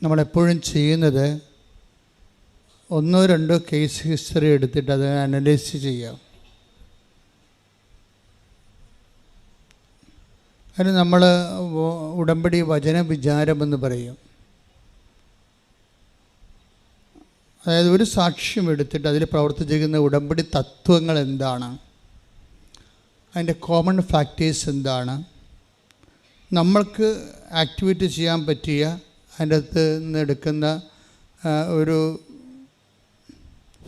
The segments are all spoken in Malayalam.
നമ്മളെപ്പോഴും ചെയ്യുന്നത് ഒന്നോ രണ്ടോ കേസ് ഹിസ്റ്ററി എടുത്തിട്ട് അത് അനലൈസ് ചെയ്യാം. അതിന് നമ്മൾ ഉടമ്പടി വചന വിചാരമെന്ന് പറയും. അതായത് ഒരു സാക്ഷ്യം എടുത്തിട്ട് അതിൽ പ്രവർത്തിച്ചിരിക്കുന്ന ഉടമ്പടി തത്വങ്ങൾ എന്താണ്, അതിൻ്റെ കോമൺ ഫാക്ടേഴ്സ് എന്താണ്, നമ്മൾക്ക് ആക്ടിവേറ്റ് ചെയ്യാൻ പറ്റിയ അതിൻ്റെ അകത്ത് നിന്ന് എടുക്കുന്ന ഒരു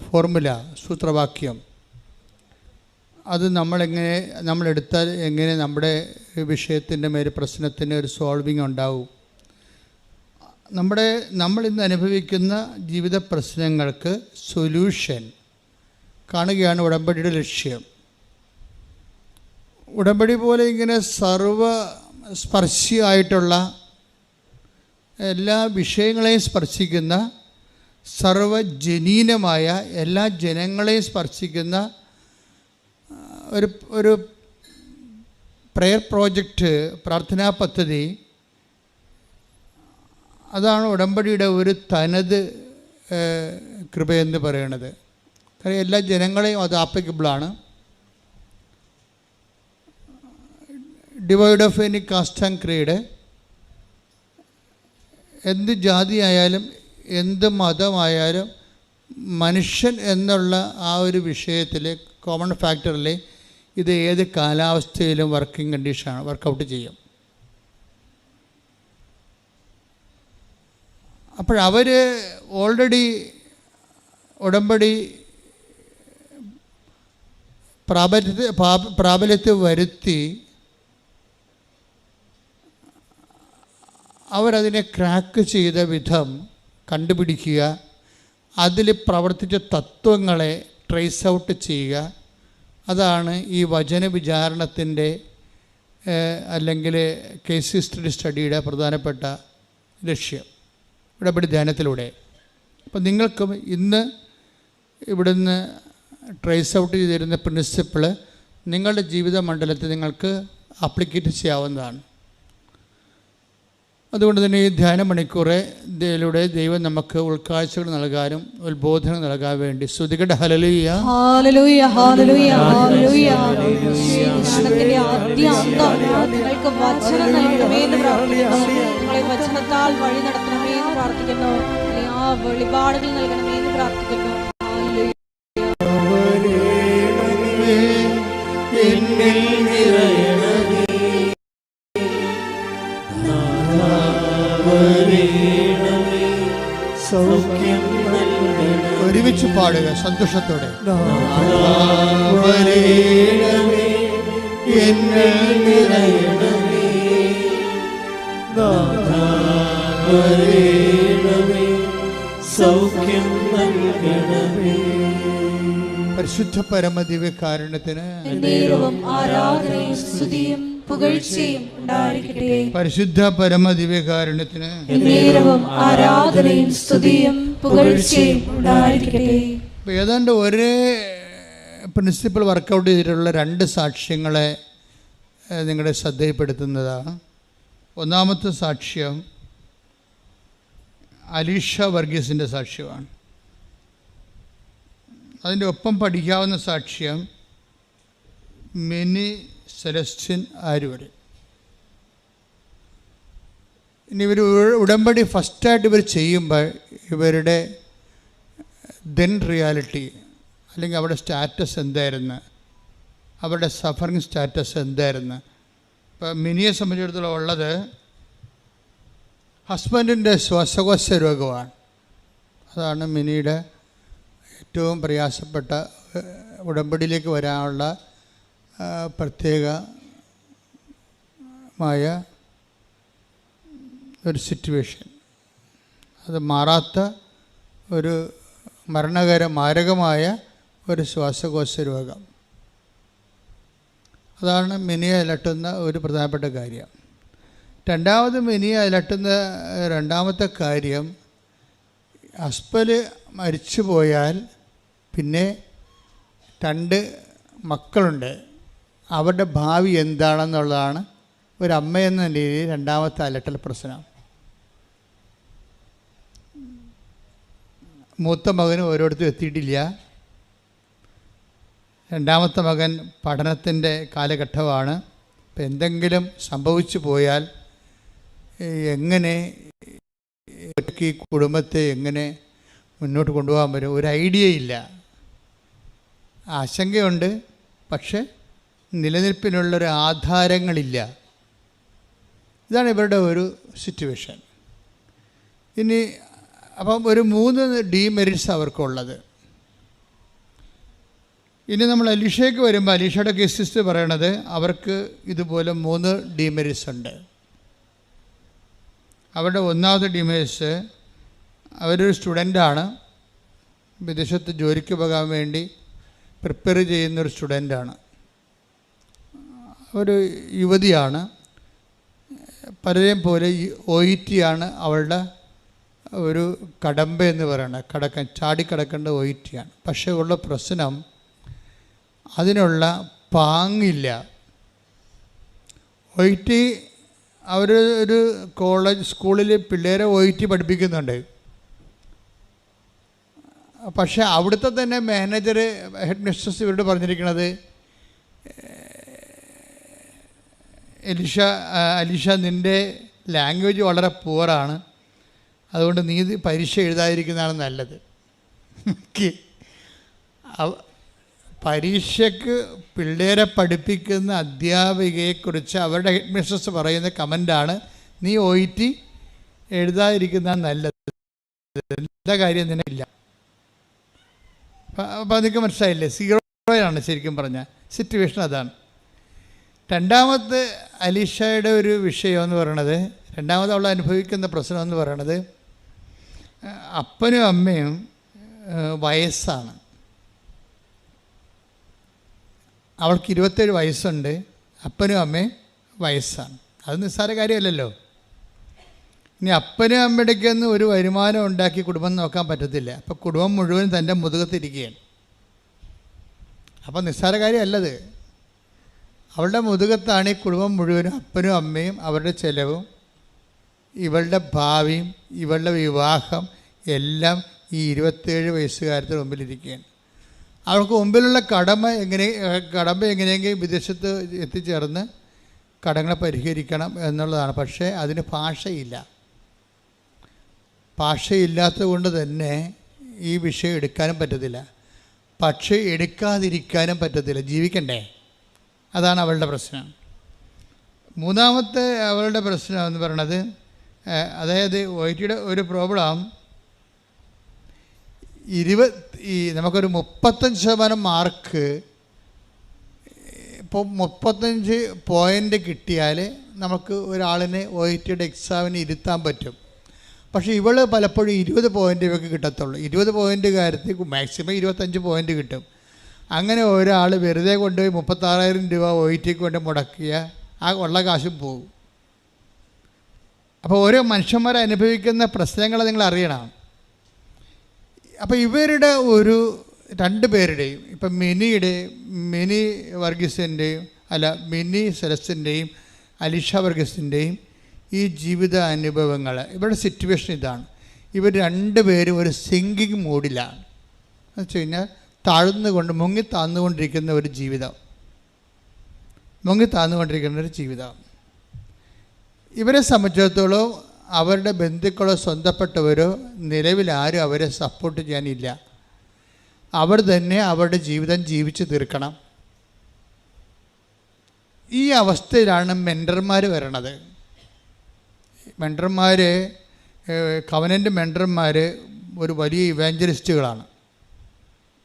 ഫോർമുല, സൂത്രവാക്യം, അത് നമ്മളെടുത്താൽ എങ്ങനെ നമ്മുടെ വിഷയത്തിൻ്റെ മേൽ പ്രശ്നത്തിന് ഒരു സോൾവിങ് ഉണ്ടാവും. നമ്മളിന്ന് അനുഭവിക്കുന്ന ജീവിത പ്രശ്നങ്ങൾക്ക് സൊല്യൂഷൻ കാണുകയാണ് ഉടമ്പടിയുടെ ലക്ഷ്യം. ഉടമ്പടി പോലെ ഇങ്ങനെ സർവസ്പർശിയായിട്ടുള്ള എല്ലാ വിഷയങ്ങളെയും സ്പർശിക്കുന്ന, സർവജനീനമായ എല്ലാ ജനങ്ങളെയും സ്പർശിക്കുന്ന ഒരു പ്രെയർ പ്രോജക്റ്റ്, പ്രാർത്ഥനാ പദ്ധതി, അതാണ് ഉടമ്പടിയുടെ ഒരു തനത് കൃപയെന്ന് പറയുന്നത്. കാരണം എല്ലാ ജനങ്ങളെയും അത് ആപ്ലിക്കബിളാണ്. Divide of any caste and creed, എന്ത് ജാതിയായാലും എന്ത് മതമായാലും മനുഷ്യൻ എന്നുള്ള ആ ഒരു വിഷയത്തിൽ, കോമൺ ഫാക്ടറിൽ ഇത് ഏത് കാലാവസ്ഥയിലും വർക്കിംഗ് കണ്ടീഷനാണ്, വർക്കൗട്ട് ചെയ്യും. അപ്പോഴവർ ഓൾറെഡി ഉടമ്പടി പ്രാബല്യത്തിൽ വരുത്തി അവരതിനെ ക്രാക്ക് ചെയ്ത വിധം കണ്ടുപിടിക്കുക, അതിൽ പ്രവർത്തിച്ച തത്വങ്ങളെ ട്രേസ് ഔട്ട് ചെയ്യുക. അതാണ് ഈ വചന വിചാരണത്തിൻ്റെ അല്ലെങ്കിൽ കേസ് ഹിസ്റ്ററി സ്റ്റഡിയുടെ പ്രധാനപ്പെട്ട ലക്ഷ്യം, ഉടമ്പടി ധ്യാനത്തിലൂടെ. അപ്പം നിങ്ങൾക്കും ഇന്ന് ഇവിടുന്ന് ട്രേസ് ഔട്ട് ചെയ്തിരുന്ന പ്രിൻസിപ്പിൾ നിങ്ങളുടെ ജീവിത മണ്ഡലത്തിൽ നിങ്ങൾക്ക് ആപ്ലിക്കേറ്റ് ചെയ്യാവുന്നതാണ്. അതുകൊണ്ട് തന്നെ ഈ ധ്യാന മണിക്കൂറിലൂടെ ദൈവം നമുക്ക് ഉൾക്കാഴ്ചകൾ നൽകാനും ഉത്ബോധനം നൽകാൻ വേണ്ടി സ്തുതിക്കട്ടെ. ഹല്ലേലൂയ, ഹല്ലേലൂയ, ഹല്ലേലൂയ, ഹല്ലേലൂയ. ധ്യാനത്തിന്റെ ആദ്യ അന്തം നിങ്ങൾക്ക് വചനം നൽകണമേ എന്ന് പ്രാർത്ഥിക്കുന്നു. നിങ്ങളെ വചനത്താൽ വഴി നടത്തണമേ എന്ന് പ്രാർത്ഥിക്കുന്നു. ആ വെളിപാടുകൾ നൽകണമേ എന്ന് പ്രാർത്ഥിക്കുന്നു. ഒരുമിച്ച് പാടുക സന്തോഷത്തോടെ. പരിശുദ്ധ പരമദിവ്യകാരുണ്യത്തിന് ആരാധനയും സ്തുതിയും പുകഴ്ചയും ഉണ്ടായിരിക്കട്ടെ. പരിശുദ്ധ പരമദിവ്യകാരുണ്യത്തിന് ആരാധനയും സ്തുതിയും പുകഴ്ചയും ഉണ്ടായിരിക്കട്ടെ. ഏതാണ്ട് ഒരേ പ്രിൻസിപ്പിൾ വർക്കൗട്ട് ചെയ്തിട്ടുള്ള രണ്ട് സാക്ഷ്യങ്ങളെ നിങ്ങളുടെ ശ്രദ്ധയിൽപ്പെടുത്തുന്നതാണ്. ഒന്നാമത്തെ സാക്ഷ്യം അലീഷ വർഗീസിൻ്റെ സാക്ഷ്യമാണ്. അതിൻ്റെ ഒപ്പം പഠിക്കാവുന്ന സാക്ഷ്യം മിനി സെലസ്റ്റിൻ ആരൂർ. ഇനി ഇവർ ഉടമ്പടി ഫസ്റ്റായിട്ട് ഇവർ ചെയ്യുമ്പോൾ ഇവരുടെ ദെൻ റിയാലിറ്റി അല്ലെങ്കിൽ അവരുടെ സ്റ്റാറ്റസ് എന്തായിരുന്നു, അവരുടെ സഫറിങ് സ്റ്റാറ്റസ് എന്തായിരുന്നു. ഇപ്പം മിനിയെ സംബന്ധിച്ചിടത്തോളം ഉള്ളത് ഹസ്ബൻഡിൻ്റെ ശ്വാസകോശ രോഗമാണ്. അതാണ് മിനിയുടെ ഏറ്റവും പ്രയാസപ്പെട്ട ഉടമ്പടിയിലേക്ക് വരാനുള്ള പ്രത്യേകമായ ഒരു സിറ്റുവേഷൻ. അത് മാറാത്ത ഒരു മാരകമായ ഒരു ശ്വാസകോശ രോഗം. അതാണ് മിനിയെ അലട്ടുന്ന ഒരു പ്രധാനപ്പെട്ട കാര്യം. രണ്ടാമത് മിനിയെ അലട്ടുന്ന രണ്ടാമത്തെ കാര്യം, ഹസ്ബൻഡ് മരിച്ചു പോയാൽ പിന്നെ 2 മക്കളുണ്ട്, അവരുടെ ഭാവി എന്താണെന്നുള്ളതാണ് ഒരമ്മ എന്ന രീതിയിൽ രണ്ടാമത്തെ അലട്ടൽ പ്രശ്നം. മൂത്ത മകനും ഓരോരുത്തരും എത്തിയിട്ടില്ല. രണ്ടാമത്തെ മകൻ പഠനത്തിൻ്റെ കാലഘട്ടമാണ്. ഇപ്പം എന്തെങ്കിലും സംഭവിച്ചു പോയാൽ എങ്ങനെ ഈ കുടുംബത്തെ എങ്ങനെ മുന്നോട്ട് കൊണ്ടുപോകാൻ പറ്റും, ഒരു ഐഡിയ ഇല്ല. ആശങ്കയുണ്ട്, പക്ഷെ നിലനിൽപ്പിനുള്ളൊരു ആധാരങ്ങളില്ല. ഇതാണ് ഇവരുടെ ഒരു സിറ്റുവേഷൻ. ഇനി അപ്പം ഒരു 3 ഡീമെറിറ്റ്സ് അവർക്കുള്ളത്. ഇനി നമ്മൾ അലീഷയ്ക്ക് വരുമ്പോൾ അലീഷയുടെ കേസിസ്റ്റ് പറയണത് അവർക്ക് ഇതുപോലെ 3 ഡീമെറിറ്റ്സ് ഉണ്ട്. അവരുടെ ഒന്നാമത്തെ ഡീമെറിറ്റ്സ്, അവരൊരു സ്റ്റുഡൻ്റാണ്, വിദേശത്ത് ജോലിക്ക് പോകാൻ വേണ്ടി പ്രിപ്പയർ ചെയ്യുന്നൊരു സ്റ്റുഡൻ്റാണ്, ഒരു യുവതിയാണ്. പലരെയും പോലെ OET ആണ് അവളുടെ ഒരു കടമ്പ എന്ന് പറയുന്നത്, ചാടിക്കടക്കേണ്ട OET ആണ്. പക്ഷേ ഉള്ള പ്രശ്നം അതിനുള്ള പാങ്ങില്ല. OET ഒരു സ്കൂളിൽ പിള്ളേരെ OET പഠിപ്പിക്കുന്നുണ്ട്. പക്ഷേ അവിടുത്തെ തന്നെ മാനേജർ, ഹെഡ് മിസ്ട്രസ് ഇവരോട് പറഞ്ഞിരിക്കുന്നത്, അലീഷ നിൻ്റെ ലാംഗ്വേജ് വളരെ പുവറാണ്, അതുകൊണ്ട് നീ പരീക്ഷ എഴുതാതിരിക്കുന്നതാണ് നല്ലത്. പരീക്ഷയ്ക്ക് പിള്ളേരെ പഠിപ്പിക്കുന്ന അധ്യാപികയെക്കുറിച്ച് അവരുടെ ഹെഡ് മിസ്ട്രസ് പറയുന്ന കമൻ്റാണ്, നീ OET എഴുതാതിരിക്കുന്നതാണ് നല്ലത്, എന്താ കാര്യം നിനക്കില്ല. അപ്പോൾ അതൊക്കെ മനസ്സിലായില്ലേ? 0 ശരിക്കും പറഞ്ഞാൽ സിറ്റുവേഷൻ അതാണ്. രണ്ടാമത്തെ അലീഷയുടെ ഒരു വിഷയം എന്ന് പറയണത്, രണ്ടാമത് അവൾ അനുഭവിക്കുന്ന പ്രശ്നം എന്ന് പറയണത്, അപ്പനും അമ്മയും വയസ്സാണ്. അവൾക്ക് 27 വയസ്സുണ്ട്, അപ്പനും അമ്മയും വയസ്സാണ്. അത് നിസ്സാര കാര്യമല്ലല്ലോ. ഇനി അപ്പനും അമ്മയുടെക്കൊന്നും ഒരു വരുമാനം ഉണ്ടാക്കി കുടുംബം നോക്കാൻ പറ്റത്തില്ല. അപ്പോൾ കുടുംബം മുഴുവൻ തൻ്റെ മുതുകത്തിരിക്കുകയാണ്. അപ്പോൾ നിസ്സാര കാര്യമല്ലത്. അവളുടെ മുതുകത്താണ് ഈ കുടുംബം മുഴുവനും, അപ്പനും അമ്മയും അവരുടെ ചിലവും ഇവളുടെ ഭാവിയും ഇവളുടെ വിവാഹം എല്ലാം ഈ 27 വയസ്സുകാരത്തിന് മുമ്പിലിരിക്കുകയാണ്. അവൾക്ക് മുമ്പിലുള്ള കടമ എങ്ങനെയെങ്കിലും വിദേശത്ത് എത്തിച്ചേർന്ന് കടങ്ങളെ പരിഹരിക്കണം എന്നുള്ളതാണ്. പക്ഷേ അതിന് ഭാഷയില്ല. ഭാഷയില്ലാത്തത് കൊണ്ട് തന്നെ ഈ വിഷയം എടുക്കാനും പറ്റത്തില്ല. പക്ഷേ എടുക്കാതിരിക്കാനും പറ്റത്തില്ല, ജീവിക്കണ്ടേ? അതാണ് അവളുടെ പ്രശ്നം. മൂന്നാമത്തെ അവളുടെ പ്രശ്നം എന്ന് പറയണത്, അതായത് OETയുടെ ഒരു പ്രോബ്ലം, നമുക്കൊരു 35% മാർക്ക്, ഇപ്പോൾ 35 പോയിൻ്റ് കിട്ടിയാൽ നമുക്ക് ഒരാളിനെ OETയുടെ എക്സാമിന് ഇരുത്താൻ പറ്റും. പക്ഷേ ഇവൾ പലപ്പോഴും 20 പോയിൻ്റ് ഇവർക്ക് കിട്ടത്തുള്ളൂ. 20 പോയിൻ്റുകാരത്തിൽ മാക്സിമം 25 പോയിൻ്റ് കിട്ടും. അങ്ങനെ ഒരാൾ വെറുതെ കൊണ്ടുപോയി 36,000 രൂപ OETക്ക് കൊണ്ട് മുടക്കിയ ആ ഉള്ള കാശും പോകും. അപ്പോൾ ഓരോ മനുഷ്യന്മാരെ അനുഭവിക്കുന്ന പ്രശ്നങ്ങൾ നിങ്ങൾ അറിയണം. അപ്പോൾ ഇവരുടെ ഒരു 2 പേരുടെയും, ഇപ്പം മിനി വർഗീസിൻ്റെയും മിനി സെലസ്റ്റിൻ്റെയും അലീഷ വർഗീസിൻ്റെയും ഈ ജീവിത അനുഭവങ്ങൾ, ഇവരുടെ സിറ്റുവേഷൻ ഇതാണ്. ഇവർ 2 പേരും ഒരു സിങ്കിങ് മൂഡിലാണ്. എന്ന് വെച്ച് കഴിഞ്ഞാൽ മുങ്ങി താഴ്ന്നുകൊണ്ടിരിക്കുന്ന ഒരു ജീവിതം. ഇവരെ സംബന്ധിച്ചിടത്തോളം അവരുടെ ബന്ധുക്കളോ സ്വന്തപ്പെട്ടവരോ നിലവിൽ ആരും അവരെ സപ്പോർട്ട് ചെയ്യാനില്ല. അവർ തന്നെ അവരുടെ ജീവിതം ജീവിച്ച് തീർക്കണം. ഈ അവസ്ഥയിലാണ് മെൻറ്റർമാർ വരണത്. കവനൻ്റ് മെൻറ്റർമാർ ഒരു വലിയ ഇവാഞ്ചലിസ്റ്റുകളാണ്.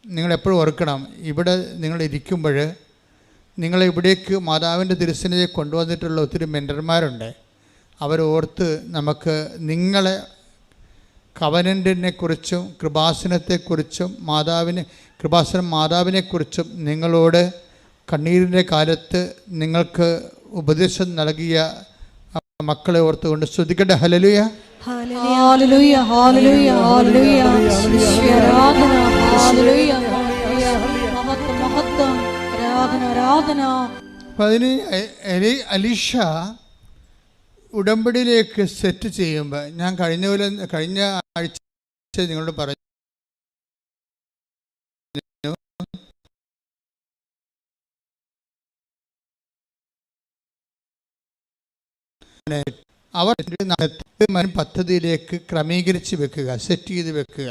നിങ്ങളെപ്പോഴും ഓർക്കണം, ഇവിടെ നിങ്ങളിരിക്കുമ്പോൾ നിങ്ങളിവിടേക്ക് മാതാവിൻ്റെ തിരുസന്നിധിയെ കൊണ്ടുവന്നിട്ടുള്ള ഒത്തിരി മെൻറ്റർമാരുണ്ട്. അവരോർത്ത് നമുക്ക് നിങ്ങളെ കവനൻ്റിനെക്കുറിച്ചും കൃപാസനത്തെക്കുറിച്ചും മാതാവിനെക്കുറിച്ചും നിങ്ങളോട് കണ്ണീരിൻ്റെ കാലത്ത് നിങ്ങൾക്ക് ഉപദേശം നൽകിയ മക്കളെ ഓർത്തുകൊണ്ട് സ്തുതിക്കട്ടെ. ഹല്ലേലൂയ, ഹല്ലേലൂയ, ഹല്ലേലൂയ, ഹല്ലേലൂയ, ആരാധന, ഹല്ലേലൂയ, മഹത്വം, ആരാധന. അതിന് അലീഷ ഉടമ്പടിയിലേക്ക് സെറ്റ് ചെയ്യുമ്പോൾ, ഞാൻ കഴിഞ്ഞ ആഴ്ച നിങ്ങളോട് പറഞ്ഞു, അവർ പദ്ധതിയിലേക്ക് ക്രമീകരിച്ച് വെക്കുക, സെറ്റ് ചെയ്ത് വെക്കുക.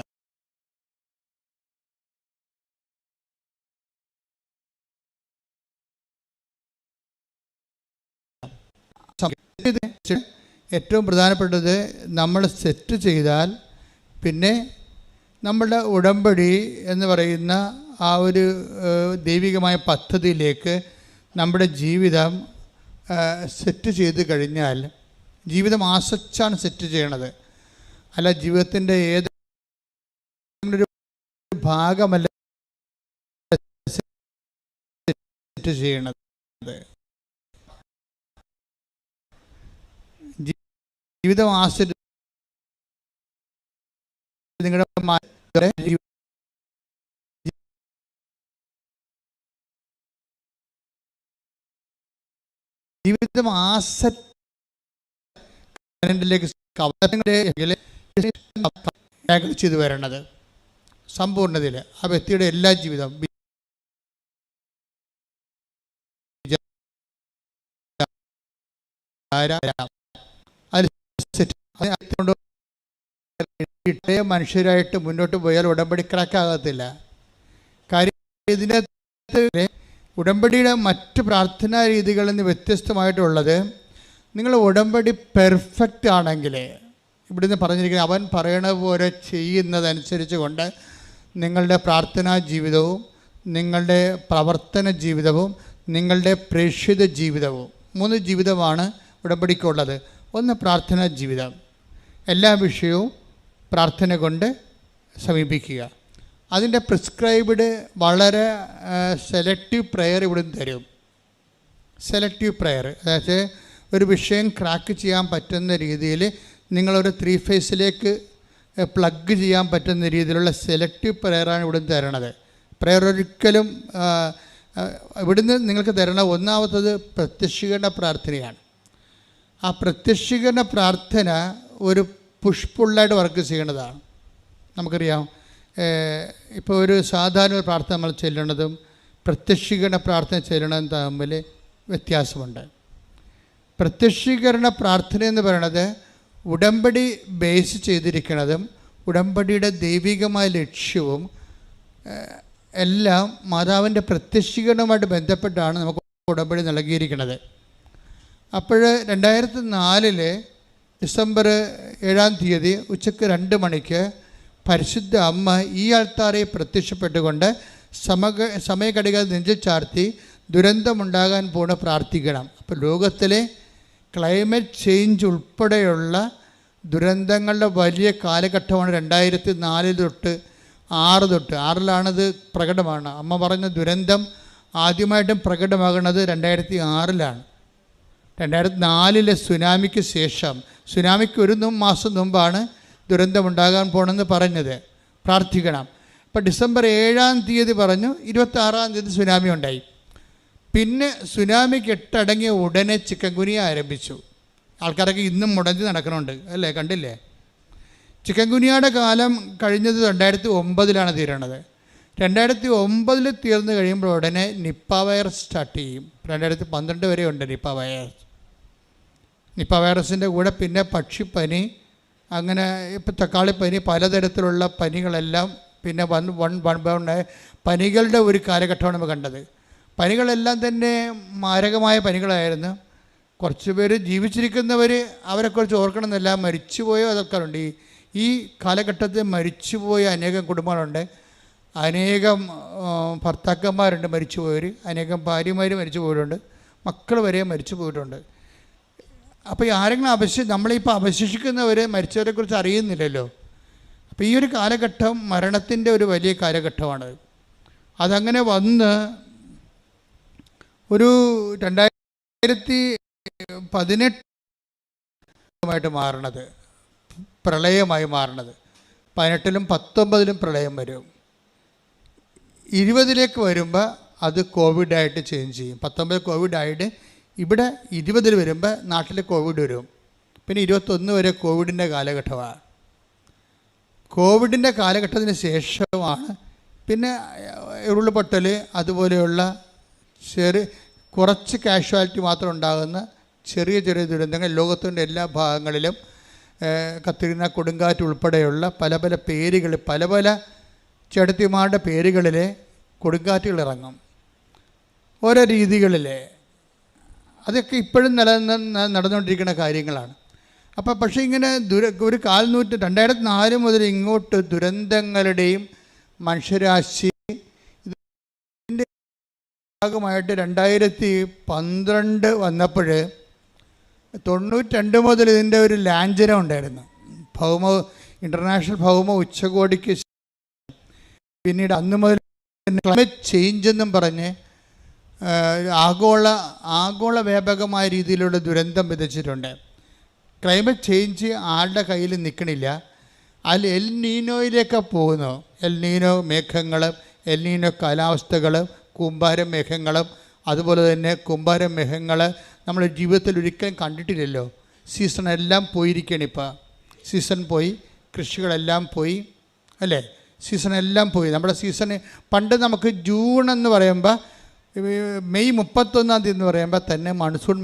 ഏറ്റവും പ്രധാനപ്പെട്ടത് നമ്മൾ സെറ്റ് ചെയ്താൽ പിന്നെ നമ്മളുടെ ഉടമ്പടി എന്ന് പറയുന്ന ആ ഒരു ദൈവികമായ പദ്ധതിയിലേക്ക് നമ്മുടെ ജീവിതം സെറ്റ് ചെയ്ത് കഴിഞ്ഞാൽ, ജീവിതം ആസച്ചാണ് സെറ്റ് ചെയ്യണത്, അല്ല ജീവിതത്തിൻ്റെ ഏതൊരു ഭാഗമല്ല സെറ്റ് ചെയ്യണത്. ജീവിതം ആസറ്റ് നിങ്ങളുടെ ജീവിതം ആസറ്റിലേക്ക് ചെയ്തു വരണത് സമ്പൂർണ്ണതയിൽ ആ വ്യക്തിയുടെ എല്ലാ ജീവിതം മനുഷ്യരായിട്ട് മുന്നോട്ട് പോയാൽ ഉടമ്പടി ക്രാക്കാകത്തില്ല. കാര്യം ഇതിനകത്ത് ഉടമ്പടിയുടെ മറ്റ് പ്രാർത്ഥനാ രീതികളിൽ നിന്ന് വ്യത്യസ്തമായിട്ടുള്ളത്, നിങ്ങൾ ഉടമ്പടി പെർഫെക്റ്റ് ആണെങ്കിൽ, ഇവിടുന്ന് പറഞ്ഞിരിക്കുന്നത് അവൻ പറയണ പോലെ ചെയ്യുന്നതനുസരിച്ച് കൊണ്ട് നിങ്ങളുടെ പ്രാർത്ഥനാ ജീവിതവും നിങ്ങളുടെ പ്രവർത്തന ജീവിതവും നിങ്ങളുടെ പ്രേക്ഷിത ജീവിതവും, 3 ജീവിതമാണ് ഉടമ്പടിക്കുള്ളത്. ഒന്ന് പ്രാർത്ഥനാ ജീവിതം, എല്ലാ വിഷയവും പ്രാർത്ഥന കൊണ്ട് സമീപിക്കുക. അതിൻ്റെ പ്രിസ്ക്രൈബ്ഡ് വളരെ സെലക്റ്റീവ് പ്രെയർ ഇവിടുന്ന് തരും. സെലക്റ്റീവ് പ്രെയർ, അതായത് ഒരു വിഷയം ക്രാക്ക് ചെയ്യാൻ പറ്റുന്ന രീതിയിൽ നിങ്ങളൊരു 3 ഫേസിലേക്ക് പ്ലഗ് ചെയ്യാൻ പറ്റുന്ന രീതിയിലുള്ള സെലക്റ്റീവ് പ്രെയറാണ് ഇവിടുന്ന് തരണത്. പ്രെയർ ഒരിക്കലും ഇവിടുന്ന് നിങ്ങൾക്ക് തരണ ഒന്നാമത്തത് പ്രത്യക്ഷീകരണ പ്രാർത്ഥനയാണ്. ആ പ്രത്യക്ഷീകരണ പ്രാർത്ഥന ഒരു പുഷ്പുള്ളായിട്ട് വർക്ക് ചെയ്യേണ്ടതാണ്. നമുക്കറിയാം, ഇപ്പോൾ ഒരു സാധാരണ പ്രാർത്ഥന നമ്മൾ ചെല്ലണതും പ്രത്യക്ഷീകരണ പ്രാർത്ഥന ചെല്ലണതും തമ്മിൽ വ്യത്യാസമുണ്ട്. പ്രത്യക്ഷീകരണ പ്രാർത്ഥന എന്ന് പറയുന്നത് ഉടമ്പടി ബേസ് ചെയ്തിരിക്കുന്നതും ഉടമ്പടിയുടെ ദൈവികമായ ലക്ഷ്യവും എല്ലാം മാതാവിൻ്റെ പ്രത്യക്ഷീകരണവുമായിട്ട് ബന്ധപ്പെട്ടാണ് നമുക്ക് ഉടമ്പടി നൽകിയിരിക്കുന്നത്. അപ്പോൾ 2004 ഡിസംബർ 7 ഉച്ചയ്ക്ക് 2 മണിക്ക് പരിശുദ്ധ അമ്മ ഈ ആൾത്താരെ പ്രത്യക്ഷപ്പെട്ടുകൊണ്ട് സമയഘടിക നെഞ്ചിൽ ചാർത്തി ദുരന്തമുണ്ടാകാൻ പോണ പ്രാർത്ഥിക്കണം. അപ്പോൾ ലോകത്തിലെ ക്ലൈമറ്റ് ചേഞ്ച് ഉൾപ്പെടെയുള്ള ദുരന്തങ്ങളുടെ വലിയ കാലഘട്ടമാണ് 2004 തൊട്ട് 6 തൊട്ട് 6-ലാണത് പ്രകടമാണ്. അമ്മ പറഞ്ഞ ദുരന്തം ആദ്യമായിട്ടും പ്രകടമാകുന്നത് 2006-ലാണ്. 2004 സുനാമിക്ക് ശേഷം, സുനാമിക്ക് 1 മാസം മുമ്പാണ് ദുരന്തമുണ്ടാകാൻ പോകണമെന്ന് പറഞ്ഞത്. പ്രാർത്ഥിക്കണം. അപ്പോൾ ഡിസംബർ 7 പറഞ്ഞു, 26 സുനാമി ഉണ്ടായി. പിന്നെ സുനാമിക്ക് 8 അടങ്ങിയ ഉടനെ ചിക്കൻ ഗുനിയ ആരംഭിച്ചു. ആൾക്കാരൊക്കെ ഇന്നും മുടങ്ങി നടക്കണുണ്ട് അല്ലേ, കണ്ടില്ലേ? ചിക്കൻ ഗുനിയയുടെ കാലം കഴിഞ്ഞത് 2009-ലാണ് തീരണത്. 2009 തീർന്നു കഴിയുമ്പോൾ ഉടനെ നിപ്പ വൈറസ് സ്റ്റാർട്ട് ചെയ്യും. 2012 വരെ ഉണ്ട് നിപ്പ വൈറസ്. നിപ്പ വൈറസിൻ്റെ കൂടെ പിന്നെ പക്ഷിപ്പനി, അങ്ങനെ ഇപ്പോൾ തക്കാളിപ്പനി, പലതരത്തിലുള്ള പനികളെല്ലാം പിന്നെ പനികളുടെ ഒരു കാലഘട്ടമാണ് നമ്മൾ കണ്ടത്. പനികളെല്ലാം തന്നെ മാരകമായ പനികളായിരുന്നു. കുറച്ച് പേര് ജീവിച്ചിരിക്കുന്നവർ അവരെക്കുറിച്ച് ഓർക്കണമെന്നില്ല, മരിച്ചുപോയോ അതൊക്കെ ഉണ്ട്. ഈ കാലഘട്ടത്തിൽ മരിച്ചുപോയ അനേകം കുടുംബങ്ങളുണ്ട്, അനേകം ഭർത്താക്കന്മാരുണ്ട് മരിച്ചുപോയവർ, അനേകം ഭാര്യമാർ മരിച്ചു പോയിട്ടുണ്ട്, മക്കൾ വരെ മരിച്ചു പോയിട്ടുണ്ട്. അപ്പോൾ ആരെങ്കിലും നമ്മളിപ്പോൾ അവശേഷിക്കുന്നവർ മരിച്ചവരെക്കുറിച്ച് അറിയുന്നില്ലല്ലോ. അപ്പോൾ ഈ ഒരു കാലഘട്ടം മരണത്തിൻ്റെ ഒരു വലിയ കാലഘട്ടമാണ്. അതങ്ങനെ വന്ന് ഒരു 2018 മാറണത്, പ്രളയമായി മാറണത്. 18-ലും 19-ലും പ്രളയം വരും. 20-ലേക്ക് വരുമ്പോൾ അത് കോവിഡായിട്ട് ചേഞ്ച് ചെയ്യും. 19 കോവിഡായിട്ട് ഇവിടെ 20-ൽ വരുമ്പോൾ നാട്ടിൽ കോവിഡ് വരും. പിന്നെ 21 വരെ കോവിഡിൻ്റെ കാലഘട്ടമാണ്. കോവിഡിൻ്റെ കാലഘട്ടത്തിന് ശേഷമാണ് പിന്നെ ഉരുൾപൊട്ടൽ അതുപോലെയുള്ള കുറച്ച് കാഷ്വാലിറ്റി മാത്രം ഉണ്ടാകുന്ന ചെറിയ ചെറിയ ദുരന്തങ്ങൾ ലോകത്തിൻ്റെ എല്ലാ ഭാഗങ്ങളിലും കത്രീന കൊടുങ്കാറ്റ് ഉൾപ്പെടെയുള്ള പല പല പേരുകൾ, പല പല ചേട്ടത്തിമാരുടെ പേരുകളിൽ കൊടുങ്കാറ്റുകൾ ഇറങ്ങും ഓരോ രീതികളിൽ. അതൊക്കെ ഇപ്പോഴും നടന്നുകൊണ്ടിരിക്കുന്ന കാര്യങ്ങളാണ്. പക്ഷേ ഇങ്ങനെ ഒരു 2004 മുതൽ ഇങ്ങോട്ട് ദുരന്തങ്ങളുടെയും മനുഷ്യരാശി ഇതിൻ്റെ ഭാഗമായിട്ട് 2012 വന്നപ്പോൾ 92 മുതൽ ഇതിൻ്റെ ഒരു ലാഞ്ചനം ഉണ്ടായിരുന്നു. ഇൻ്റർനാഷണൽ ഭൗമ ഉച്ചകോടിക്ക് പിന്നീട് അന്ന് മുതൽ ക്ലൈമറ്റ് ചേഞ്ച് എന്നും പറഞ്ഞ് ആഗോള വ്യാപകമായ രീതിയിലുള്ള ദുരന്തം വിതച്ചിട്ടുണ്ട്. ക്ലൈമറ്റ് ചേഞ്ച് ആരുടെ കയ്യിൽ നിൽക്കണില്ല. അതിൽ എൽ നീനോയിലേക്ക് പോകുന്നു. എൽ നീനോ മേഘങ്ങളും എൽ നീനോ കാലാവസ്ഥകളും കൂമ്പാരം മേഘങ്ങളും, അതുപോലെ തന്നെ കൂമ്പാരം മേഘങ്ങൾ നമ്മൾ ജീവിതത്തിൽ ഒരിക്കലും കണ്ടിട്ടില്ലല്ലോ. സീസണെല്ലാം പോയിരിക്കുകയാണ്. ഇപ്പോൾ സീസൺ പോയി, കൃഷികളെല്ലാം പോയി, അല്ലേ? സീസണെല്ലാം പോയി. നമ്മുടെ സീസണ് പണ്ട് നമുക്ക് ജൂൺ എന്ന് പറയുമ്പോൾ, മെയ് 31 എന്ന് പറയുമ്പോൾ തന്നെ മൺസൂൺ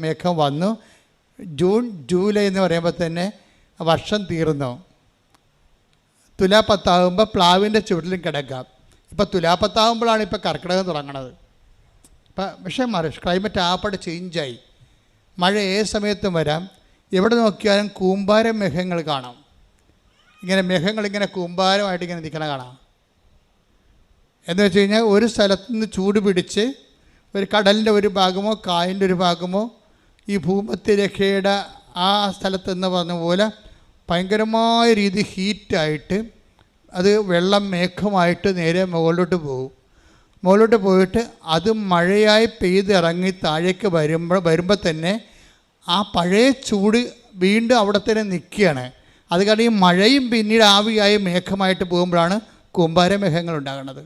മേഘം വന്നു. ജൂൺ ജൂലൈ എന്ന് പറയുമ്പോൾ തന്നെ വർഷം തീർന്നു. തുലാപ്പത്താകുമ്പോൾ പ്ലാവിൻ്റെ ചുവട്ടിലും കിടക്കാം. ഇപ്പോൾ തുലാപ്പത്താകുമ്പോഴാണ് ഇപ്പോൾ കർക്കിടകം തുടങ്ങണത്. പക്ഷേ ക്ലൈമറ്റ് ആപ്പാട് ചേഞ്ചായി. മഴ ഏത് സമയത്തും വരാം. എവിടെ നോക്കിയാലും കൂമ്പാരം മേഘങ്ങൾ കാണാം. ഇങ്ങനെ മേഘങ്ങളിങ്ങനെ കൂമ്പാരമായിട്ട് ഇങ്ങനെ നിൽക്കണ കാണാം. എന്ന് വെച്ച് കഴിഞ്ഞാൽ ഒരു സ്ഥലത്ത് നിന്ന് ചൂട് പിടിച്ച് ഒരു കടലിൻ്റെ ഒരു ഭാഗമോ കായലിൻ്റെ ഒരു ഭാഗമോ ഈ ഭൂമധ്യരേഖയുടെ ആ സ്ഥലത്തെന്ന് പറഞ്ഞ പോലെ ഭയങ്കരമായ രീതി ഹീറ്റായിട്ട് അത് വെള്ളം മേഘമായിട്ട് നേരെ മുകളിലോട്ട് പോകും. മുകളിലോട്ട് പോയിട്ട് അത് മഴയായി പെയ്തിറങ്ങി താഴേക്ക് വരുമ്പോൾ തന്നെ ആ പഴയ ചൂട് വീണ്ടും അവിടെ തന്നെ നിൽക്കുകയാണ്. അത് കാരണം ഈ മഴയും പിന്നീട് ആവിയായി മേഘമായിട്ട് പോകുമ്പോഴാണ് കൂമ്പാരമേഘങ്ങൾ ഉണ്ടാകുന്നത്.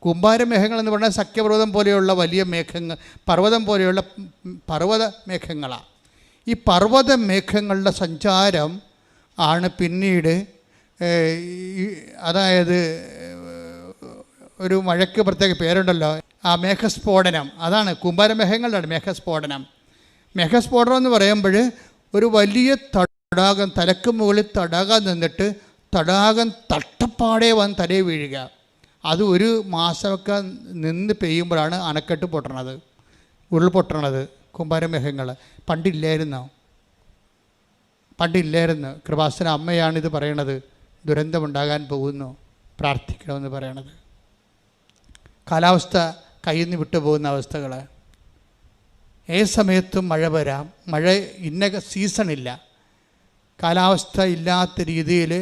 കൂമ്പാരമേഘങ്ങൾ എന്ന് പറഞ്ഞാൽ സഖ്യപർവ്വതം പോലെയുള്ള വലിയ മേഘങ്ങൾ, പർവ്വതം പോലെയുള്ള പർവ്വത മേഘങ്ങളാണ്. ഈ പർവ്വത മേഘങ്ങളുടെ സഞ്ചാരം ആണ് പിന്നീട്, അതായത് ഒരു മഴയ്ക്ക് പ്രത്യേക പേരുണ്ടല്ലോ, ആ മേഘസ്ഫോടനം. അതാണ് കൂമ്പാരമേഘങ്ങളുടെ മേഘസ്ഫോടനം. മേഘസ്ഫോടനം എന്ന് പറയുമ്പോൾ ഒരു വലിയ തടാകം, തലക്ക് മുകളിൽ തടാകം നിന്നിട്ട് തടാകം തട്ടപ്പാടെ വന്ന് തലയിൽ വീഴുക. അത് ഒരു മാസമൊക്കെ നിന്ന് പെയ്യുമ്പോഴാണ് അണക്കെട്ട് പൊട്ടണത്, ഉരുൾപൊട്ടണത്. കൂമ്പാരമേഘങ്ങൾ പണ്ടില്ലായിരുന്നു. കൃപാസന അമ്മയാണിത് പറയണത്. ദുരന്തമുണ്ടാകാൻ പോകുന്നു, പ്രാർത്ഥിക്കണമെന്ന് പറയണത്. കാലാവസ്ഥ കയ്യിൽ നിന്ന് വിട്ടുപോകുന്ന അവസ്ഥകൾ. ഏത് സമയത്തും മഴ വരാം. മഴ ഇന്ന സീസണില്ല. കാലാവസ്ഥ ഇല്ലാത്ത രീതിയിൽ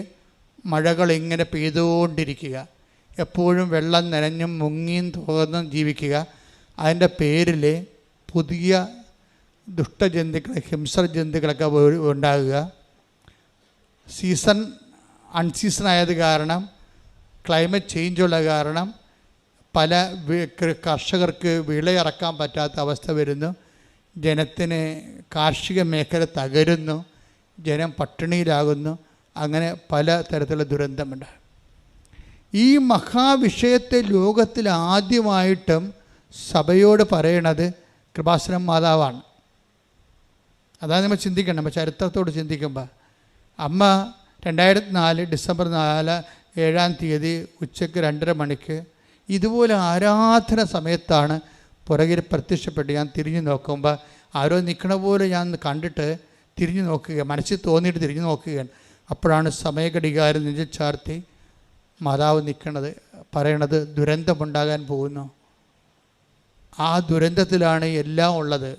മഴകൾ ഇങ്ങനെ പെയ്തുകൊണ്ടിരിക്കുക. എപ്പോഴും വെള്ളം നനഞ്ഞും മുങ്ങിയും തുറന്നും ജീവിക്കുക. അതിൻ്റെ പേരിൽ പുതിയ ദുഷ്ടജന്തുക്കൾ, ഹിംസ്ര ജന്തുക്കളൊക്കെ ഉണ്ടാകുക. അൺസീസൺ ആയത് കാരണം, ക്ലൈമറ്റ് ചേഞ്ചുള്ള കാരണം പല കർഷകർക്ക് വിളയിറക്കാൻ പറ്റാത്ത അവസ്ഥ വരുന്നു. ജനത്തിന് കാർഷിക മേഖല തകരുന്നു. ജനം പട്ടിണിയിലാകുന്നു. അങ്ങനെ പല തരത്തിലുള്ള ദുരന്തമുണ്ട്. ഈ മഹാവിഷയത്തെ ലോകത്തിൽ ആദ്യമായിട്ടും സഭയോട് പറയണത് കൃപാസനം മാതാവാണ്. അതാണ് നമ്മൾ ചിന്തിക്കണം. നമ്മൾ ചരിത്രത്തോട് ചിന്തിക്കുമ്പോൾ അമ്മ 2004 ഡിസംബർ 7 ഉച്ചയ്ക്ക് 2:30 മണിക്ക് ഇതുപോലെ ആരാധന സമയത്താണ് പുറകിൽ പ്രത്യക്ഷപ്പെട്ട് ഞാൻ തിരിഞ്ഞു നോക്കുമ്പോൾ ആരോ നിൽക്കണ പോലെ ഞാൻ കണ്ടിട്ട് തിരിഞ്ഞു നോക്കുക, മനസ്സിൽ തോന്നിയിട്ട് തിരിഞ്ഞു നോക്കുകയാണ്. അപ്പോഴാണ് സമയഘടികാരം നെഞ്ചിൽ ചാർത്തി മാതാവ് നിൽക്കണത്, പറയണത് ദുരന്തമുണ്ടാകാൻ പോകുന്നു. ആ ദുരന്തത്തിലാണ് എല്ലാം ഉള്ളത്.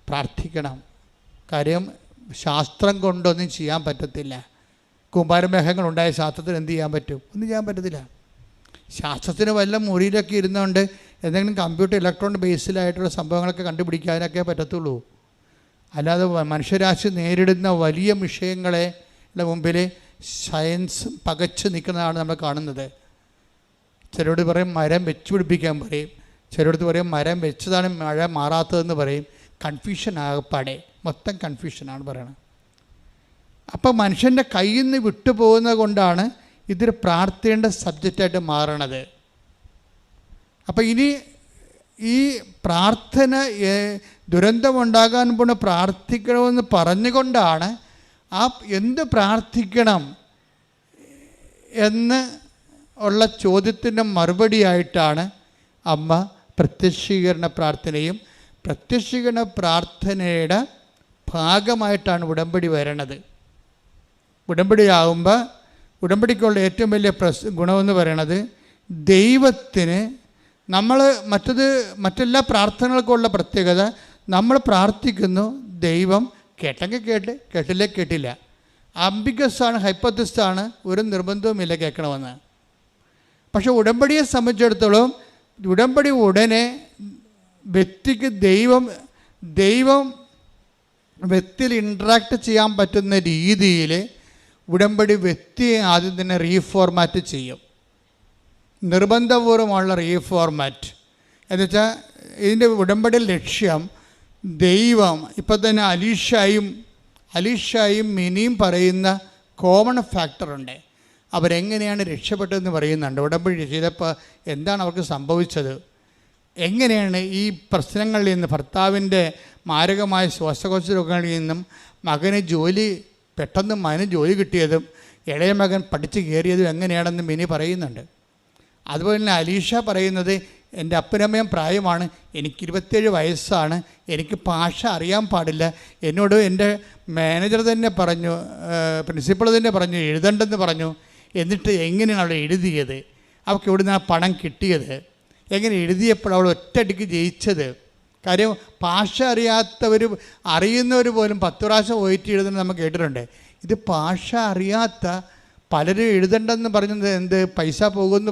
പ്രാർത്ഥിക്കണം. കാര്യം ശാസ്ത്രം കൊണ്ടൊന്നും ചെയ്യാൻ പറ്റത്തില്ല. കൂമ്പാരമേഘങ്ങളുണ്ടായ ശാസ്ത്രത്തിന് എന്ത് ചെയ്യാൻ പറ്റും? ഒന്നും ചെയ്യാൻ പറ്റത്തില്ല. ശാസ്ത്രത്തിന് വല്ല മുറിയിലൊക്കെ ഇരുന്നുകൊണ്ട് എന്തെങ്കിലും കമ്പ്യൂട്ടർ ഇലക്ട്രോണിക് ബേസിലായിട്ടുള്ള സംഭവങ്ങളൊക്കെ കണ്ടുപിടിക്കാനൊക്കെ പറ്റത്തുള്ളൂ. അല്ലാതെ മനുഷ്യരാശി നേരിടുന്ന വലിയ വിഷയങ്ങളെ മുമ്പിൽ സയൻസ് പകച്ചു നിൽക്കുന്നതാണ് നമ്മൾ കാണുന്നത്. ചിലരോട് പറയും മരം വെച്ച് പിടിപ്പിക്കാൻ പറയും, ചിലരോട് പറയും മരം വെച്ചതാണ് മഴ മാറാത്തതെന്ന് പറയും. കൺഫ്യൂഷൻ ആകപ്പാടെ, മൊത്തം കൺഫ്യൂഷനാണ് പറയണത്. അപ്പോൾ മനുഷ്യൻ്റെ കയ്യിൽ നിന്ന് വിട്ടുപോകുന്നത് കൊണ്ടാണ് ഇതൊരു പ്രാർത്ഥിക്കേണ്ട സബ്ജക്റ്റായിട്ട് മാറണത്. അപ്പോൾ ഇനി ഈ പ്രാർത്ഥന ദുരന്തമുണ്ടാകാൻ പോണ പ്രാർത്ഥിക്കണമെന്ന് പറഞ്ഞുകൊണ്ടാണ് ആ എന്ത് പ്രാർത്ഥിക്കണം എന്ന് ഉള്ള ചോദ്യത്തിൻ്റെ മറുപടിയായിട്ടാണ് അമ്മ പ്രത്യക്ഷീകരണ പ്രാർത്ഥനയും പ്രത്യക്ഷീകരണ പ്രാർത്ഥനയുടെ ഭാഗമായിട്ടാണ് ഉടമ്പടി വരണത്. ഉടമ്പടിയാകുമ്പോൾ ഉടമ്പടിക്കുള്ള ഏറ്റവും വലിയ ഗുണമെന്ന് പറയണത് ദൈവത്തിന് നമ്മൾ മറ്റെല്ലാ പ്രാർത്ഥനകൾക്കുള്ള പ്രത്യേകത നമ്മൾ പ്രാർത്ഥിക്കുന്നു, ദൈവം കേട്ടെങ്കിൽ കേട്ട്, കേട്ടില്ലേ കേട്ടില്ല. അംബിഗസാണ്, ഹൈപ്പോത്തസിസാണ്, ഒരു നിർബന്ധവുമില്ല കേൾക്കണമെന്ന്. പക്ഷെ ഉടമ്പടിയെ സംബന്ധിച്ചിടത്തോളം ഉടമ്പടി ഉടനെ വ്യക്തിക്ക് ദൈവം വ്യക്തിയിൽ ഇൻട്രാക്ട് ചെയ്യാൻ പറ്റുന്ന രീതിയിൽ ഉടമ്പടി വ്യക്തിയെ ആദ്യം തന്നെ റീഫോർമാറ്റ് ചെയ്യും. നിർബന്ധപൂർവമുള്ള റീഫോർമാറ്റ് എന്നുവെച്ചാൽ ഇതിൻ്റെ ഉടമ്പടി ലക്ഷ്യം ദൈവം ഇപ്പം തന്നെ അലീഷായും മിനിയും പറയുന്ന കോമൺ ഫാക്ടറുണ്ട്. അവരെങ്ങനെയാണ് രക്ഷപ്പെട്ടതെന്ന് പറയുന്നുണ്ട്. ഉടമ്പടി ചെയ്തപ്പോൾ എന്താണ് അവർക്ക് സംഭവിച്ചത്, എങ്ങനെയാണ് ഈ പ്രശ്നങ്ങളിൽ നിന്ന്, ഭർത്താവിൻ്റെ മാരകമായ ശ്വാസകോശ രോഗങ്ങളിൽ നിന്നും പെട്ടെന്ന് മകന് ജോലി കിട്ടിയതും ഇളയ മകൻ പഠിച്ച് കയറിയതും എങ്ങനെയാണെന്ന് മിനി പറയുന്നുണ്ട്. അതുപോലെ തന്നെ അലീഷ പറയുന്നത്, എൻ്റെ അപ്പനമ്മയും പ്രായമാണ്, എനിക്ക് 27 വയസ്സാണ്, എനിക്ക് ഭാഷ അറിയാൻ പാടില്ല, എന്നോട് എൻ്റെ മാനേജർ തന്നെ പറഞ്ഞു, പ്രിൻസിപ്പൾ തന്നെ പറഞ്ഞു എഴുതണ്ടെന്ന് പറഞ്ഞു. എന്നിട്ട് എങ്ങനെയാണ് അവൾ എഴുതിയത്, അവൾക്ക് എവിടെ നിന്നാണ് പണം കിട്ടിയത്, എങ്ങനെ എഴുതിയപ്പോൾ അവൾ ഒറ്റയടിക്ക് ജയിച്ചത്? കാര്യം ഭാഷ അറിയുന്നവർ പോലും 10 പ്രാവശ്യം പോയിട്ട് എഴുതുന്നത് നമ്മൾ കേട്ടിട്ടുണ്ട്. ഇത് ഭാഷ അറിയാത്ത പലരും എഴുതണ്ടെന്ന് പറഞ്ഞത് എന്ത് പൈസ പോകുമെന്ന്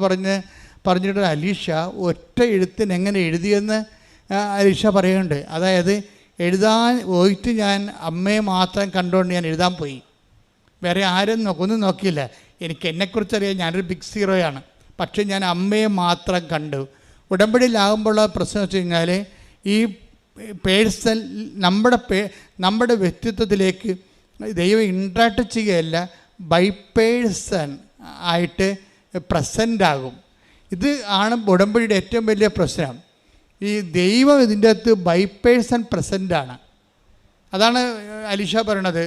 പറഞ്ഞിട്ട് അലീഷ ഒറ്റ എഴുത്തിന് എങ്ങനെ എഴുതിയെന്ന് അലീഷ പറയുന്നുണ്ട്. അതായത് എഴുതാൻ പോയിട്ട് ഞാൻ അമ്മയെ മാത്രം കണ്ടുകൊണ്ട് ഞാൻ എഴുതാൻ പോയി, വേറെ ആരും ഒന്നും നോക്കിയില്ല. എനിക്ക് എന്നെക്കുറിച്ചറിയാം, ഞാനൊരു ബിഗ് സീറോയാണ്, പക്ഷേ ഞാൻ അമ്മയെ മാത്രം കണ്ടു. ഉടമ്പടിയിലാകുമ്പോഴുള്ള പ്രശ്നം വെച്ച് കഴിഞ്ഞാൽ ഈ പേഴ്സൺ നമ്മുടെ വ്യക്തിത്വത്തിലേക്ക് ദൈവം ഇൻട്രാക്ട് ചെയ്യുകയല്ല, ബൈ പേഴ്സൺ ആയിട്ട് പ്രസൻ്റ് ആകും. ഇത് ആണ് ഉടമ്പടിയുടെ ഏറ്റവും വലിയ പ്രശ്നം. ഈ ദൈവം ഇതിൻ്റെ അകത്ത് ബൈ പേഴ്സൺ പ്രസൻ്റാണ്. അതാണ് അലീഷ പറയണത്.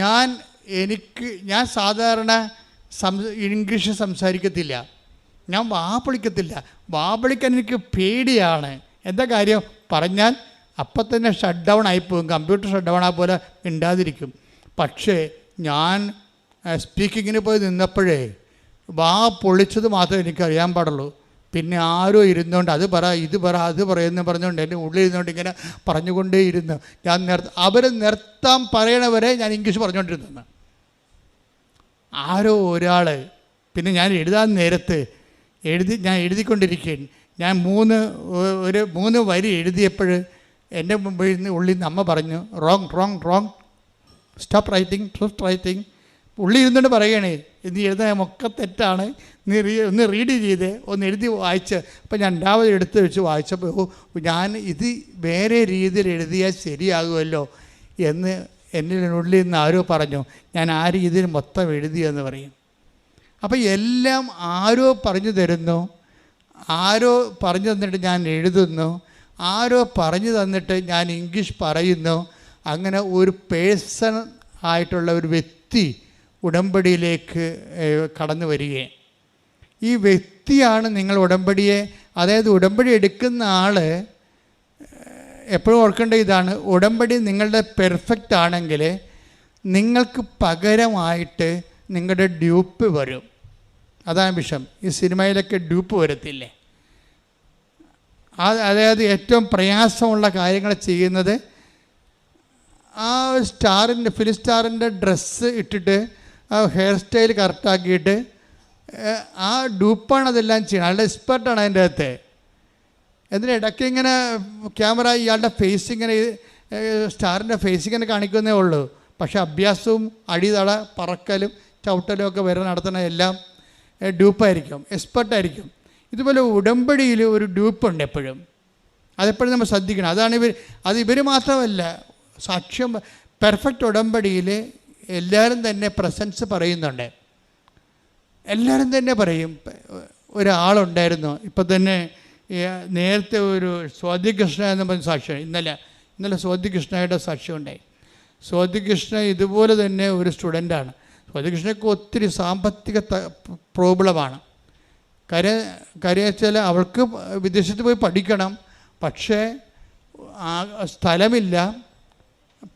ഞാൻ സാധാരണ ഇംഗ്ലീഷ് സംസാരിക്കത്തില്ല, ഞാൻ വാപൊളിക്കാൻ എനിക്ക് പേടിയാണ്. എന്താ കാര്യം പറഞ്ഞാൽ അപ്പം തന്നെ ഷട്ട് ഡൗൺ ആയിപ്പോകും, കമ്പ്യൂട്ടർ ഷട്ട് ഡൗൺ ആ പോലെ മിണ്ടാതിരിക്കും. പക്ഷേ ഞാൻ സ്പീക്കിങ്ങിന് പോയി നിന്നപ്പോഴേ പൊളിച്ചത് മാത്രമേ എനിക്കറിയാൻ പാടുള്ളൂ. പിന്നെ ആരോ ഇരുന്നുകൊണ്ട് അത് പറ ഇത് പറ അത് പറയുമെന്ന് പറഞ്ഞുകൊണ്ട് എൻ്റെ ഉള്ളിൽ ഇരുന്നുകൊണ്ട് ഇങ്ങനെ പറഞ്ഞുകൊണ്ടേയിരുന്നു. അവർ നിർത്താൻ പറയണവരെ ഞാൻ ഇംഗ്ലീഷ് പറഞ്ഞുകൊണ്ടിരുന്നു. ആരോ ഒരാൾ പിന്നെ ഞാൻ എഴുതാൻ നേരത്ത് ഞാൻ എഴുതിക്കൊണ്ടിരിക്കുകയാണ്. ഞാൻ 3 വരി എഴുതിയപ്പോൾ എൻ്റെ ഉള്ളിൽ നിന്ന് അമ്മ പറഞ്ഞു, റോങ് സ്റ്റോപ്പ് റൈറ്റിംഗ്. ഉള്ളിൽ ഇരുന്നുകൊണ്ട് പറയണേ, നീ എഴുതാൻ ഒക്കെ തെറ്റാണ്, നീ ഒന്ന് റീഡ് ചെയ്തേ, ഒന്ന് എഴുതി വായിച്ച്. അപ്പം ഞാൻ 2ാമത് എടുത്ത് വെച്ച് വായിച്ചപ്പോൾ ഞാൻ ഇത് വേറെ രീതിയിൽ എഴുതിയാൽ ശരിയാകുമല്ലോ എന്ന് ഉള്ളിൽ നിന്ന് ആരോ പറഞ്ഞു. ഞാൻ ആ രീതിയിൽ മൊത്തം എഴുതിയെന്ന് പറയും. അപ്പോൾ എല്ലാം ആരോ പറഞ്ഞു തരുന്നു, ആരോ പറഞ്ഞു തന്നിട്ട് ഞാൻ എഴുതുന്നു, ആരോ പറഞ്ഞു തന്നിട്ട് ഞാൻ ഇംഗ്ലീഷ് പറയുന്നു. അങ്ങനെ ഒരു പേഴ്സൺ ആയിട്ടുള്ള ഒരു വ്യക്തി ഉടമ്പടിയിലേക്ക് കടന്നു വരികയും ഈ വ്യക്തിയാണ് നിങ്ങൾ ഉടമ്പടിയെ, അതായത് ഉടമ്പടി എടുക്കുന്ന ആൾ എപ്പോഴും ഓർക്കേണ്ട ഇതാണ്, ഉടമ്പടി നിങ്ങളുടെ പെർഫെക്റ്റ് ആണെങ്കിൽ നിങ്ങൾക്ക് പകരമായിട്ട് നിങ്ങളുടെ ഡ്യൂപ്പ് വരും. അതാണ് വിഷയം. ഈ സിനിമയിലൊക്കെ ഡ്യൂപ്പ് വരത്തില്ലേ, അതായത് ഏറ്റവും പ്രയാസമുള്ള കാര്യങ്ങൾ ചെയ്യുന്നത് ആ ഫിലിം സ്റ്റാറിൻ്റെ ഡ്രസ്സ് ഇട്ടിട്ട് ആ ഹെയർ സ്റ്റൈൽ കറക്റ്റാക്കിയിട്ട് ആ ഡ്യൂപ്പാണ് അതെല്ലാം ചെയ്യണം. അയാളുടെ എക്സ്പെർട്ടാണ് അതിൻ്റെ അകത്ത്. എന്നിട്ട് ഇടയ്ക്ക് ഇങ്ങനെ ക്യാമറ ഇയാളുടെ ഫേസ് ഇങ്ങനെ സ്റ്റാറിൻ്റെ ഫേസ് ഇങ്ങനെ കാണിക്കുന്നേ ഉള്ളൂ. പക്ഷേ അഭ്യാസവും അടിതള പറക്കലും ചവിട്ടലും ഒക്കെ വരെ നടത്തുന്ന എല്ലാം ഡ്യൂപ്പായിരിക്കും, എക്സ്പെർട്ടായിരിക്കും. ഇതുപോലെ ഉടമ്പടിയിൽ ഒരു ഡ്യൂപ്പുണ്ട് എപ്പോഴും, അതെപ്പോഴും നമ്മൾ ശ്രദ്ധിക്കണം. ഇവർ മാത്രമല്ല, സാക്ഷ്യം പെർഫെക്റ്റ് ഉടമ്പടിയിൽ എല്ലാവരും തന്നെ പ്രസൻസ് പറയുന്നുണ്ട്. എല്ലാവരും തന്നെ പറയും. ഒരാളുണ്ടായിരുന്നു, ഇപ്പം തന്നെ നേരത്തെ ഒരു സ്വാതികൃഷ്ണ എന്ന് പറഞ്ഞ സാക്ഷ്യം ഇന്നലെ സ്വാതികൃഷ്ണയുടെ സാക്ഷ്യം ഉണ്ടായി. സ്വാതികൃഷ്ണ ഇതുപോലെ തന്നെ ഒരു സ്റ്റുഡൻ്റാണ്. സ്വാതികൃഷ്ണയ്ക്ക് ഒത്തിരി സാമ്പത്തിക പ്രോബ്ലമാണ്. വെച്ചാൽ അവൾക്ക് വിദേശത്ത് പോയി പഠിക്കണം, പക്ഷേ സ്ഥലമില്ല.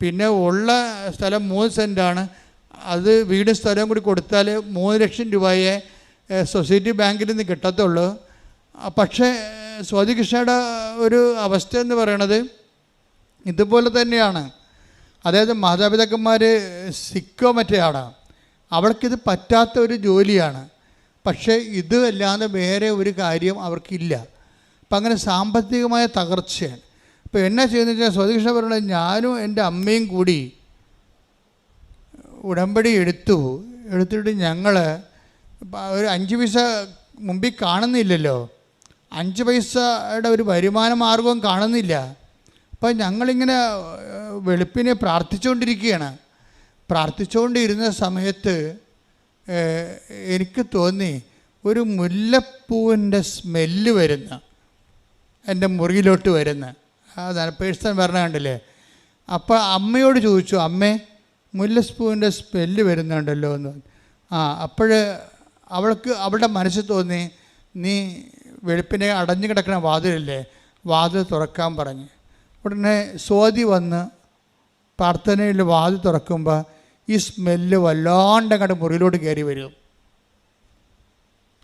പിന്നെ ഉള്ള സ്ഥലം 3 സെൻറ്റാണ്. അത് വീടും സ്ഥലവും കൂടി കൊടുത്താൽ 3 ലക്ഷം രൂപയെ സൊസൈറ്റി ബാങ്കിൽ നിന്ന് കിട്ടത്തുള്ളൂ. പക്ഷേ സ്വാതികൃഷ്ണയുടെ ഒരു അവസ്ഥ എന്ന് പറയണത് ഇതുപോലെ തന്നെയാണ്. അതായത് മാതാപിതാക്കന്മാർ സിക്കോ മറ്റേയാണ്, അവൾക്കിത് പറ്റാത്ത ഒരു ജോലിയാണ്. പക്ഷേ ഇത് അല്ലാതെ വേറെ ഒരു കാര്യം അവർക്കില്ല. അപ്പം അങ്ങനെ സാമ്പത്തികമായ തകർച്ചയാണ്. അപ്പോൾ എന്നാ ചെയ്യുന്നത് വെച്ചാൽ സ്വാതികൃഷ്ണ പറയുന്നത്, ഞാനും എൻ്റെ അമ്മയും കൂടി ഉടമ്പടി എടുത്തിട്ട് ഞങ്ങൾ ഒരു 5 പൈസ മുമ്പിൽ കാണുന്നില്ലല്ലോ, 5 പൈസയുടെ ഒരു വരുമാന മാർഗവും കാണുന്നില്ല. അപ്പോൾ ഞങ്ങളിങ്ങനെ വെളുപ്പിനെ പ്രാർത്ഥിച്ചുകൊണ്ടിരുന്ന സമയത്ത് എനിക്ക് തോന്നി ഒരു മുല്ലപ്പൂവിൻ്റെ സ്മെല്ല് വരുന്ന എൻ്റെ മുറിയിലോട്ട് വരുന്ന. അതാണ് പേഴ്സൺ പറഞ്ഞ കണ്ടില്ലേ. അപ്പോൾ അമ്മയോട് ചോദിച്ചു, അമ്മേ മുല്ലപ്പൂവിൻ്റെ സ്മെല്ല് വരുന്നുണ്ടല്ലോ എന്ന്. അവളുടെ മനസ്സിൽ തോന്നി, നീ വെളുപ്പിനെ അടഞ്ഞു കിടക്കുന്ന വാതിലല്ലേ, വാതിൽ തുറക്കാൻ പറഞ്ഞു. ഉടനെ സ്വാതി വന്ന് പ്രാർത്ഥനയിൽ വാതിൽ തുറക്കുമ്പോൾ ഈ സ്മെല്ല് വല്ലാണ്ട് അങ്ങോട്ട് മുറിയിലോട്ട് കയറി വരും.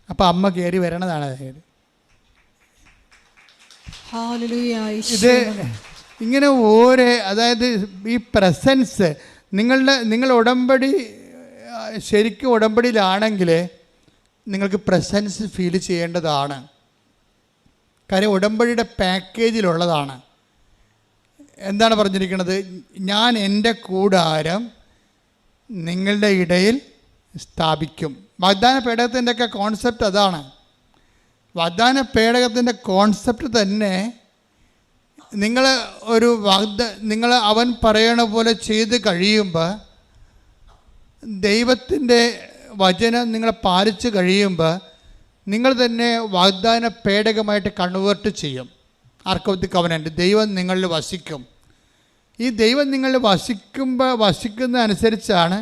അപ്പം അമ്മ കയറി വരണതാണ് അതായത് ഇത് ഇങ്ങനെ അതായത് ഈ പ്രസൻസ് നിങ്ങൾ ഉടമ്പടി ശരിക്കും ഉടമ്പടിയിലാണെങ്കിൽ നിങ്ങൾക്ക് പ്രസൻസ് ഫീൽ ചെയ്യേണ്ടതാണ്. കാര്യം ഉടമ്പടിയുടെ പാക്കേജിലുള്ളതാണ്. എന്താണ് പറഞ്ഞിരിക്കുന്നത്? ഞാൻ എൻ്റെ കൂടാരം നിങ്ങളുടെ ഇടയിൽ സ്ഥാപിക്കും. വാഗ്ദാന പേടകത്തിൻ്റെയൊക്കെ കോൺസെപ്റ്റ് അതാണ്. വാഗ്ദാന പേടകത്തിൻ്റെ കോൺസെപ്റ്റ് തന്നെ നിങ്ങൾ അവൻ പറയണ പോലെ ചെയ്ത് കഴിയുമ്പോൾ, ദൈവത്തിൻ്റെ വചനം നിങ്ങളെ പാലിച്ച് കഴിയുമ്പോൾ നിങ്ങൾ തന്നെ വാഗ്ദാന പേടകമായിട്ട് കൺവേർട്ട് ചെയ്യും. ആർക്ക് ഓഫ് ദി കവനൻ്റ്, ദൈവം നിങ്ങളിൽ വസിക്കും. ഈ ദൈവം നിങ്ങളിൽ വസിക്കുന്ന അനുസരിച്ചാണ്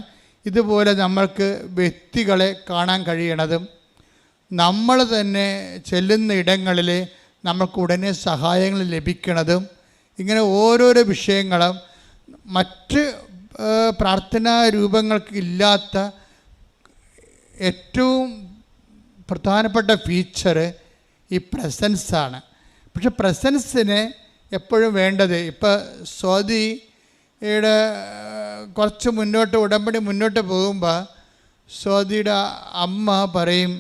ഇതുപോലെ നമ്മൾക്ക് വ്യക്തികളെ കാണാൻ കഴിയണതും നമ്മൾ തന്നെ ചെല്ലുന്ന ഇടങ്ങളിൽ നമുക്ക് ഉടനെ സഹായങ്ങൾ ലഭിക്കണതും. ഇങ്ങനെ ഓരോരോ വിഷയങ്ങളും മറ്റ് പ്രാർത്ഥനാ രൂപങ്ങൾക്ക് ഇല്ലാത്ത ഏറ്റവും പ്രധാനപ്പെട്ട ഫീച്ചർ ഈ പ്രസൻസാണ്. പക്ഷെ പ്രസൻസിന് എപ്പോഴും വേണ്ടത്, ഇപ്പോൾ സ്വാതിയുടെ കുറച്ച് ഉടമ്പടി മുന്നോട്ട് പോകുമ്പോൾ സ്വാതിയുടെ അമ്മ പറയും,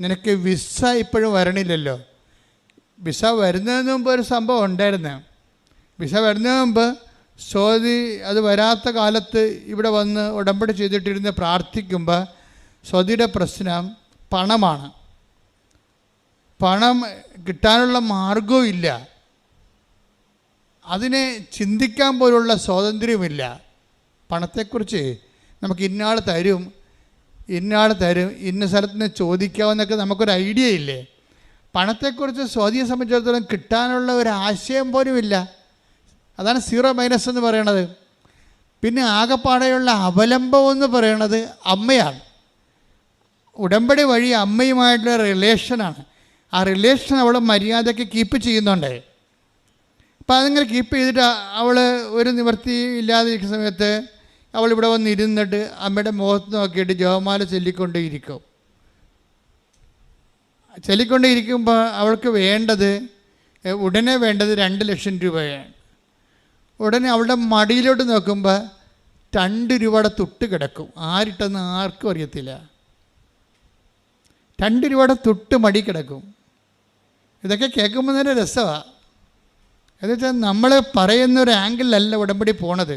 നിനക്ക് വിസ ഇപ്പോഴും വരണില്ലല്ലോ. വിസ വരുന്നതിന് മുമ്പ് ഒരു സംഭവം ഉണ്ടായിരുന്നു. വിസ വരുന്നതിന് മുമ്പ് സ്വാതി അത് വരാത്ത കാലത്ത് ഇവിടെ വന്ന് ഉടമ്പടി ചെയ്തിട്ടിരുന്ന് പ്രാർത്ഥിക്കുമ്പോൾ സ്വാതിയുടെ പ്രശ്നം പണമാണ്. പണം കിട്ടാനുള്ള മാർഗവും ഇല്ല, അതിനെ ചിന്തിക്കാൻ പോലുള്ള സ്വാതന്ത്ര്യമില്ല. പണത്തെക്കുറിച്ച് നമുക്ക് ഇന്നയാൾ തരും ഇന്ന സ്ഥലത്ത് നിന്ന് ചോദിക്കാമെന്നൊക്കെ നമുക്കൊരു ഐഡിയ ഇല്ലേ. പണത്തെക്കുറിച്ച് സ്വാതിയെ സംബന്ധിച്ചിടത്തോളം കിട്ടാനുള്ള ഒരു ആശയം പോലും ഇല്ല. അതാണ് സീറോ മൈനസ് എന്ന് പറയണത്. പിന്നെ ആകെപ്പാടെയുള്ള അവലംബം എന്ന് പറയണത് അമ്മയാണ്. ഉടമ്പടി വഴി അമ്മയുമായിട്ടുള്ള റിലേഷനാണ്. ആ റിലേഷൻ അവൾ മര്യാദയ്ക്ക് കീപ്പ് ചെയ്യുന്നുണ്ട്. അപ്പോൾ അതിങ്ങനെ കീപ്പ് ചെയ്തിട്ട് അവൾ ഒരു നിവൃത്തി ഇല്ലാതിരിക്കുന്ന സമയത്ത് അവൾ ഇവിടെ വന്നിരുന്നിട്ട് അമ്മയുടെ മുഖത്ത് നോക്കിയിട്ട് ജപമാല ചൊല്ലിക്കൊണ്ടേയിരിക്കുമ്പോൾ അവൾക്ക് ഉടനെ വേണ്ടത് 2 ലക്ഷം രൂപയാണ്. ഉടനെ അവളുടെ മടിയിലോട്ട് നോക്കുമ്പോൾ 2 രൂപയുടെ തുട്ട് കിടക്കും. ആരിട്ടെന്ന് ആർക്കും അറിയത്തില്ല. 2 രൂപയുടെ തുട്ട് മടി കിടക്കും. ഇതൊക്കെ കേൾക്കുമ്പോൾ തന്നെ രസമാണ്. എന്നുവെച്ചാൽ നമ്മൾ പറയുന്ന ഒരു ആംഗിളിലല്ല ഉടമ്പടി പോണത്.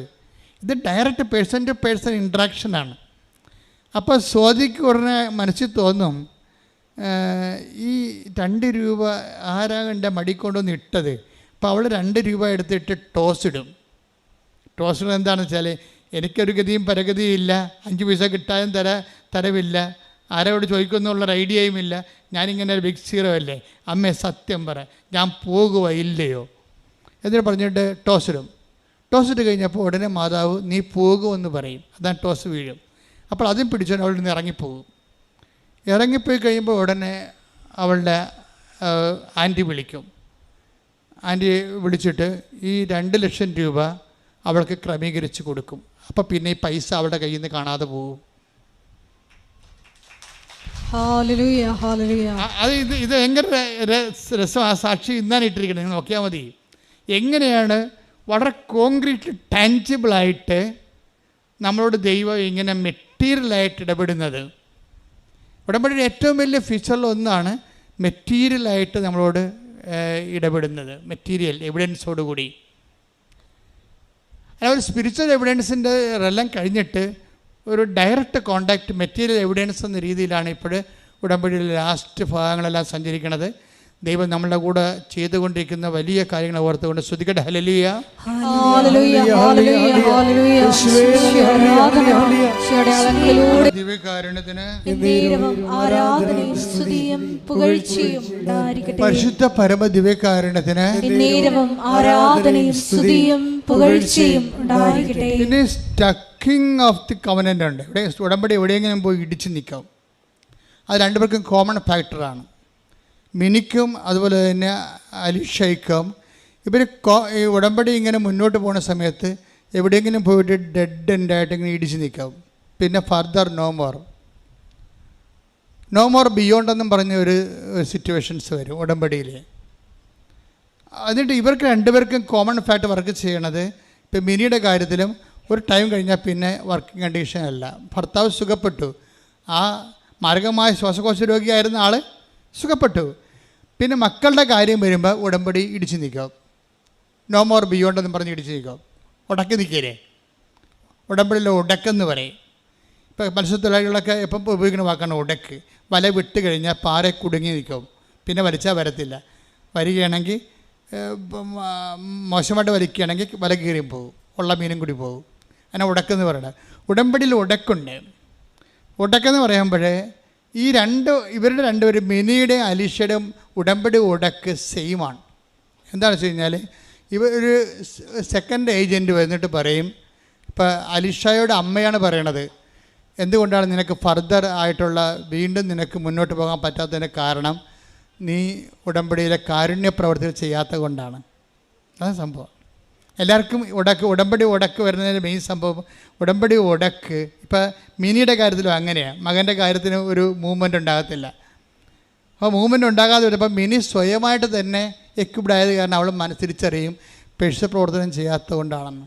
ഇത് ഡയറക്റ്റ് പേഴ്സൺ ടു പേഴ്സൺ ഇൻട്രാക്ഷനാണ്. അപ്പോൾ സ്വാതിക്ക് ഉടനെ മനസ്സിൽ തോന്നും, ഈ 2 രൂപ ആരാകണ്ട മടി കൊണ്ടുവന്ന് ഇട്ടത്. അപ്പോൾ അവൾ 2 രൂപ എടുത്തിട്ട് ടോസ് ഇടും. എന്താണെന്ന് വെച്ചാൽ, എനിക്കൊരു ഗതിയും പരഗതിയും ഇല്ല, 5 പൈസ കിട്ടാനും തരവില്ല, ആരോട് ചോദിക്കുമെന്നുള്ളൊരു ഐഡിയയും ഇല്ല. ഞാനിങ്ങനെ ഒരു ബിഗ് സീറോ അല്ലേ, അമ്മേ സത്യം പറ, ഞാൻ പോകുക ഇല്ലയോ എന്നിട്ട് പറഞ്ഞിട്ട് ടോസിടും. ടോസിട്ട് കഴിഞ്ഞപ്പോൾ ഉടനെ മാതാവ് നീ പോകുമെന്ന് പറയും. അതാണ് ടോസ് വീഴും. അപ്പോൾ അതും പിടിച്ചോണ്ട് അവളിൽ നിന്ന് ഇറങ്ങിപ്പോകും. ഇറങ്ങിപ്പോയി കഴിയുമ്പോൾ ഉടനെ അവളുടെ ആൻറ്റി വിളിക്കും. ആൻറ്റി വിളിച്ചിട്ട് ഈ 2 ലക്ഷം രൂപ അവൾക്ക് ക്രമീകരിച്ച് കൊടുക്കും. അപ്പോൾ പിന്നെ ഈ പൈസ അവളുടെ കയ്യിൽ നിന്ന് കാണാതെ പോകും. അത് ഇത് ഭയങ്കര രസം. ആ സാക്ഷി ഇന്നാണ് ഇട്ടിരിക്കുന്നത്, നിങ്ങൾ നോക്കിയാൽ മതി. എങ്ങനെയാണ് വളരെ കോൺക്രീറ്റ് ടാൻജിബിളായിട്ട് നമ്മളോട് ദൈവം ഇങ്ങനെ മെറ്റീരിയലായിട്ട് ഇടപെടുന്നത്. ഉടമ്പടിയുടെ ഏറ്റവും വലിയ ഫീച്ചറിലൊന്നാണ് മെറ്റീരിയലായിട്ട് നമ്മളോട് ഇടപെടുന്നത്, മെറ്റീരിയൽ എവിഡൻസോടുകൂടി. അല്ല, ഒരു സ്പിരിച്വൽ എവിഡൻസിൻ്റെ എല്ലാം കഴിഞ്ഞിട്ട് ഒരു ഡയറക്റ്റ് കോണ്ടാക്റ്റ് മെറ്റീരിയൽ എവിഡൻസ് എന്ന രീതിയിലാണ് ഇപ്പോൾ ഉടമ്പടിയിലെ ലാസ്റ്റ് ഭാഗങ്ങളെല്ലാം സഞ്ചരിക്കുന്നത്. ദൈവം നമ്മളുടെ കൂടെ ചെയ്തുകൊണ്ടിരിക്കുന്ന വലിയ കാര്യങ്ങൾ ഓർത്തുകൊണ്ട് സ്തുതിക്കട്ടെ. ഹല്ലേലൂയ. ദിവ്യകാരുണ്യത്തിന് പരിശുദ്ധ പരമ ദിവ്യകാരുണ്യത്തിന് പിന്നെ സ്റ്റക്കിംഗ് ഓഫ് ദി കവനൻ്റ് ഉണ്ട്. ഇവിടെ ഉടമ്പടി എവിടെയെങ്കിലും പോയി ഇടിച്ച് നിൽക്കാം. അത് രണ്ടുപേർക്കും കോമൺ ഫാക്ടറാണ്. മിനിക്കും അതുപോലെ തന്നെ അലിഷയ്ക്കും ഇവർ ഈ ഉടമ്പടി ഇങ്ങനെ മുന്നോട്ട് പോകുന്ന സമയത്ത് എവിടെയെങ്കിലും പോയിട്ട് ഡെഡ് എൻഡായിട്ട് ഇങ്ങനെ ഇടിച്ച് നിൽക്കാം. പിന്നെ ഫർദർ നോ മോർ ബിയോണ്ട് എന്നും പറഞ്ഞ ഒരു സിറ്റുവേഷൻസ് വരും ഉടമ്പടിയിൽ. എന്നിട്ട് ഇവർക്ക് രണ്ടുപേർക്കും കോമൺ ഫാക്ട് വർക്ക് ചെയ്യണത്, ഇപ്പം മിനിയുടെ കാര്യത്തിലും ഒരു ടൈം കഴിഞ്ഞാൽ പിന്നെ വർക്കിംഗ് കണ്ടീഷൻ അല്ല. ഭർത്താവ് സുഖപ്പെട്ടു, ആ മാരകമായ ശ്വാസകോശ രോഗിയായിരുന്ന ആൾ സുഖപ്പെട്ടു. പിന്നെ മക്കളുടെ കാര്യം വരുമ്പോൾ ഉടമ്പടി ഇടിച്ച് നിൽക്കാം. നോ മോർ ബിയോണ്ട് എന്നും പറഞ്ഞ് ഇടിച്ച് നിൽക്കാം. ഉടക്കി നിൽക്കലേ, ഉടമ്പടിയിൽ ഉടക്കെന്ന് പറയും. ഇപ്പോൾ മത്സ്യത്തൊഴിലാളികളൊക്കെ എപ്പം ഉപയോഗിക്കുന്ന വാക്കാണ് ഉടക്ക്. വല വിട്ട് കഴിഞ്ഞാൽ പാറ കുടുങ്ങി നിൽക്കും, പിന്നെ വലിച്ചാൽ വരത്തില്ല. വരികയാണെങ്കിൽ മോശമായിട്ട് വലിക്കുകയാണെങ്കിൽ വല കീറിയും പോകും, ഉള്ള മീനും കൂടി പോകും. അങ്ങനെ ഉടക്കെന്ന് പറയണത്. ഉടമ്പടിയിൽ ഉടക്കുണ്ട്. ഉടക്കെന്ന് പറയുമ്പോഴേ ഇവരുടെ രണ്ടുപേരും മിനിയുടെ അലിഷയുടെയും ഉടമ്പടി ഉടക്ക് സെയിമാണ്. എന്താണെന്ന് വെച്ച് കഴിഞ്ഞാൽ ഒരു സെക്കൻഡ് ഏജൻറ്റ് വന്നിട്ട് പറയും, ഇപ്പോൾ അലിഷയുടെ അമ്മയാണ് പറയണത്, എന്തുകൊണ്ടാണ് നിനക്ക് ഫർദർ ആയിട്ടുള്ള വീണ്ടും നിനക്ക് മുന്നോട്ട് പോകാൻ പറ്റാത്തതിൻ്റെ കാരണം നീ ഉടമ്പടിയിലെ കാരുണ്യ പ്രവർത്തികൾ ചെയ്യാത്ത കൊണ്ടാണ്. അതാണ് സംഭവം. എല്ലാവർക്കും ഉടമ്പടി ഉടക്ക് വരുന്നതിൻ്റെ മെയിൻ സംഭവം ഉടമ്പടി ഉടക്ക്. ഇപ്പോൾ മിനിയുടെ കാര്യത്തിലും അങ്ങനെയാണ്. മകൻ്റെ കാര്യത്തിന് ഒരു മൂവ്മെൻറ്റ് ഉണ്ടാകത്തില്ല. അപ്പോൾ മൂവ്മെൻറ്റ് ഉണ്ടാകാതെ വരുമ്പോൾ മിനി സ്വയമായിട്ട് തന്നെ എക്വിപ്ഡ് ആയത് കാരണം അവൾ മനസ്സിരിച്ചറിയും പ്രേക്ഷിത പ്രവർത്തനം ചെയ്യാത്തത് കൊണ്ടാണെന്ന്.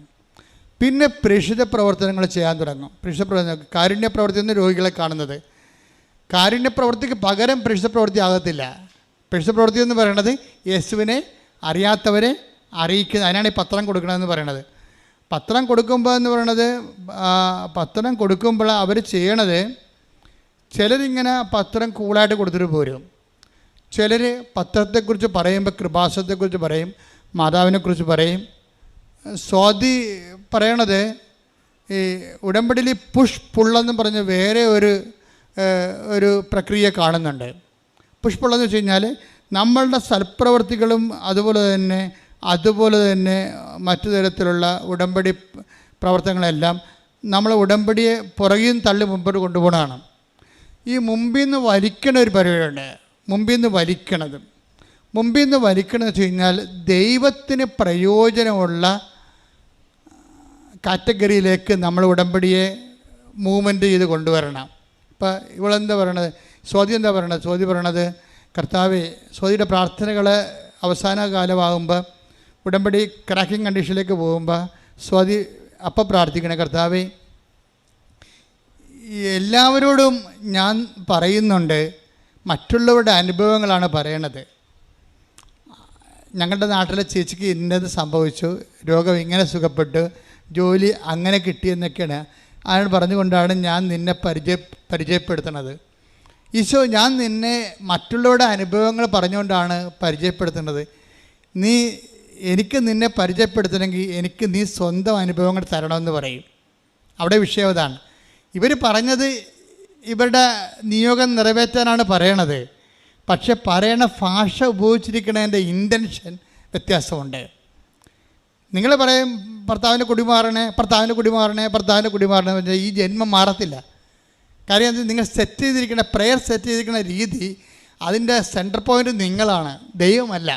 പിന്നെ പ്രേക്ഷിത പ്രവർത്തനങ്ങൾ ചെയ്യാൻ തുടങ്ങും. പ്രേക്ഷിത പ്രവർത്തനം കാരുണ്യ പ്രവർത്തി എന്ന് രോഗികളെ കാണുന്നത്. കാരുണ്യ പ്രവർത്തിക്ക് പകരം പ്രേക്ഷിത പ്രവൃത്തി ആകത്തില്ല. പ്രേക്ഷിത പ്രവൃത്തി എന്ന് പറയുന്നത് യേശുവിനെ അറിയാത്തവരെ അറിയിക്കുന്ന, അതിനാണ് ഈ പത്രം കൊടുക്കണമെന്ന് പറയണത്. പത്രം കൊടുക്കുമ്പോൾ അവർ ചെയ്യണത്, ചിലരിങ്ങനെ പത്രം കൂളായിട്ട് കൊടുത്തിട്ട് പോരും. ചിലർ പത്രത്തെക്കുറിച്ച് പറയുമ്പോൾ കൃപാസനത്തെക്കുറിച്ച് പറയും, മാതാവിനെക്കുറിച്ച് പറയും. സ്വാതി പറയണത് ഈ ഉടമ്പടിയിൽ പുഷ് പുള്ളെന്ന് പറഞ്ഞ് വേറെ ഒരു പ്രക്രിയ കാണുന്നുണ്ട്. പുഷ് പുള്ളെന്ന് വെച്ച് കഴിഞ്ഞാൽ നമ്മളുടെ സൽപ്രവർത്തികളും അതുപോലെ തന്നെ മറ്റു തരത്തിലുള്ള ഉടമ്പടി പ്രവർത്തനങ്ങളെല്ലാം നമ്മൾ ഉടമ്പടിയെ പുറകിൽ നിന്ന് തള്ളി മുമ്പോട്ട് കൊണ്ടുപോകണതാണ്. ഈ മുമ്പിൽ നിന്ന് വലിക്കണ ഒരു പരിപാടിയുണ്ട്. മുമ്പിൽ നിന്ന് വലിക്കണമെന്ന് വെച്ച് കഴിഞ്ഞാൽ ദൈവത്തിന് പ്രയോജനമുള്ള കാറ്റഗറിയിലേക്ക് നമ്മൾ ഉടമ്പടിയെ മൂവ്മെൻറ്റ് ചെയ്ത് കൊണ്ടുവരണം. ഇപ്പോൾ ഇവളെന്താ പറയണത്, സ്വാതി എന്താ പറയണത്? സ്വാതി പറയണത്, കർത്താവേ, സ്വാതിയുടെ പ്രാർത്ഥനകൾ അവസാന കാലമാകുമ്പോൾ ഉടമ്പടി ക്രാക്കിംഗ് കണ്ടീഷനിലേക്ക് പോകുമ്പോൾ സ്വാതി അപ്പം പ്രാർത്ഥിക്കണേ, കർത്താവേ, എല്ലാവരോടും ഞാൻ പറയുന്നുണ്ട്, മറ്റുള്ളവരുടെ അനുഭവങ്ങളാണ് പറയണത്. ഞങ്ങളുടെ നാട്ടിലെ ചേച്ചിക്ക് ഇന്നത് സംഭവിച്ചു, രോഗം ഇങ്ങനെ സുഖപ്പെട്ടു, ജോലി അങ്ങനെ കിട്ടിയെന്നൊക്കെയാണ് അയാൾ പറഞ്ഞുകൊണ്ടാണ് ഞാൻ നിന്നെ പരിചയപ്പെടുത്തുന്നത്. ഈശോ, ഞാൻ നിന്നെ മറ്റുള്ളവരുടെ അനുഭവങ്ങൾ പറഞ്ഞുകൊണ്ടാണ് പരിചയപ്പെടുത്തുന്നത്. എനിക്ക് നിന്നെ പരിചയപ്പെടുത്തണമെങ്കിൽ എനിക്ക് നീ സ്വന്തം അനുഭവങ്ങൾ തരണമെന്ന് പറയും. അവിടെ വിഷയം അതാണ്. ഇവർ പറഞ്ഞത് ഇവരുടെ നിയോഗം നിറവേറ്റാനാണ് പറയണത്. പക്ഷെ പറയണ ഭാഷ ഉപയോഗിച്ചിരിക്കുന്നതിൻ്റെ ഇൻറ്റൻഷൻ വ്യത്യാസമുണ്ട്. നിങ്ങൾ പറയും ഭർത്താവിൻ്റെ കുടിമാറണേ, ഭർത്താവിൻ്റെ കുടിമാറണേ, ഭർത്താവിൻ്റെ കുടിമാറണേ എന്ന് വെച്ചാൽ ഈ ജന്മം മാറത്തില്ല. കാര്യം അത് നിങ്ങൾ സെറ്റ് ചെയ്തിരിക്കുന്ന പ്രെയർ സെറ്റ് ചെയ്തിരിക്കുന്ന രീതി, അതിൻ്റെ സെൻറ്റർ പോയിൻ്റ് നിങ്ങളാണ്, ദൈവമല്ല.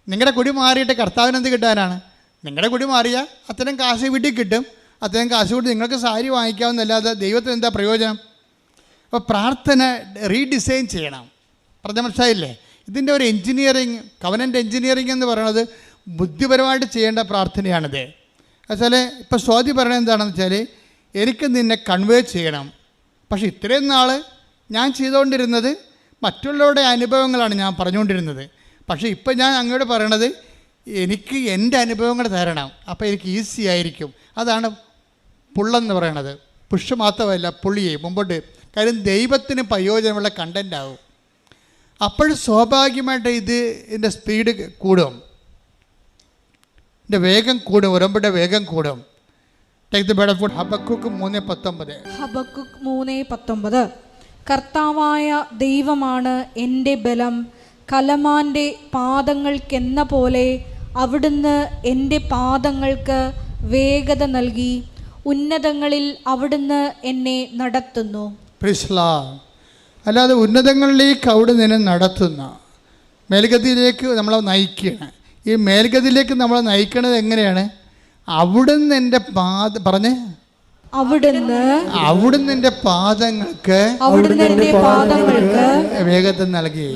നിങ്ങളുടെ കുടി മാറിയിട്ട് കർത്താവിന് എന്ത് കിട്ടാനാണ്? നിങ്ങളുടെ കുടി മാറിയാൽ അത്രയും കാശ് വീട്ടിൽ കിട്ടും, അത്രയും കാശ് കൊടുത്ത് നിങ്ങൾക്ക് സാരി വാങ്ങിക്കാവുന്നല്ലാതെ ദൈവത്തിന് എന്താ പ്രയോജനം? അപ്പോൾ പ്രാർത്ഥന റീഡിസൈൻ ചെയ്യണം. പറഞ്ഞ മനസ്സിലായില്ലേ? ഇതിൻ്റെ ഒരു എൻജിനീയറിങ്, കവനൻ്റ് എൻജിനീയറിങ് എന്ന് പറയുന്നത് ബുദ്ധിപരമായിട്ട് ചെയ്യേണ്ട പ്രാർത്ഥനയാണിത്. എന്നുവെച്ചാൽ ഇപ്പോൾ സ്വാതി പറയണത് എന്താണെന്ന് വെച്ചാൽ, എനിക്ക് നിന്നെ കൺവേ ചെയ്യണം. പക്ഷേ ഇത്രയും നാൾ ഞാൻ ചെയ്തുകൊണ്ടിരുന്നത് മറ്റുള്ളവരുടെ അനുഭവങ്ങളാണ് ഞാൻ പറഞ്ഞുകൊണ്ടിരുന്നത്. പക്ഷേ ഇപ്പം ഞാൻ അങ്ങോട്ട് പറയണത് എനിക്ക് എൻ്റെ അനുഭവങ്ങൾ തരണം, അപ്പോൾ എനിക്ക് ഈസി ആയിരിക്കും. അതാണ് പുള്ളെന്ന് പറയണത്. പുഷ് മാത്രമല്ല, പുള്ളിയെ മുമ്പോട്ട്. കാര്യം ദൈവത്തിന് പ്രയോജനമുള്ള കണ്ടൻ്റ് ആവും. അപ്പോൾ സ്വാഭാവികമായിട്ട് ഇതിൻ്റെ സ്പീഡ് കൂടും, ഇതിൻ്റെ വേഗം കൂടും, ഉടമ്പടിയുടെ വേഗം കൂടും. ഹബക്കൂക്ക് 3:19. ഹബക്കൂക്ക് 3:19. കർത്താവായ ദൈവമാണ് എൻ്റെ ബലം, കലമാൻ്റെ പാദങ്ങൾക്കെന്ന പോലെ അവിടുന്ന് എൻ്റെ പാദങ്ങൾക്ക് വേഗത നൽകി, ഉന്നതങ്ങളിൽ അവിടുന്ന് എന്നെ നടത്തുന്നു. അല്ലാതെ ഉന്നതങ്ങളിലേക്ക് അവിടെ നിന്ന് നടത്തുന്ന മേൽഗതിയിലേക്ക് നമ്മളെ നയിക്കുകയാണ്. ഈ മേൽഗതിയിലേക്ക് നമ്മളെ നയിക്കണത് എങ്ങനെയാണ്? അവിടുന്ന് എൻ്റെ പറഞ്ഞേ, അവിടുന്ന് എൻ്റെ പാദങ്ങൾക്ക് വേഗത നൽകി.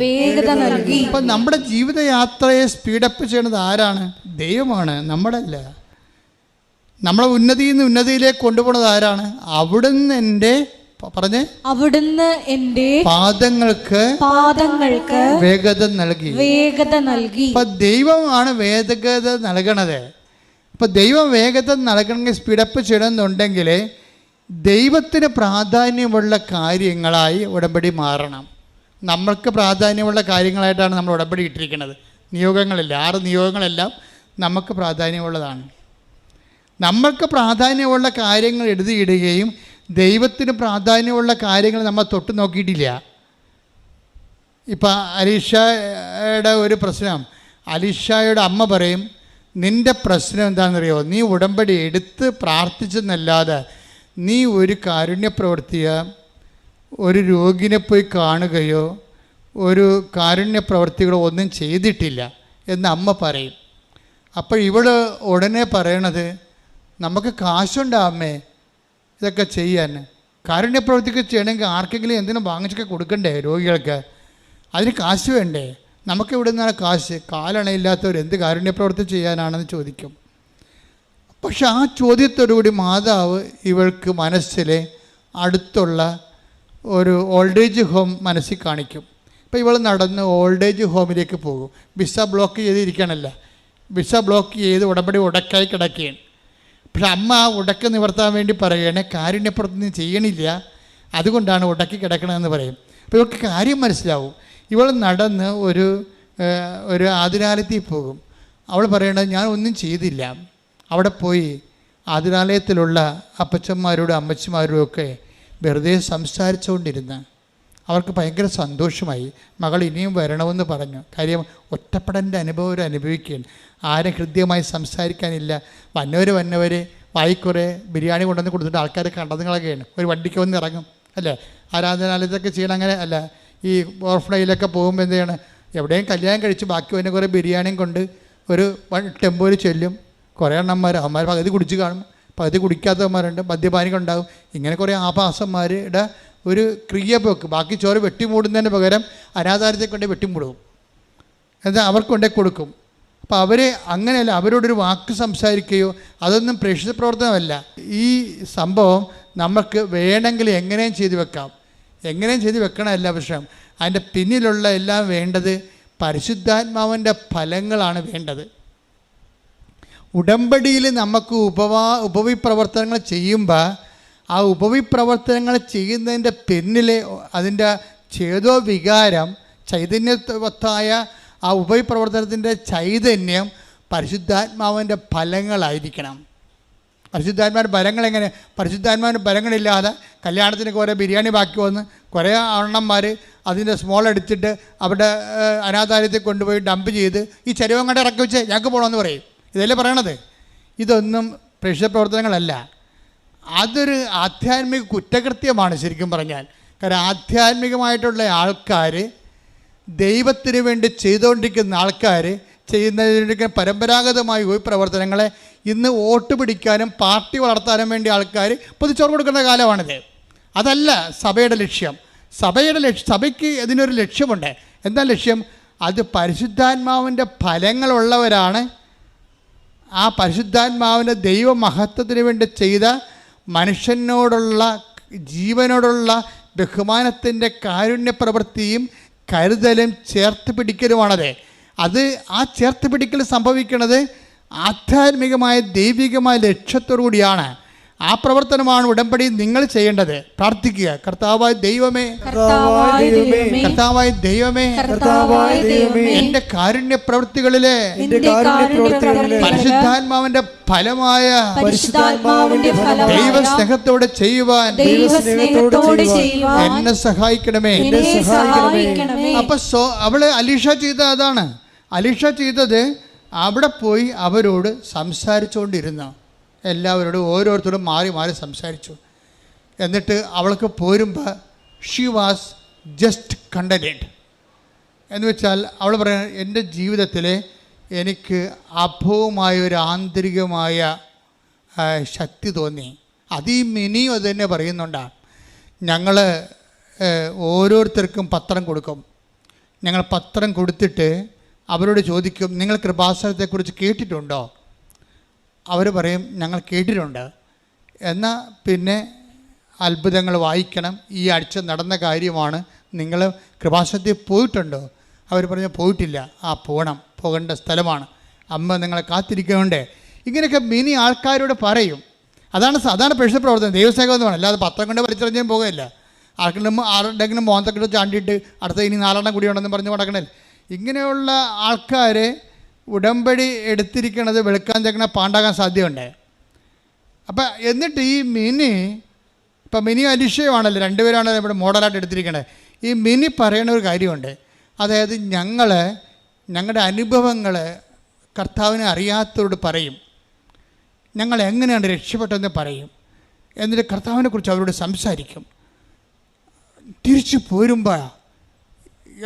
അപ്പം നമ്മുടെ ജീവിതയാത്രയെ സ്പീഡപ്പ് ചെയ്യുന്നത് ആരാണ്? ദൈവമാണ്, നമ്മളല്ല. നമ്മളെ ഉന്നതിയിൽ നിന്ന് ഉന്നതിയിലേക്ക് കൊണ്ടുപോകുന്നത് ആരാണ്? അവിടുന്ന് എൻ്റെ പറഞ്ഞേ, അവിടുന്ന് എൻ്റെ പാദങ്ങൾക്ക് വേഗത നൽകി. അപ്പൊ ദൈവമാണ് വേഗത നൽകണത്. അപ്പോൾ ദൈവം വേഗത നൽകണമെങ്കിൽ സ്പീഡപ്പ് ചെയ്യണമെന്നുണ്ടെങ്കിൽ ദൈവത്തിന് പ്രാധാന്യമുള്ള കാര്യങ്ങളായി ഉടമ്പടി മാറണം. നമ്മൾക്ക് പ്രാധാന്യമുള്ള കാര്യങ്ങളായിട്ടാണ് നമ്മൾ ഉടമ്പടി ഇട്ടിരിക്കുന്നത്. നിയോഗങ്ങളില്ല, 6 നിയോഗങ്ങളെല്ലാം നമുക്ക് പ്രാധാന്യമുള്ളതാണ്. നമ്മൾക്ക് പ്രാധാന്യമുള്ള കാര്യങ്ങൾ എഴുതിയിടുകയും ദൈവത്തിന് പ്രാധാന്യമുള്ള കാര്യങ്ങൾ നമ്മൾ തൊട്ട് നോക്കിയിട്ടില്ല. ഇപ്പം അലീഷയുടെ ഒരു പ്രശ്നം, അലീഷയുടെ അമ്മ പറയും, നിൻ്റെ പ്രശ്നം എന്താണെന്നറിയോ, നീ ഉടമ്പടി എടുത്ത് പ്രാർത്ഥിച്ചെന്നല്ലാതെ നീ ഒരു കാരുണ്യ പ്രവർത്തിയോ, ഒരു രോഗിനെ പോയി കാണുകയോ, ഒരു കാരുണ്യ പ്രവർത്തികളോ ഒന്നും ചെയ്തിട്ടില്ല എന്ന് അമ്മ പറയും. അപ്പോൾ ഇവൾ ഉടനെ പറയണത്, നമുക്ക് കാശുണ്ടാമേ ഇതൊക്കെ ചെയ്യാൻ, കാരുണ്യ പ്രവർത്തിക്ക് ചെയ്യണമെങ്കിൽ ആർക്കെങ്കിലും എന്തിനും വാങ്ങിച്ചൊക്കെ കൊടുക്കണ്ടേ രോഗികൾക്ക്? അതിന് കാശ് വേണ്ടേ? നമുക്ക് ഇവിടെ നിന്നാണ് കാശ്? കാലണയില്ലാത്തവർ എന്ത് കാരുണ്യ പ്രവർത്തി ചെയ്യാനാണെന്ന് ചോദിക്കും. പക്ഷെ ആ ചോദ്യത്തോടുകൂടി മാതാവ് ഇവൾക്ക് മനസ്സിലെ അടുത്തുള്ള ഒരു ഓൾഡ് ഏജ് ഹോം മനസ്സിൽ കാണിക്കും. അപ്പോൾ ഇവൾ നടന്ന് ഓൾഡ് ഏജ് ഹോമിലേക്ക് പോകും. വിസ ബ്ലോക്ക് ചെയ്തിരിക്കണമല്ല, വിസ ബ്ലോക്ക് ചെയ്ത് ഉടമ്പടി ഉടക്കായി കിടക്കുകയാണ്. പക്ഷെ അമ്മ ആ ഉടക്ക് നിവർത്താൻ വേണ്ടി പറയുകയാണ്, കാരുണ്യപ്രവർത്തി ചെയ്യണില്ല, അതുകൊണ്ടാണ് ഉടക്കി കിടക്കണമെന്ന് പറയും. അപ്പോൾ ഇവർക്ക് കാര്യം മനസ്സിലാവും. ഇവൾ നടന്ന് ഒരു ആതുരാലയത്തിൽ പോകും. അവൾ പറയണത്, ഞാൻ ഒന്നും ചെയ്തില്ല. അവിടെ പോയി ആതുരാലയത്തിലുള്ള അപ്പച്ചന്മാരോടും അമ്മച്ചിമാരോടും ഒക്കെ വെറുതെ സംസാരിച്ചുകൊണ്ടിരുന്ന് അവർക്ക് ഭയങ്കര സന്തോഷമായി. മകൾ ഇനിയും വരണമെന്ന് പറഞ്ഞു. കാര്യം ഒറ്റപ്പെടൻ്റെ അനുഭവം അവർ അനുഭവിക്കുകയാണ്. ആരും ഹൃദ്യമായി സംസാരിക്കാനില്ല. വന്നവർ വായിക്കുറെ ബിരിയാണി കൊണ്ടുവന്ന് കൊടുത്തിട്ട് ആൾക്കാരെ കണ്ടതുകളൊക്കെയാണ്. ഒരു വണ്ടിക്ക് വന്ന് ഇറങ്ങും അല്ലേ, ആരാധനാലയത്തൊക്കെ ചെയ്യണം. അങ്ങനെ അല്ല, ഈ ഓർഫണയിലൊക്കെ പോകുമ്പോൾ എന്ത് ചെയ്യണം, എവിടെയും കല്യാണം കഴിച്ച് ബാക്കി വന്നെ കുറേ ബിരിയാണിയും കൊണ്ട് ഒരു ടെമ്പോയിൽ ചെല്ലും. കുറേ അവന്മാർ പകുതി കുടിച്ച് കാണും, പകുതി കുടിക്കാത്തവന്മാരുണ്ട്, മദ്യപാനികളുണ്ടാകും. ഇങ്ങനെ കുറേ ആഭാസന്മാരുടെ ഒരു ക്രിയപോക്ക്. ബാക്കി ചോറ് വെട്ടിമൂടുന്നതിന് പകരം അനാഥാരത്തെ കൊണ്ട് വെട്ടിമൂടും, എന്നാൽ അവർക്ക് കൊണ്ടേ കൊടുക്കും. അപ്പോൾ അവർ അങ്ങനെയല്ല, അവരോടൊരു വാക്ക് സംസാരിക്കുകയോ അതൊന്നും പ്രേക്ഷിത പ്രവർത്തനമല്ല. ഈ സംഭവം നമുക്ക് വേണമെങ്കിൽ എങ്ങനെയും ചെയ്തു വെക്കാം, എങ്ങനെയും ചെയ്ത് വെക്കണമല്ല പ്രശ്നം. അതിൻ്റെ പിന്നിലുള്ള എല്ലാം വേണ്ടത് പരിശുദ്ധാത്മാവിൻ്റെ ഫലങ്ങളാണ് വേണ്ടത്. ഉടമ്പടിയിൽ നമുക്ക് ഉപവിപ്രവർത്തനങ്ങൾ ചെയ്യുമ്പോൾ ആ ഉപവിപ്രവർത്തനങ്ങൾ ചെയ്യുന്നതിൻ്റെ പിന്നിലെ അതിൻ്റെ ചേതോ വികാരം, ചൈതന്യവത്തായ ആ ഉപവിപ്രവർത്തനത്തിൻ്റെ ചൈതന്യം പരിശുദ്ധാത്മാവിൻ്റെ ഫലങ്ങളായിരിക്കണം. പരിശുദ്ധാത്മാവിൻ്റെ ഫലങ്ങൾ എങ്ങനെ? പരിശുദ്ധാത്മാവിൻ്റെ ഫലങ്ങളില്ലാതെ കല്യാണത്തിന് കുറേ ബിരിയാണി ബാക്കി വന്ന് കുറേ അണ്ണന്മാർ അതിൻ്റെ സ്മോൾ എടുത്തിട്ട് അവിടെ അനാഥാലയത്തിൽ കൊണ്ടുപോയി ഡംപ് ചെയ്ത് ഈ ചരിവം കണ്ട് ഇറക്കി വെച്ച് ഞങ്ങൾക്ക് പോകണമെന്ന് പറയും. ഇതല്ലേ പറയണത്? ഇതൊന്നും പ്രേക്ഷിത പ്രവർത്തനങ്ങളല്ല. അതൊരു ആധ്യാത്മിക കുറ്റകൃത്യമാണ് ശരിക്കും പറഞ്ഞാൽ. കാരണം ആധ്യാത്മികമായിട്ടുള്ള ആൾക്കാർ, ദൈവത്തിന് വേണ്ടി ചെയ്തുകൊണ്ടിരിക്കുന്ന ആൾക്കാർ ചെയ്യുന്നതിന് പരമ്പരാഗതമായ ഈ പ്രവർത്തനങ്ങളെ ഇന്ന് വോട്ട് പിടിക്കാനും പാർട്ടി വളർത്താനും വേണ്ടി ആൾക്കാർ പൊതിച്ചോറ് കൊടുക്കുന്ന കാലമാണിത്. അതല്ല സഭയുടെ ലക്ഷ്യം. സഭയ്ക്ക് ഇതിനൊരു ലക്ഷ്യമുണ്ട്. എന്താ ലക്ഷ്യം? അത് പരിശുദ്ധാത്മാവിൻ്റെ ഫലങ്ങളുള്ളവരാണ്. ആ പരിശുദ്ധാത്മാവിൻ്റെ ദൈവമഹത്വത്തിന് വേണ്ടി ചെയ്ത മനുഷ്യനോടുള്ള ജീവനോടുള്ള ബഹുമാനത്തിൻ്റെ കാരുണ്യ പ്രവൃത്തിയും കരുതലും ചേർത്ത് പിടിക്കലുമാണത്. അത് ആ ചേർത്ത് പിടിക്കൽ സംഭവിക്കുന്നത് ആധ്യാത്മികമായ ദൈവികമായ ലക്ഷ്യത്തോടു കൂടിയാണ്. ആ പ്രവർത്തനമാണ് ഉടമ്പടി നിങ്ങൾ ചെയ്യേണ്ടത്. പ്രാർത്ഥിക്കുക, കർത്താവായ ദൈവമേ, കർത്താവായ ദൈവമേ, എൻ്റെ കാരുണ്യ പ്രവൃത്തികളിലെ പരിശുദ്ധാത്മാവിന്റെ ഫലമായ ദൈവസ്നേഹത്തോടെ ചെയ്യുവാൻ എന്നെ സഹായിക്കണമേ. അപ്പൊ അവള് അലീഷ ചെയ്ത അതാണ്. അലീഷ ചെയ്തത് അവിടെ പോയി അവരോട് സംസാരിച്ചുകൊണ്ടിരുന്നു. എല്ലാവരോടും ഓരോരുത്തരും മാറി മാറി സംസാരിച്ചു. എന്നിട്ട് അവൾക്ക് പോരുമ്പോൾ ഷീ വാസ് ജസ്റ്റ് കണ്ടൻറ്റഡ്. എന്ന് വെച്ചാൽ അവൾ പറയുന്നത്, എൻ്റെ ജീവിതത്തിൽ എനിക്ക് അഭവമായ ഒരു ആന്തരികമായ ശക്തി തോന്നി. അത് ഈ മിനിയും അത് തന്നെ പറയുന്നുണ്ടാണ്. ഞങ്ങൾ ഓരോരുത്തർക്കും പത്രം കൊടുക്കും. ഞങ്ങൾ പത്രം കൊടുത്തിട്ട് അവരോട് ചോദിക്കും, നിങ്ങൾ കൃപാസനത്തെക്കുറിച്ച് കേട്ടിട്ടുണ്ടോ? അവർ പറയും, ഞങ്ങൾ കേട്ടിട്ടുണ്ട്. എന്നാൽ പിന്നെ അത്ഭുതങ്ങൾ വായിക്കണം, ഈ ആഴ്ച നടന്ന കാര്യമാണ്, നിങ്ങൾ കൃപാസനത്തിൽ പോയിട്ടുണ്ടോ? അവർ പറഞ്ഞു പോയിട്ടില്ല. പോകേണ്ട സ്ഥലമാണ്, അമ്മ നിങ്ങളെ കാത്തിരിക്കുന്നുണ്ട്. ഇങ്ങനെയൊക്കെ മിനി ആൾക്കാരോട് പറയും. അതാണ് പ്രേക്ഷിത പ്രവർത്തനം, ദൈവസേവകം എന്ന് പറയുന്നത്. അല്ലാതെ പത്രം കൊണ്ട് വലിച്ചെറിഞ്ഞാൽ പോകുകയില്ല. ആരുടെങ്കിലും മോന്തക്കിട്ട് ചാണ്ടിയിട്ട് അടുത്ത ഇനി 4 കൂടി ഉണ്ടെന്ന് പറഞ്ഞ് നടക്കണേ. ഇങ്ങനെയുള്ള ആൾക്കാരെ ഉടമ്പടി എടുത്തിരിക്കുന്നത് വെളുക്കാൻ ചെക്കണ പാണ്ടാകാൻ സാധ്യതയുണ്ട്. അപ്പം എന്നിട്ട് ഈ ഇപ്പം മിനി അലിഷയുമാണല്ലോ, രണ്ടുപേരാണല്ലോ ഇവിടെ മോഡലായിട്ട് എടുത്തിരിക്കണത്. ഈ മിനി പറയണ ഒരു കാര്യമുണ്ട്. അതായത് ഞങ്ങളുടെ അനുഭവങ്ങൾ കർത്താവിനെ അറിയാത്തവരോട് പറയും. ഞങ്ങൾ എങ്ങനെയാണ് രക്ഷപ്പെട്ടതെന്ന് പറയും. എന്നിട്ട് കർത്താവിനെക്കുറിച്ച് അവരോട് സംസാരിക്കും. തിരിച്ചു പോരുമ്പോൾ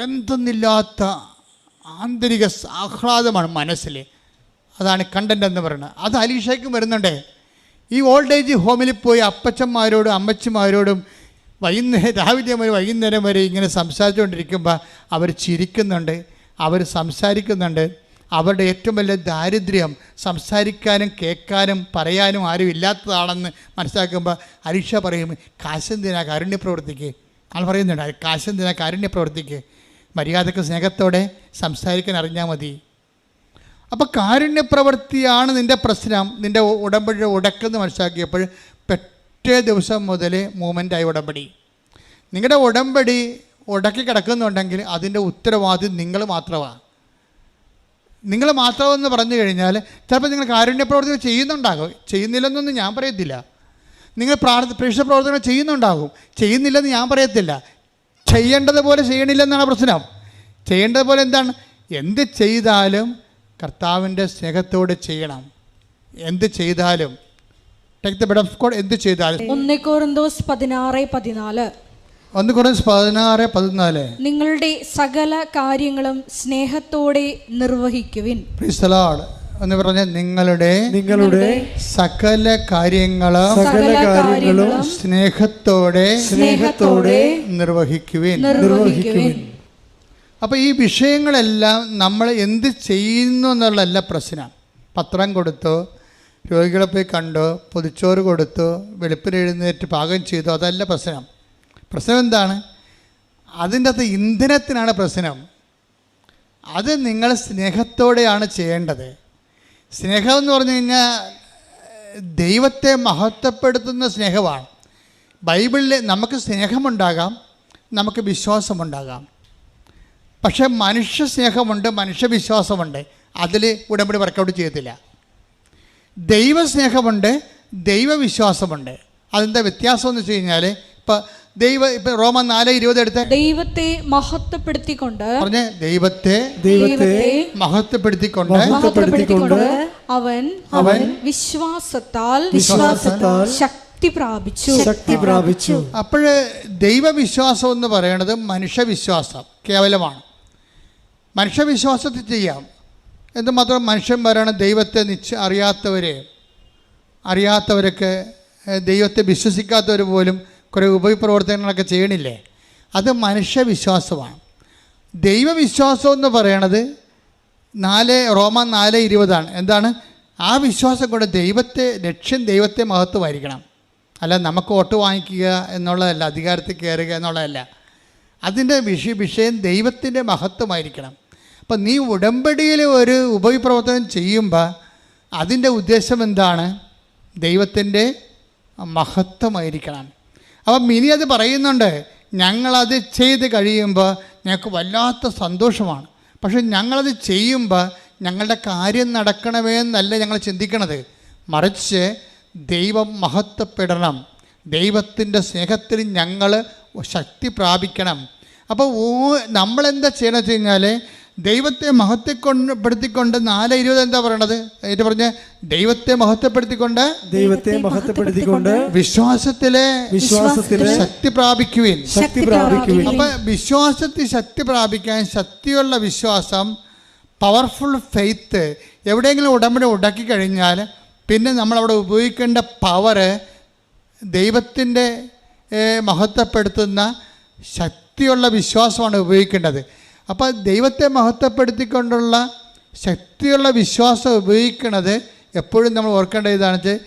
എന്തെന്നില്ലാത്ത ആന്തരിക ആഹ്ലാദമാണ് മനസ്സിൽ. അതാണ് കണ്ടൻ്റ് എന്ന് പറയുന്നത്. അത് അലീഷയ്ക്കും വരുന്നുണ്ട്. ഈ ഓൾഡ് ഏജ് ഹോമിൽ പോയി അപ്പച്ചന്മാരോടും അമ്മച്ചിമാരോടും രാവിലെ മുതൽ വൈകുന്നേരം വരെ ഇങ്ങനെ സംസാരിച്ചുകൊണ്ടിരിക്കുമ്പോൾ അവർ ചിരിക്കുന്നുണ്ട്, അവർ സംസാരിക്കുന്നുണ്ട്. അവരുടെ ഏറ്റവും വലിയ ദാരിദ്ര്യം സംസാരിക്കാനും കേൾക്കാനും പറയാനും ആരും ഇല്ലാത്തതാണെന്ന് മനസ്സിലാക്കുമ്പോൾ അലീഷ പറയും, കാശെന്തിനാ കാരുണ്യ പ്രവർത്തിക്ക്. ആൾ പറയുന്നുണ്ട്, കാശെന്തിനാ കാരുണ്യ പ്രവർത്തിക്ക്, മര്യാദക്ക് സ്നേഹത്തോടെ സംസാരിക്കാൻ അറിഞ്ഞാൽ മതി. അപ്പോൾ കാരുണ്യപ്രവൃത്തിയാണ് നിൻ്റെ പ്രശ്നം. നിൻ്റെ ഉടമ്പടിയുടെ ഉടക്കെന്ന് മനസ്സിലാക്കിയപ്പോൾ പെറ്റേ ദിവസം മുതൽ മൂവ്മെൻ്റായി ഉടമ്പടി. നിങ്ങളുടെ ഉടമ്പടി ഉടക്കി കിടക്കുന്നുണ്ടെങ്കിൽ അതിൻ്റെ ഉത്തരവാദി നിങ്ങൾ മാത്രമാണ്. നിങ്ങൾ മാത്രമെന്ന് പറഞ്ഞു കഴിഞ്ഞാൽ ചിലപ്പോൾ നിങ്ങൾ കാരുണ്യപ്രവർത്തനം ചെയ്യുന്നുണ്ടാകും, ചെയ്യുന്നില്ലെന്നൊന്നും ഞാൻ പറയത്തില്ല. നിങ്ങൾ പ്രേക്ഷിത പ്രവർത്തനം ചെയ്യുന്നുണ്ടാകും, ചെയ്യുന്നില്ലെന്ന് ഞാൻ പറയത്തില്ല. ചെയ്യേണ്ടതുപോലെ ചെയ്യണില്ലെന്നാണ് പ്രശ്നം. ചെയ്യേണ്ടതുപോലെ എന്താണ്? എന്ത് ചെയ്താലും കർത്താവിൻ്റെ സ്നേഹത്തോടെ ചെയ്യണം. എന്ത് ചെയ്താലും എന്ത് ചെയ്താലും 1 കൊരിന്തോസ് 16:14 നിങ്ങളുടെ സകല കാര്യങ്ങളും സ്നേഹത്തോടെ നിർവഹിക്കുവിൻ. പ്രൈസ് ദി ലോർഡ് എന്ന് പറഞ്ഞാൽ നിങ്ങളുടെ സകല കാര്യങ്ങളും സ്നേഹത്തോടെ നിർവഹിക്കുവിൻ. അപ്പോൾ ഈ വിഷയങ്ങളെല്ലാം നമ്മൾ എന്ത് ചെയ്യുന്നു എന്നുള്ളതല്ല പ്രശ്നം. പത്രം കൊടുത്തോ, രോഗികളെ പോയി കണ്ടോ, പൊതിച്ചോറ് കൊടുത്തോ, വെളുപ്പിന് എഴുന്നേറ്റ് പാകം ചെയ്തോ, അതല്ല പ്രശ്നം. പ്രശ്നം എന്താണ്? അതിൻ്റെ അകത്ത് ഇന്ധനത്തിനാണ് പ്രശ്നം. അത് നിങ്ങൾ സ്നേഹത്തോടെയാണ് ചെയ്യേണ്ടത്. സ്നേഹം എന്ന് പറഞ്ഞു കഴിഞ്ഞാൽ ദൈവത്തെ മഹത്വപ്പെടുത്തുന്ന സ്നേഹമാണ്. ബൈബിളിൽ നമുക്ക് സ്നേഹമുണ്ടാകാം, നമുക്ക് വിശ്വാസമുണ്ടാകാം. പക്ഷേ മനുഷ്യ സ്നേഹമുണ്ട്, മനുഷ്യവിശ്വാസമുണ്ട്. അതിൽ ഉടമ്പടി വർക്കൗട്ട് ചെയ്യത്തില്ല. ദൈവസ്നേഹമുണ്ട്, ദൈവവിശ്വാസമുണ്ട്. അതെന്താ വ്യത്യാസം എന്ന് വെച്ച് കഴിഞ്ഞാൽ, ഇപ്പം റോമൻ 4:20 എടുത്ത് ദൈവത്തെ മഹത്വപ്പെടുത്തിക്കൊണ്ട് പറഞ്ഞേ, ദൈവത്തെ മഹത്വപ്പെടുത്തിക്കൊണ്ട് അവൻ വിശ്വാസത്താൽ ശക്തി പ്രാപിച്ചു. അപ്പോഴ് ദൈവവിശ്വാസം എന്ന് പറയുന്നത് മനുഷ്യവിശ്വാസം കേവലമാണ്. മനുഷ്യവിശ്വാസത്തിൽ ചെയ്യാം. എന്തുമാത്രം മനുഷ്യൻ പറയണം, ദൈവത്തെ അറിയാത്തവരൊക്കെ ദൈവത്തെ വിശ്വസിക്കാത്തവർ പോലും കുറേ ഉപപ്രവർത്തനങ്ങളൊക്കെ ചെയ്യണില്ലേ? അത് മനുഷ്യവിശ്വാസമാണ്. ദൈവവിശ്വാസം എന്ന് പറയണത് റോമൻ 4:20 എന്താണ്? ആ വിശ്വാസം കൊണ്ട് ദൈവത്തെ മഹത്വമായിരിക്കണം. അല്ല നമുക്ക് വോട്ട് വാങ്ങിക്കുക എന്നുള്ളതല്ല, അധികാരത്തിൽ കയറുക എന്നുള്ളതല്ല. അതിൻ്റെ വിഷയം ദൈവത്തിൻ്റെ മഹത്വമായിരിക്കണം. അപ്പം നീ ഉടമ്പടിയിൽ ഒരു ഉപപ്രവർത്തനം ചെയ്യുമ്പോൾ അതിൻ്റെ ഉദ്ദേശം എന്താണ്? ദൈവത്തിൻ്റെ മഹത്വമായിരിക്കണം. അപ്പം മിനി അത് പറയുന്നുണ്ട്, ഞങ്ങളത് ചെയ്ത് കഴിയുമ്പോൾ ഞങ്ങൾക്ക് വല്ലാത്ത സന്തോഷമാണ്. പക്ഷെ ഞങ്ങളത് ചെയ്യുമ്പോൾ ഞങ്ങളുടെ കാര്യം നടക്കണമേ എന്നല്ല ഞങ്ങൾ ചിന്തിക്കണത്, മറിച്ച് ദൈവം മഹത്വപ്പെടണം, ദൈവത്തിൻ്റെ സ്നേഹത്തിൽ ഞങ്ങൾ ശക്തി പ്രാപിക്കണം. അപ്പോൾ നമ്മളെന്താ ചെയ്യണമെന്ന് വെച്ച് കഴിഞ്ഞാൽ, ദൈവത്തെ മഹത്വപ്പെടുത്തിക്കൊണ്ട് 4:20 എന്താ പറയണത്? എന്നിട്ട് പറഞ്ഞ് ദൈവത്തെ മഹത്വപ്പെടുത്തിക്കൊണ്ട് വിശ്വാസത്തിലെ ശക്തി പ്രാപിക്കുവിൻ. അപ്പൊ വിശ്വാസത്തിൽ ശക്തി പ്രാപിക്കാൻ, ശക്തിയുള്ള വിശ്വാസം, പവർഫുൾ ഫെയ്ത്ത്, എവിടെയെങ്കിലും ഉടമ്പടി ഉണ്ടാക്കി കഴിഞ്ഞാൽ പിന്നെ നമ്മളവിടെ ഉപയോഗിക്കേണ്ട പവറ് ദൈവത്തിൻ്റെ മഹത്വപ്പെടുത്തുന്ന ശക്തിയുള്ള വിശ്വാസമാണ് ഉപയോഗിക്കേണ്ടത്. അപ്പോൾ ദൈവത്തെ മഹത്വപ്പെടുത്തിക്കൊണ്ടുള്ള ശക്തിയുള്ള വിശ്വാസം ഉപയോഗിക്കുന്നത് എപ്പോഴും നമ്മൾ ഓർക്കേണ്ട ഇതാണ് വെച്ചാൽ,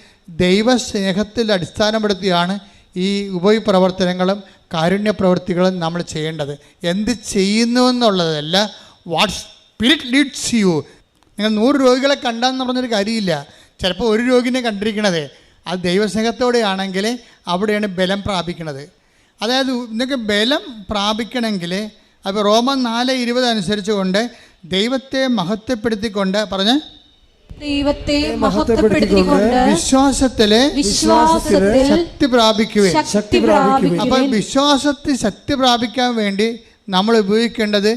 ദൈവസ്നേഹത്തിൽ അടിസ്ഥാനപ്പെടുത്തിയാണ് ഈ ഉപപ്രവർത്തനങ്ങളും കാരുണ്യ പ്രവൃത്തികളും നമ്മൾ ചെയ്യേണ്ടത്. എന്ത് ചെയ്യുന്നു എന്നുള്ളതല്ല, വാട്ട് സ്പിരിറ്റ് ലീഡ്സ് യു. നിങ്ങൾ 100 രോഗികളെ കണ്ടാന്ന് പറഞ്ഞൊരു കാര്യമില്ല. ചിലപ്പോൾ ഒരു രോഗിനെ കണ്ടിരിക്കണത് അത് ദൈവസ്നേഹത്തോടെയാണെങ്കിൽ അവിടെയാണ് ബലം പ്രാപിക്കണത്. അതായത് നിങ്ങൾക്ക് ബലം പ്രാപിക്കണമെങ്കിൽ അപ്പോൾ റോമൻ 4:20 അനുസരിച്ച് കൊണ്ട് ദൈവത്തെ മഹത്വപ്പെടുത്തിക്കൊണ്ട് പറഞ്ഞ് വിശ്വാസത്തിലെ ശക്തി പ്രാപിക്കുകയും. അപ്പം വിശ്വാസത്തിൽ ശക്തി പ്രാപിക്കാൻ വേണ്ടി നമ്മൾ ഉപയോഗിക്കേണ്ടത്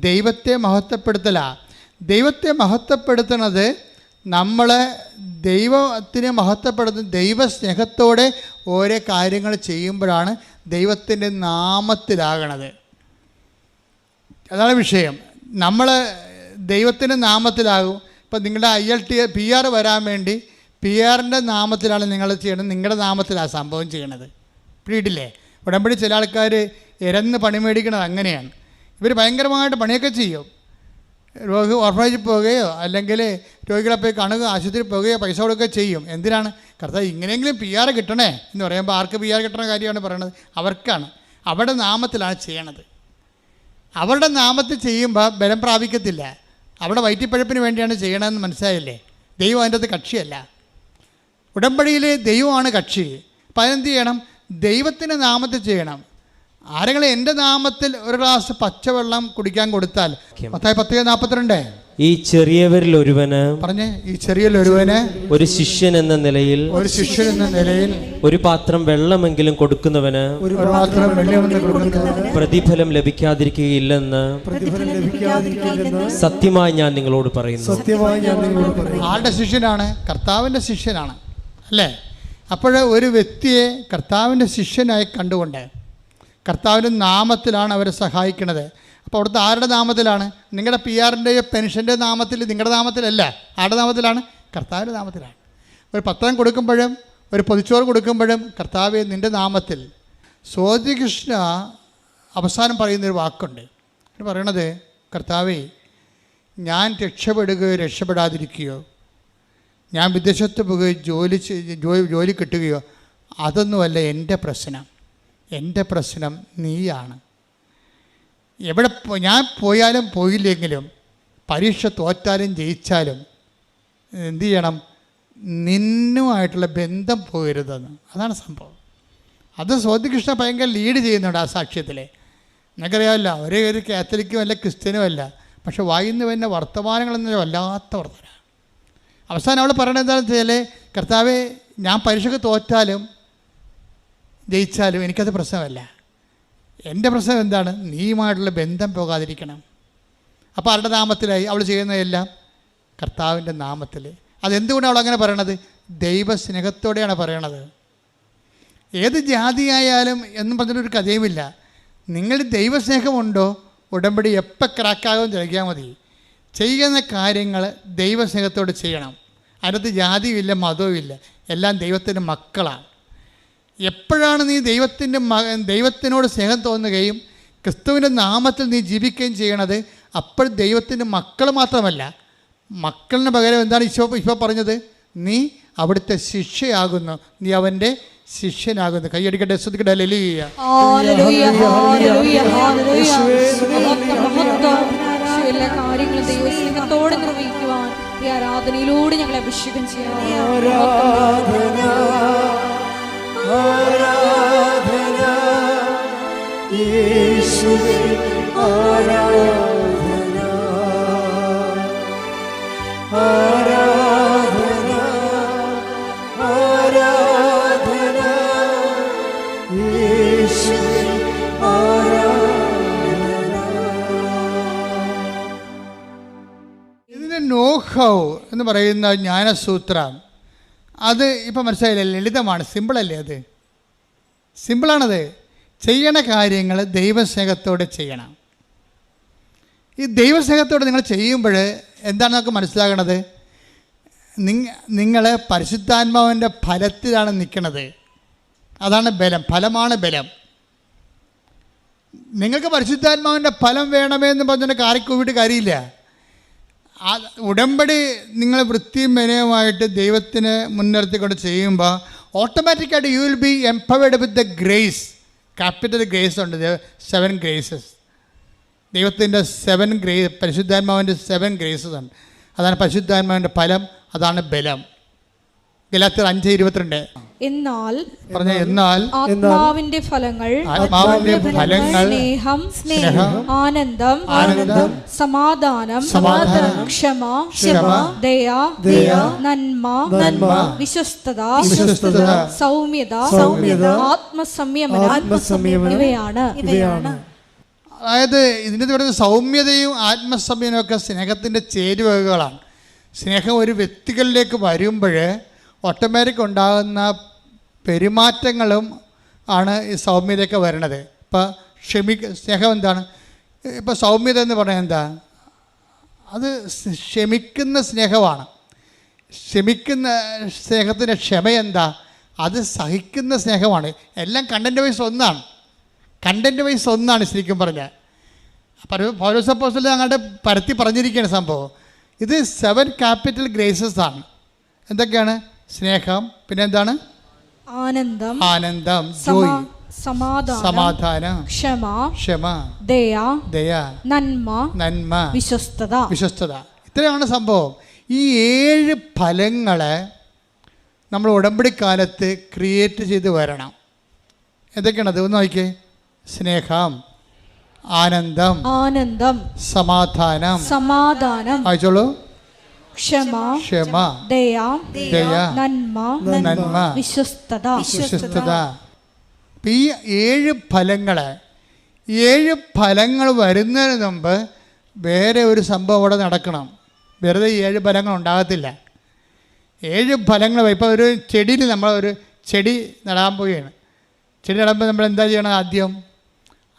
ദൈവത്തെ മഹത്വപ്പെടുത്തലാണ്. ദൈവത്തെ മഹത്വപ്പെടുത്തുന്നത് നമ്മളെ ദൈവത്തിനെ മഹത്വപ്പെടുത്തുന്ന ദൈവസ്നേഹത്തോടെ ഓരോ കാര്യങ്ങൾ ചെയ്യുമ്പോഴാണ് ദൈവത്തിൻ്റെ നാമത്തിലാകണത്. അതാണ് വിഷയം. നമ്മൾ ദൈവത്തിൻ്റെ നാമത്തിലാകും. ഇപ്പം നിങ്ങളുടെ PR വരാൻ വേണ്ടി PR-ൻ്റെ നാമത്തിലാണ് നിങ്ങൾ ചെയ്യണത്, നിങ്ങളുടെ നാമത്തിലാണ് സംഭവം ചെയ്യണത്. പിടിയിട്ടില്ലേ? ഉടമ്പടി ചില ആൾക്കാർ ഇരന്ന് പണി മേടിക്കണത് അങ്ങനെയാണ്. ഇവർ ഭയങ്കരമായിട്ട് പണിയൊക്കെ ചെയ്യും. ഓർഫനേജിൽ പോവുകയോ അല്ലെങ്കിൽ രോഗികളെ പോയി കാണുക, ആശുപത്രിയിൽ പോവുകയോ പൈസ കൊടുക്കുകയോ ചെയ്യും. എന്തിനാണ്? കർത്താവ് ഇങ്ങനെയെങ്കിലും PR കിട്ടണേ എന്ന് പറയുമ്പോൾ ആർക്ക് PR കിട്ടണ കാര്യമാണ് പറയണത്? അവർക്കാണ്. അവരുടെ നാമത്തിലാണ് ചെയ്യണത്. അവരുടെ നാമത്തിൽ ചെയ്യുമ്പോൾ ബലം പ്രാപിക്കത്തില്ല. അവിടെ വയറ്റിപ്പഴപ്പിന് വേണ്ടിയാണ് ചെയ്യണമെന്ന് മനസ്സിലായില്ലേ? ദൈവം അതിൻ്റെ അകത്ത് കക്ഷിയല്ല. ഉടമ്പടിയിൽ ദൈവമാണ് കക്ഷി. അപ്പം അതെന്ത് ചെയ്യണം? ദൈവത്തിൻ്റെ നാമത്തിൽ ചെയ്യണം. ആരെങ്കിലും എൻ്റെ നാമത്തിൽ ഒരു ഗ്ലാസ് പച്ചവെള്ളം കുടിക്കാൻ കൊടുത്താൽ, മത്തായി 10:42 ഈ ചെറിയവരിൽ ഒരുവന് പറഞ്ഞേ, ഈ ചെറിയവരിൽ ഒരുവന് ഒരു ശിഷ്യൻ എന്ന നിലയിൽ ഒരു പാത്രം വെള്ളമെങ്കിലും കൊടുക്കുന്നവന് പ്രതിഫലം ലഭിക്കാതിരിക്കുകയില്ലെന്ന് സത്യമായി ഞാൻ നിങ്ങളോട് പറയുന്നു. ആളുടെ ശിഷ്യനാണ്? കർത്താവിൻ്റെ ശിഷ്യനാണ് അല്ലേ? അപ്പോൾ ഒരു വ്യക്തിയെ കർത്താവിൻ്റെ ശിഷ്യനായി കണ്ടുകൊണ്ട് കർത്താവിൻ്റെ നാമത്തിലാണ് അവരെ സഹായിക്കുന്നത്. അപ്പോൾ അവിടുത്തെ ആരുടെ നാമത്തിലാണ്? നിങ്ങളുടെ PR-ൻ്റെയോ പെൻഷൻ്റെ നാമത്തിൽ, നിങ്ങളുടെ നാമത്തിലല്ല. ആരുടെ നാമത്തിലാണ്? കർത്താവിൻ്റെ നാമത്തിലാണ്. ഒരു പത്രം കൊടുക്കുമ്പോഴും ഒരു പൊതിച്ചോറ് കൊടുക്കുമ്പോഴും കർത്താവെ നിൻ്റെ നാമത്തിൽ. സ്വാതികൃഷ്ണ അവസാനം പറയുന്നൊരു വാക്കുണ്ട്. പറയണത്, കർത്താവെ ഞാൻ രക്ഷപ്പെടുകയോ രക്ഷപ്പെടാതിരിക്കുകയോ, ഞാൻ വിദേശത്ത് പോവുകയോ ജോലി കിട്ടുകയോ, അതൊന്നുമല്ല എൻ്റെ പ്രശ്നം. എൻ്റെ പ്രശ്നം നീയാണ്. എവിടെ ഞാൻ പോയാലും പോയില്ലെങ്കിലും, പരീക്ഷ തോറ്റാലും ജയിച്ചാലും എന്തു ചെയ്യണം? നിന്നുമായിട്ടുള്ള ബന്ധം പോകരുതെന്ന്. അതാണ് സംഭവം. അത് സ്വാതികൃഷ്ണ ഭയങ്കര ലീഡ് ചെയ്യുന്നുണ്ട് ആ സാക്ഷ്യത്തിൽ. നിങ്ങൾക്കറിയാമല്ലോ, ഒരേ ഒരു കാത്തലിക്കും അല്ല ക്രിസ്ത്യനും അല്ല, പക്ഷെ വായിന്ന് വരുന്ന വർത്തമാനങ്ങളെന്ന് വല്ലാത്ത വർത്തമാനം. അവസാനം അവൾ പറയണത് എന്താണെന്ന് വെച്ചാൽ, കർത്താവെ ഞാൻ പരീക്ഷയ്ക്ക് തോറ്റാലും ജയിച്ചാലും എനിക്കത് പ്രശ്നമല്ല. എൻ്റെ പ്രശ്നം എന്താണ്? നീയുമായിട്ടുള്ള ബന്ധം പോകാതിരിക്കണം. അപ്പോൾ ആരുടെ നാമത്തിലായി? അവൾ ചെയ്യുന്നതെല്ലാം കർത്താവിൻ്റെ നാമത്തിൽ. അതെന്തുകൊണ്ടാണ് അവൾ അങ്ങനെ പറയണത്? ദൈവസ്നേഹത്തോടെയാണ് പറയണത്. ഏത് ജാതിയായാലും എന്നും പറഞ്ഞൊരു കഥയുമില്ല. നിങ്ങൾ ദൈവസ്നേഹമുണ്ടോ, ഉടമ്പടി എപ്പോൾ ക്രാക്കാകും തിരക്കിയാൽ മതി. ചെയ്യുന്ന കാര്യങ്ങൾ ദൈവസ്നേഹത്തോട് ചെയ്യണം. അതിനകത്ത് ജാതിയുമില്ല, മതവുമില്ല, എല്ലാം ദൈവത്തിൻ്റെ മക്കളാണ്. എപ്പോഴാണ് നീ ദൈവത്തിനോട് സ്നേഹം തോന്നുകയും ക്രിസ്തുവിൻ്റെ നാമത്തിൽ നീ ജീവിക്കുകയും ചെയ്യണത്, അപ്പോൾ ദൈവത്തിൻ്റെ മക്കൾ മാത്രമല്ല, മക്കളിന് പകരം എന്താണ് ഈശോ പറഞ്ഞത്? നീ അവിടുത്തെ ശിഷ്യയാകുന്നു, നീ അവൻ്റെ ശിഷ്യനാകുന്നു. കൈയടിക്കട്ടെ, ശ്രദ്ധിക്കട്ടെ. ഹല്ലേലൂയ. എല്ലാ കാര്യങ്ങളും ദൈവസ്നേഹത്തോടെ നിർവഹിക്കുവാൻ ഈ ആരാധനയിലൂടെ ഞങ്ങളെ അഭിഷേകം ചെയ്യാം. യേശുവേ ആരാധന, ആരാധന, ആരാധന, യേശുവേ ആരാധന. ഇതിൻ്റെ നോഹൗ എന്ന് പറയുന്ന ജ്ഞാനസൂത്രം, അത് ഇപ്പം മനസ്സിലായില്ലേ? ലളിതമാണ്, സിമ്പിളല്ലേ? അത് സിമ്പിളാണത്. ചെയ്യണ കാര്യങ്ങൾ ദൈവസ്നേഹത്തോടെ ചെയ്യണം. ഈ ദൈവസ്നേഹത്തോടെ നിങ്ങൾ ചെയ്യുമ്പോൾ എന്താണ് നമുക്ക് മനസ്സിലാകണത്? നിങ്ങൾ പരിശുദ്ധാത്മാവിൻ്റെ ഫലത്തിലാണ് നിൽക്കുന്നത്. അതാണ് ബലം, ഫലമാണ് ബലം. നിങ്ങൾക്ക് പരിശുദ്ധാത്മാവിൻ്റെ ഫലം വേണമെന്ന് പറഞ്ഞിട്ട് കാറിക്കൂവിട്ട് കാര്യമില്ല. ഉടമ്പടി നിങ്ങൾ വൃത്തിയും വിനയമായിട്ട് ദൈവത്തിന് മുൻനിർത്തിക്കൊണ്ട് ചെയ്യുമ്പോൾ ഓട്ടോമാറ്റിക്കായിട്ട് you will be empowered with the grace. Capital grace ഉണ്ട്, 7 ഗ്രേസസ്. ദൈവത്തിൻ്റെ 7 ഗ്രേസ്, പരിശുദ്ധാത്മാവിൻ്റെ 7 ഗ്രേസസ് ഉണ്ട്. അതാണ് പരിശുദ്ധാത്മാവിൻ്റെ ഫലം, അതാണ് ബലം. ഗലാത്യർ 5:22. എന്നാൽ ആത്മാവിന്റെ ഫലങ്ങൾ സ്നേഹം, ആനന്ദം, സമാധാനം, ക്ഷമ, ദയ, നന്മ, വിശ്വസ്തത, സൗമ്യത, ആത്മസംയമനം ഇവയാണ്. അതായത് ഇതിൻ്റെ പറയുന്നത് സൗമ്യതയും ആത്മസംയമനവും ഒക്കെ സ്നേഹത്തിൻ്റെ ചേരുവകളാണ്. സ്നേഹം ഒരു വ്യക്തികളിലേക്ക് വരുമ്പോൾ ഓട്ടോമാറ്റിക് ഉണ്ടാകുന്ന പെരുമാറ്റങ്ങളും ആണ് ഈ സൗമ്യതയൊക്കെ വരണത്. ഇപ്പോൾ സ്നേഹം എന്താണ്? ഇപ്പോൾ സൗമ്യത എന്ന് പറഞ്ഞാൽ എന്താ? അത് ക്ഷമിക്കുന്ന സ്നേഹമാണ്. ക്ഷമിക്കുന്ന സ്നേഹത്തിൻ്റെ ക്ഷമ എന്താ? അത് സഹിക്കുന്ന സ്നേഹമാണ്. എല്ലാം കണ്ടൻറ്റ് വൈസ് ഒന്നാണ്. ശരിക്കും പറഞ്ഞാൽ പൗലോസ് അപ്പോസ്തലൻ അങ്ങോട്ട് പരത്തി പറഞ്ഞിരിക്കുകയാണ് സംഭവം. ഇത് 7 ക്യാപിറ്റൽ ഗ്രേസസ് ആണ്. എന്തൊക്കെയാണ്? സ്നേഹം, പിന്നെ എന്താണ്? ആനന്ദം, ജോയ്, സമാധാനം, ക്ഷമ, ദയ, നന്മ, വിശ്വസ്തത. ഇത്രയാണ് സംഭവം. ഈ 7 ഫലങ്ങളെ നമ്മൾ ഉടമ്പടിക്കാലത്ത് ക്രിയേറ്റ് ചെയ്ത് വരണം. എന്തൊക്കെയാണത്? ഒന്ന് നോക്കിയേ. സ്നേഹം, ആനന്ദം, സമാധാനം, വായിച്ചോളൂ. ക്ഷമ, ദയ, നന്മ, വിശ്വസ്തത. ഈ 7 ഫലങ്ങളെ 7 ഫലങ്ങൾ വരുന്നതിന് മുമ്പ് വേറെ ഒരു സംഭവം ഇവിടെ നടക്കണം. വെറുതെ 7 ഫലങ്ങൾ ഉണ്ടാകത്തില്ല. 7 ഫലങ്ങൾ. ഇപ്പോൾ ഒരു ചെടിയിൽ നമ്മൾ ഒരു ചെടി നടാൻ പോവുകയാണ്. ചെടി നടുമ്പോൾ നമ്മൾ എന്താ ചെയ്യണം?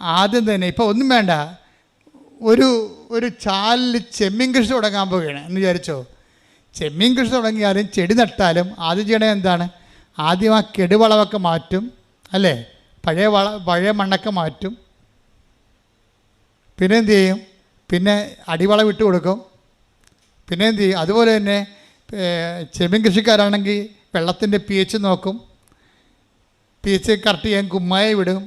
ആദ്യം തന്നെ ഇപ്പോൾ ഒന്നും വേണ്ട, ഒരു ചാലിൽ ചെമ്മീൻ കൃഷി തുടങ്ങാൻ പോവുകയാണ് എന്ന് വിചാരിച്ചോ. ചെമ്മീൻ കൃഷി തുടങ്ങിയാലും ചെടി നട്ടാലും ആദ്യം ചെയ്യണത് എന്താണ്? ആദ്യം ആ കെടുവളവൊക്കെ മാറ്റും, അല്ലേ? പഴയ മണ്ണൊക്കെ മാറ്റും. പിന്നെ എന്ത് ചെയ്യും? പിന്നെ അടിവളം ഇട്ട് കൊടുക്കും. പിന്നെ എന്ത് ചെയ്യും? അതുപോലെ തന്നെ ചെമ്മീൻ കൃഷിക്കാരാണെങ്കിൽ വെള്ളത്തിൻ്റെ pH നോക്കും. pH കറക്റ്റ് ചെയ്യാൻ കുമ്മായി വിടും.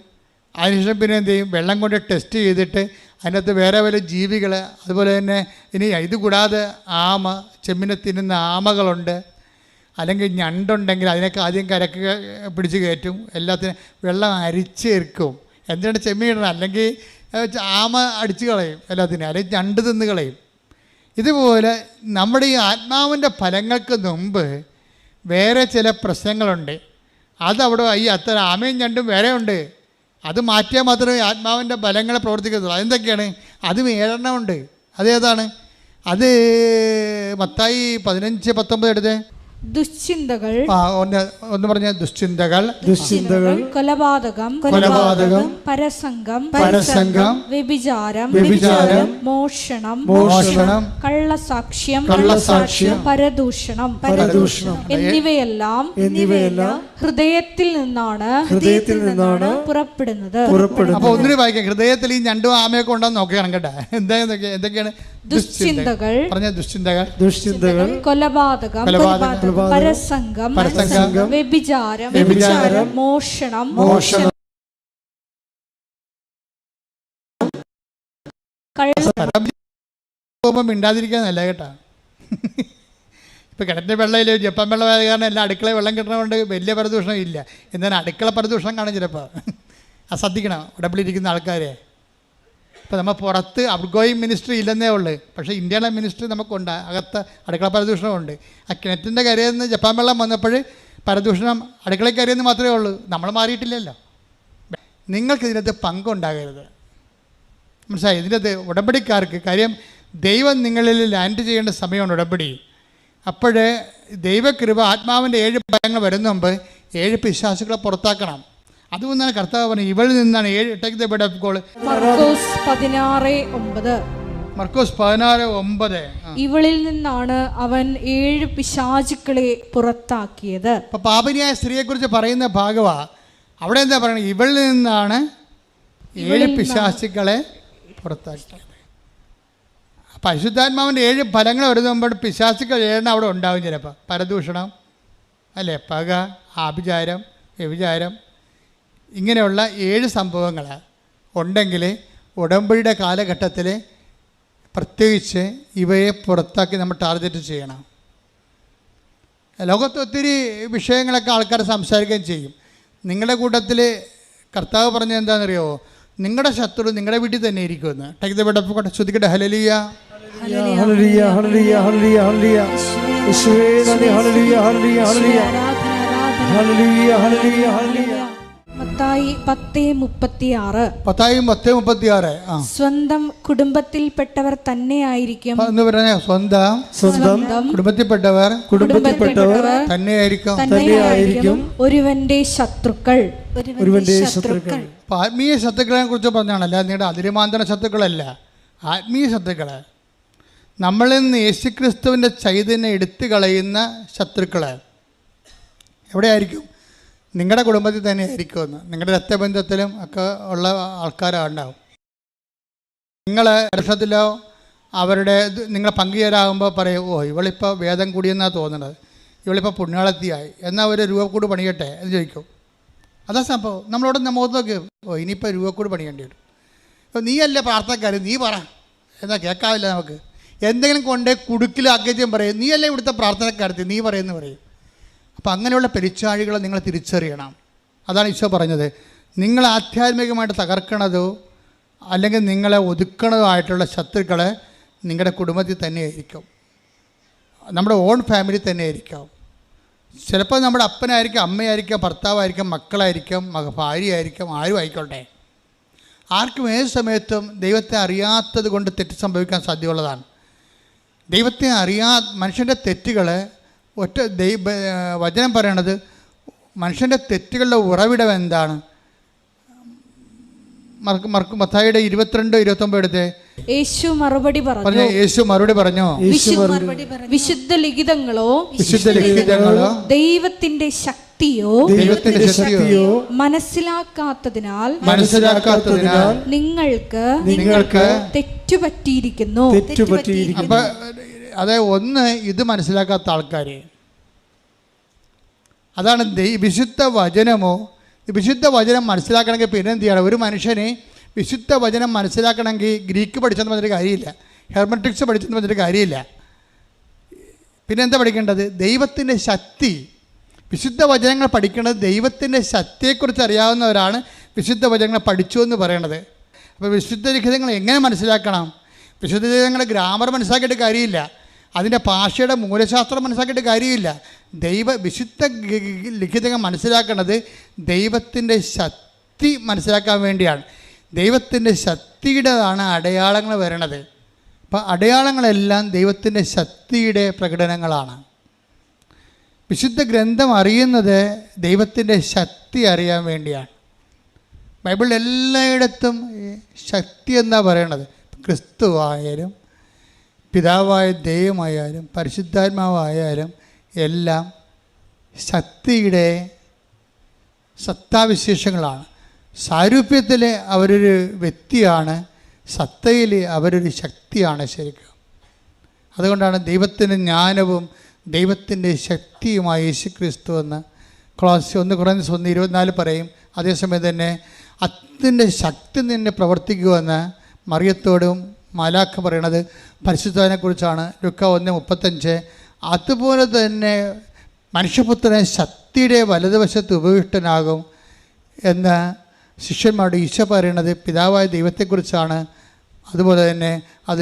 അതിനുശേഷം പിന്നെ എന്ത് ചെയ്യും? വെള്ളം കൊണ്ട് ടെസ്റ്റ് ചെയ്തിട്ട് അതിനകത്ത് വേറെ വല്ല ജീവികൾ, അതുപോലെ തന്നെ ഇനി ഇത് കൂടാതെ ചെമ്മീനെ തിന്നുന്ന ആമകളുണ്ട്, അല്ലെങ്കിൽ ഞണ്ടുണ്ടെങ്കിൽ അതിനൊക്കെ ആദ്യം കരക്ക് പിടിച്ച് കയറ്റും. എല്ലാത്തിനും വെള്ളം അരിച്ചേർക്കും. എന്തിനാണ് ചെമ്മീൻ ഇടണം? അല്ലെങ്കിൽ ആമ അടിച്ച് കളയും എല്ലാത്തിനും, അല്ലെങ്കിൽ ഞണ്ട് തിന്ന് കളയും. ഇതുപോലെ നമ്മുടെ ഈ ആത്മാവിൻ്റെ ഫലങ്ങൾക്ക് മുമ്പ് വേറെ ചില പ്രശ്നങ്ങളുണ്ട്. അതവിടെ ഈ അത്ര ആമയും ഞണ്ടും വേറെ ഉണ്ട്. അത് മാറ്റിയാൽ മാത്രമേ ആത്മാവിൻ്റെ ബലങ്ങളെ പ്രവർത്തിക്കത്തുള്ളൂ. അതെന്തൊക്കെയാണ്? അതും 7 ഉണ്ട്. അതേതാണ്? അത് മത്തായി 15-19 എടുത്തേ. ദുശ്ചിന്തകൾ, ഒന്ന് പറഞ്ഞ ദുശ്ചിന്തകൾ, കൊലപാതകം, പരസംഗം, വ്യഭിചാരം, മോഷണം, കള്ളസാക്ഷ്യം, പരദൂഷണം എന്നിവയെല്ലാം ഹൃദയത്തിൽ നിന്നാണ് പുറപ്പെടുന്നത്. അപ്പോൾ ഒന്നിനു വായിക്കാം. ഹൃദയത്തിൽ ഈ ഞണ്ടും ആമയൊക്കെ ഉണ്ടെന്ന് നോക്കണം കേട്ടോ. എന്തൊക്കെയാണ്? ദുശ്ചിന്തകൾ, ദുശ്ചിന്തകൾ, കൊലപാതകം, പരസംഗം, വ്യഭിചാരം, മോഷണം, മിണ്ടാതിരിക്കാന്നല്ല കേട്ടാ. ഇപ്പം കിണറ്റിൻ്റെ വെള്ളമില്ല, ജപ്പാൻ വെള്ളമായത് കാരണം എല്ലാ അടുക്കളയിൽ വെള്ളം കിട്ടണതുകൊണ്ട് വലിയ പരദൂഷണം ഇല്ല. എന്നാലും അടുക്കള പരദൂഷണം കാണും ചിലപ്പോൾ. അത് ശ്രദ്ധിക്കണം ഉടമ്പിലിരിക്കുന്ന ആൾക്കാരെ. ഇപ്പോൾ നമ്മൾ പുറത്ത് ഔട്ട്ഗോയിങ് മിനിസ്ട്രി ഇല്ലെന്നേ ഉള്ളൂ, പക്ഷേ ഇന്ത്യയിലെ മിനിസ്ട്രി നമുക്കുണ്ട്. അകത്ത് അടുക്കള പരദൂഷണമുണ്ട്. ആ കിണറ്റിൻ്റെ കരയിൽ നിന്ന് ജപ്പാൻ വെള്ളം വന്നപ്പോൾ പരദൂഷണം അടുക്കളയിൽ കരയെന്ന് മാത്രമേ ഉള്ളൂ. നമ്മൾ മാറിയിട്ടില്ലല്ലോ. നിങ്ങൾക്കിതിനകത്ത് പങ്കുണ്ടാകരുത്. മനസ്സിലായി? ഇതിനകത്ത് ഉടമ്പടിക്കാർക്ക് കാര്യം ദൈവം നിങ്ങളിൽ ലാൻഡ് ചെയ്യേണ്ട സമയമാണ് ഉടമ്പടി. അപ്പോഴേ ദൈവകൃപ ആത്മാവിൻ്റെ 7 ഭയങ്ങൾ വരുന്ന മുമ്പ് 7 പിശാചുക്കളെ പുറത്താക്കണം. അതുകൊണ്ടാണ് കർത്താവ് പറഞ്ഞത് ഇവളിൽ നിന്നാണ് 7 take the bed of gold. മർക്കോസ് 16:9. മർക്കോസ് 16:9. ഇവളിൽ നിന്നാണ് അവൻ 7 പിശാചുക്കളെ പുറത്താക്കിയത്. അപ്പോൾ പാപിനിയായ സ്ത്രീയെക്കുറിച്ച് പറയുന്ന ഭാഗമാ. അവിടെ എന്താ പറയുന്നത്? ഇവളിൽ നിന്നാണ് 7 പിശാചുക്കളെ പുറത്താക്കിയത്. പരിശുദ്ധാത്മാവിൻ്റെ 7 ഫലങ്ങൾ വരുമ്പോൾ പിശാചുക്കൾ 7 അവിടെ ഉണ്ടാവും. ചിലപ്പോൾ പരദൂഷണം, അല്ലേ, പക, ആഭിചാരം, വ്യഭിചാരം, ഇങ്ങനെയുള്ള 7 സംഭവങ്ങൾ ഉണ്ടെങ്കിൽ ഉടമ്പടിയുടെ കാലഘട്ടത്തിൽ പ്രത്യേകിച്ച് ഇവയെ പുറത്താക്കി നമ്മൾ ടാർഗറ്റ് ചെയ്യണം. ലോകത്ത് ഒത്തിരി വിഷയങ്ങളൊക്കെ ആൾക്കാർ സംസാരിക്കുകയും ചെയ്യും. നിങ്ങളുടെ കൂട്ടത്തിൽ കർത്താവ് പറഞ്ഞത് എന്താണെന്നറിയോ? നിങ്ങളുടെ ശത്രു നിങ്ങളുടെ വീട്ടിൽ തന്നെ ഇരിക്കുമെന്ന്. Take the bed of God. ശ്രുതിക്കട്ടെ ഹല്ലേലൂയ, ഹല്ലേലൂയ, ഹല്ലേലൂയ, ഹല്ലേലൂയ, ഹല്ലേലൂയ. യേശുവേ നന്ദി. ഹല്ലേലൂയ, ഹല്ലേലൂയ, ഹല്ലേലൂയ, ഹല്ലേലൂയ, ഹല്ലേലൂയ, ഹല്ലേലൂയ. മത്തായി 10:36. മത്തായി 10:36. സ്വന്തം കുടുംബത്തിൽപ്പെട്ടവർ തന്നെയായിരിക്കും. എന്ന് പറഞ്ഞ സ്വന്തം കുടുംബത്തിൽപ്പെട്ടവർ തന്നെയായിരിക്കും ഒരുവന്റെ ശത്രുക്കൾ. ആത്മീയ ശത്രുക്കളെ കുറിച്ച് പറഞ്ഞാണല്ല, നിങ്ങളുടെ അതിരുമാന്തര ശത്രുക്കളല്ല, ആത്മീയ ശത്രുക്കൾ. നമ്മളിൽ നിന്ന് യേശുക്രിസ്തുവിൻ്റെ ചൈതന്യം എടുത്തു കളയുന്ന ശത്രുക്കൾ എവിടെയായിരിക്കും? നിങ്ങളുടെ കുടുംബത്തിൽ തന്നെ ആയിരിക്കുമെന്ന്. നിങ്ങളുടെ രക്തബന്ധത്തിലും ഒക്കെ ഉള്ള ആൾക്കാരുണ്ടാവും. നിങ്ങൾ വർഷത്തിലോ അവരുടെ നിങ്ങൾ പങ്കുചേരാകുമ്പോൾ പറയും, ഓ ഇവളിപ്പോൾ വേദം കൂടിയെന്നാണ് തോന്നുന്നത്, ഇവളിപ്പോൾ പുണ്യാളത്തിയായി, എന്നാൽ ഒരു രൂപക്കൂട് പണിയട്ടെ എന്ന് ചോദിക്കും. അതാ സംഭവം. നമ്മളോട് മുഖത്ത് നോക്കി, ഓ ഇനിയിപ്പോൾ രൂപക്കൂട് പണിയേണ്ടി വരും. അപ്പോൾ നീയല്ലേ പ്രാർത്ഥനക്കാരൻ, നീ പറ എന്നാൽ കേൾക്കാവില്ല. നമുക്ക് എന്തെങ്കിലും കൊണ്ട് കുടുക്കിലാക്കിയും പറയും, നീയല്ലേ ഇവിടുത്തെ പ്രാർത്ഥനക്കാരത്തി, നീ പറയുമെന്ന് പറയും. അപ്പോൾ അങ്ങനെയുള്ള പെരിച്ചാഴികളെ നിങ്ങൾ തിരിച്ചറിയണം. അതാണ് ഈശോ പറഞ്ഞത്. നിങ്ങൾ ആധ്യാത്മികമായിട്ട് തകർക്കണതോ അല്ലെങ്കിൽ നിങ്ങളെ ഒതുക്കണതോ ആയിട്ടുള്ള ശത്രുക്കളെ നിങ്ങളുടെ കുടുംബത്തിൽ തന്നെയായിരിക്കും, നമ്മുടെ ഓൺ ഫാമിലി തന്നെയായിരിക്കും. ചിലപ്പോൾ നമ്മുടെ അപ്പനായിരിക്കും, അമ്മയായിരിക്കും, ഭർത്താവായിരിക്കും, മക്കളായിരിക്കും, ഭാര്യയായിരിക്കും, ആരും ആയിക്കോട്ടെ. ആർക്കും ഏത് സമയത്തും ദൈവത്തെ അറിയാത്തത് കൊണ്ട് തെറ്റ് സംഭവിക്കാൻ സാധ്യതയുള്ളതാണ്. ദൈവത്തെ മനുഷ്യൻ്റെ തെറ്റുകൾ വചനം പറയണത് മനുഷ്യൻ്റെ തെറ്റുകളുടെ ഉറവിടം എന്താണ്? മത്തായിയുടെ 22:29 എടുത്തേ. യേശു മറുപടി പറഞ്ഞു, വിശുദ്ധ ലിഖിതങ്ങളോ ദൈവത്തിന്റെ ശക്തിയോ മനസ്സിലാക്കാത്തതിനാൽ നിങ്ങൾക്ക് തെറ്റുപറ്റിയിരിക്കുന്നു. അപ്പം അതായത് ഒന്ന്, ഇത് മനസ്സിലാക്കാത്ത ആൾക്കാർ, അതാണ് വിശുദ്ധ വചനമോ. വിശുദ്ധ വചനം മനസ്സിലാക്കണമെങ്കിൽ പിന്നെ എന്ത് ചെയ്യണം? ഒരു മനുഷ്യനെ വിശുദ്ധ വചനം മനസ്സിലാക്കണമെങ്കിൽ ഗ്രീക്ക് പഠിച്ചെന്ന് പറഞ്ഞിട്ട് കാര്യമില്ല, ഹെർമറ്റിക്സ് പഠിച്ചെന്ന് പറഞ്ഞിട്ട് കാര്യമില്ല. പിന്നെ എന്താ പഠിക്കേണ്ടത്? ദൈവത്തിൻ്റെ ശക്തി. വിശുദ്ധ വചനങ്ങൾ പഠിക്കേണ്ടത് ദൈവത്തിൻ്റെ ശക്തിയെക്കുറിച്ച് അറിയാവുന്നവരാണ് വിശുദ്ധ വചനങ്ങൾ പഠിച്ചു എന്ന് പറയണത്. അപ്പോൾ വിശുദ്ധ ലിഖിതങ്ങൾ എങ്ങനെ മനസ്സിലാക്കണം? വിശുദ്ധ ലിഖിതങ്ങളുടെ ഗ്രാമർ മനസ്സിലാക്കിയിട്ട് കാര്യമില്ല, അതിൻ്റെ ഭാഷയുടെ മൂലശാസ്ത്രം മനസ്സിലാക്കിയിട്ട് കാര്യമില്ല. വിശുദ്ധ ലിഖിതങ്ങൾ മനസ്സിലാക്കുന്നത് ദൈവത്തിൻ്റെ ശക്തി മനസ്സിലാക്കാൻ വേണ്ടിയാണ്. ദൈവത്തിൻ്റെ ശക്തിയുടേതാണ് അടയാളങ്ങൾ വരണത്. അപ്പം അടയാളങ്ങളെല്ലാം ദൈവത്തിൻ്റെ ശക്തിയുടെ പ്രകടനങ്ങളാണ്. വിശുദ്ധ ഗ്രന്ഥം അറിയുന്നത് ദൈവത്തിൻ്റെ ശക്തി അറിയാൻ വേണ്ടിയാണ്. ബൈബിളിൽ എല്ലായിടത്തും ശക്തി എന്നാണ് പറയണത്. ക്രിസ്തുവായാലും പിതാവായ ദൈവമായാലും പരിശുദ്ധാത്മാവായാലും എല്ലാം ശക്തിയുടെ സത്താവിശേഷങ്ങളാണ്. സാരൂപ്യത്തിൽ അവരൊരു വ്യക്തിയാണ്, സത്തയിൽ അവരൊരു ശക്തിയാണ് ശരിക്കും. അതുകൊണ്ടാണ് ദൈവത്തിൻ്റെ ജ്ഞാനവും ദൈവത്തിൻ്റെ ശക്തിയുമായി യേശുക്രിസ്തു എന്ന് Colossians 1:24 പറയും. അതേസമയം തന്നെ അതിൻ്റെ ശക്തി നിന്നെ പ്രവർത്തിക്കുമെന്ന് മറിയത്തോടും മാലാഖ പറയണത് പരിശുദ്ധനെക്കുറിച്ചാണ്. ലൂക്ക 1:35. അതുപോലെ തന്നെ മനുഷ്യപുത്രൻ ശക്തിയുടെ വലതുവശത്ത് ഉപവിഷ്ടനാകും എന്ന് ശിഷ്യന്മാരോട് ഈശോ പറയണത് പിതാവായ ദൈവത്തെക്കുറിച്ചാണ്. അതുപോലെ തന്നെ അത്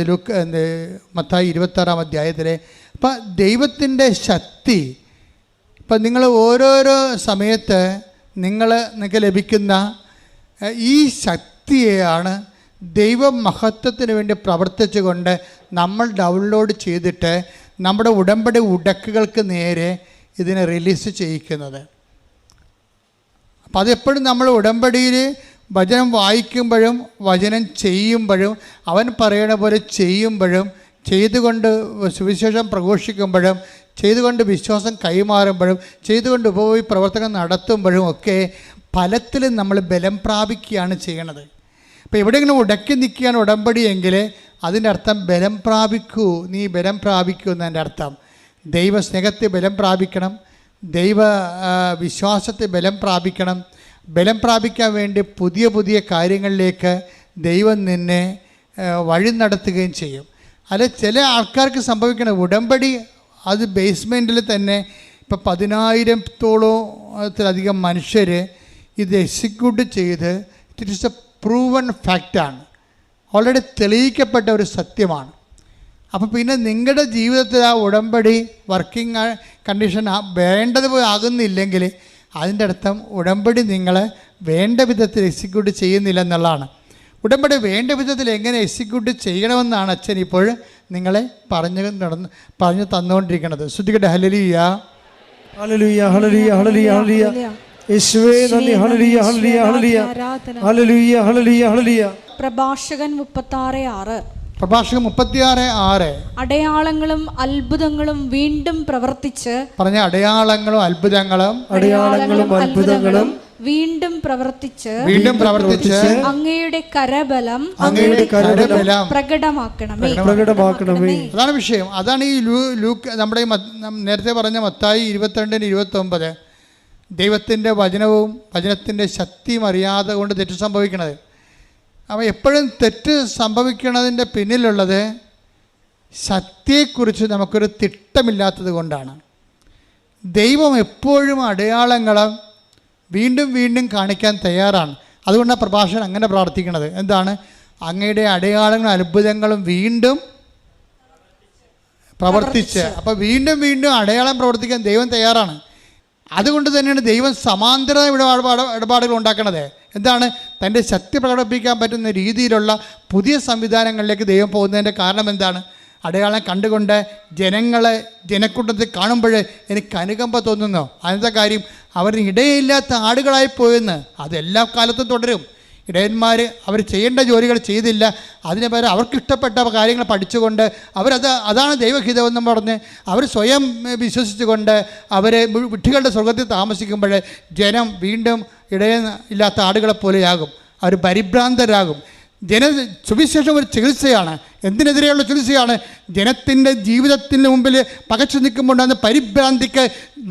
മത്തായി 26-ാം അധ്യായത്തിലെ. അപ്പം ദൈവത്തിൻ്റെ ശക്തി, ഇപ്പം നിങ്ങൾ ഓരോരോ സമയത്ത് നിങ്ങൾക്ക് ലഭിക്കുന്ന ഈ ശക്തിയെയാണ് ദൈവമഹത്വത്തിന് വേണ്ടി പ്രവർത്തിച്ചുകൊണ്ട് നമ്മൾ ഡൗൺലോഡ് ചെയ്തിട്ട് നമ്മുടെ ഉടമ്പടി ഉടക്കുകൾക്ക് നേരെ ഇതിനെ റിലീസ് ചെയ്യിക്കുന്നത്. അപ്പം അതെപ്പോഴും നമ്മൾ ഉടമ്പടിയിൽ വചനം വായിക്കുമ്പോഴും വചനം ചെയ്യുമ്പോഴും അവൻ പറയണ പോലെ ചെയ്യുമ്പോഴും ചെയ്തുകൊണ്ട് സുവിശേഷം പ്രഘോഷിക്കുമ്പോഴും ചെയ്തുകൊണ്ട് വിശ്വാസം കൈമാറുമ്പോഴും ചെയ്തുകൊണ്ട് ഉപയോഗി പ്രവർത്തനം നടത്തുമ്പോഴും ഒക്കെ ഫലത്തിൽ നമ്മൾ ബലം പ്രാപിക്കുകയാണ് ചെയ്യണത്. അപ്പോൾ എവിടെയെങ്കിലും ഉടക്കി നിൽക്കുകയാണ് ഉടമ്പടിയെങ്കിൽ അതിൻ്റെ അർത്ഥം ബലം പ്രാപിക്കൂ, നീ ബലം പ്രാപിക്കൂ എന്നതിൻ്റെ അർത്ഥം. ദൈവസ്നേഹത്തെ ബലം പ്രാപിക്കണം, ദൈവ വിശ്വാസത്തെ ബലം പ്രാപിക്കണം. ബലം പ്രാപിക്കാൻ വേണ്ടി പുതിയ പുതിയ കാര്യങ്ങളിലേക്ക് ദൈവം നിന്നെ വഴി നടത്തുകയും ചെയ്യും. അത് ചില ആൾക്കാർക്ക് സംഭവിക്കണം, ഉടമ്പടി അത് ബേസ്മെൻറ്റിൽ തന്നെ ഇപ്പോൾ 10,000-ത്തോളത്തിലധികം മനുഷ്യർ ഇത് എക്സിക്യൂട്ട് ചെയ്ത് ഇറ്റ് ഈസ് എ പ്രൂവൺ ഫാക്റ്റാണ്, ഓൾറെഡി തെളിയിക്കപ്പെട്ട ഒരു സത്യമാണ്. അപ്പോൾ പിന്നെ നിങ്ങളുടെ ജീവിതത്തിൽ ആ ഉടമ്പടി വർക്കിംഗ് കണ്ടീഷൻ വേണ്ടത് ആകുന്നില്ലെങ്കിൽ അതിൻ്റെ അർത്ഥം ഉടമ്പടി നിങ്ങൾ വേണ്ട വിധത്തിൽ എക്സിക്യൂട്ട് ചെയ്യുന്നില്ല എന്നുള്ളതാണ്. ഉടമ്പടി വേണ്ട വിധത്തിൽ എങ്ങനെ എക്സിക്യൂട്ട് ചെയ്യണമെന്നാണ് അച്ഛൻ ഇപ്പോൾ നിങ്ങളെ പറഞ്ഞു തന്നുകൊണ്ടിരിക്കുന്നത്. ശ്രുതികട്ടെ ഹല്ലേലൂയ ഹല്ലേലൂയ ഹല്ലേലൂയ ഹല്ലേലൂയ ഹല്ലേലൂയ. യേശുവേ നന്ദി. ഹല്ലേലൂയ ഹല്ലേലൂയ ഹല്ലേലൂയ ഹല്ലേലൂയ ഹല്ലേലൂയ ഹല്ലേലൂയ. പ്രഭാഷകൻ 36:6. പ്രഭാഷകൻ 36:6. അടയാളങ്ങളും അത്ഭുതങ്ങളും വീണ്ടും പ്രവർത്തിച്ച്. പറഞ്ഞ അടയാളങ്ങളും അത്ഭുതങ്ങളും വീണ്ടും പ്രവർത്തിച്ച് അങ്ങയുടെ കരബലം പ്രകടമാക്കണമേ. അതാണ് വിഷയം. അതാണ് ഈ ലൂക്ക് നമ്മുടെ നേരത്തെ പറഞ്ഞ മത്തായി 22-29 ദൈവത്തിൻ്റെ വചനവും വചനത്തിൻ്റെ ശക്തിയും അറിയാതെ കൊണ്ട് തെറ്റ് സംഭവിക്കണത്. അപ്പോൾ എപ്പോഴും തെറ്റ് സംഭവിക്കുന്നതിൻ്റെ പിന്നിലുള്ളത് ശക്തിയെക്കുറിച്ച് നമുക്കൊരു തിട്ടമില്ലാത്തത് കൊണ്ടാണ്. ദൈവം എപ്പോഴും അടയാളങ്ങളും വീണ്ടും വീണ്ടും കാണിക്കാൻ തയ്യാറാണ്. അതുകൊണ്ടാണ് പ്രഭാഷകൻ അങ്ങനെ പ്രാർത്ഥിക്കുന്നത്. എന്താണ്? അങ്ങയുടെ അടയാളങ്ങളും അത്ഭുതങ്ങളും വീണ്ടും പ്രവർത്തിച്ച്. അപ്പോൾ വീണ്ടും വീണ്ടും അടയാളം പ്രവർത്തിക്കാൻ ദൈവം തയ്യാറാണ്. അതുകൊണ്ട് തന്നെയാണ് ദൈവം സമാന്തര ഇടപാടുകൾ ഉണ്ടാക്കുന്നത്. എന്താണ്? തൻ്റെ ശക്തി പ്രകടിപ്പിക്കാൻ പറ്റുന്ന രീതിയിലുള്ള പുതിയ സംവിധാനങ്ങളിലേക്ക് ദൈവം പോകുന്നതിൻ്റെ കാരണം എന്താണ്? അടയാളം കണ്ടുകൊണ്ട് ജനക്കൂട്ടത്തിൽ കാണുമ്പോൾ എനിക്ക് അനുകമ്പ തോന്നുന്നു. അതിൻ്റെ കാര്യം അവരിന് ഇടയില്ലാത്ത ആടുകളായി പോയെന്ന്. അതെല്ലാ കാലത്തും തുടരും. ഇടയന്മാർ അവർ ചെയ്യേണ്ട ജോലികൾ ചെയ്തില്ല, അതിന് പകരം അവർക്കിഷ്ടപ്പെട്ട കാര്യങ്ങൾ പഠിച്ചുകൊണ്ട് അതാണ് ദൈവഹിതമെന്നും പറഞ്ഞ് അവർ സ്വയം വിശ്വസിച്ചുകൊണ്ട് അവർ വിഡ്ഢികളുടെ സ്വർഗത്തിൽ താമസിക്കുമ്പോൾ ജനം വീണ്ടും ഇടയില്ലാത്ത ആടുകളെപ്പോലെയാകും, അവർ പരിഭ്രാന്തരാകും. സുവിശേഷം ഒരു ചികിത്സയാണ്. എന്തിനെതിരെയുള്ള ചികിത്സയാണ്? ജനത്തിൻ്റെ ജീവിതത്തിന് മുമ്പിൽ പകച്ചു നിൽക്കുമ്പോണ്ടാകുന്ന പരിഭ്രാന്തിക്ക്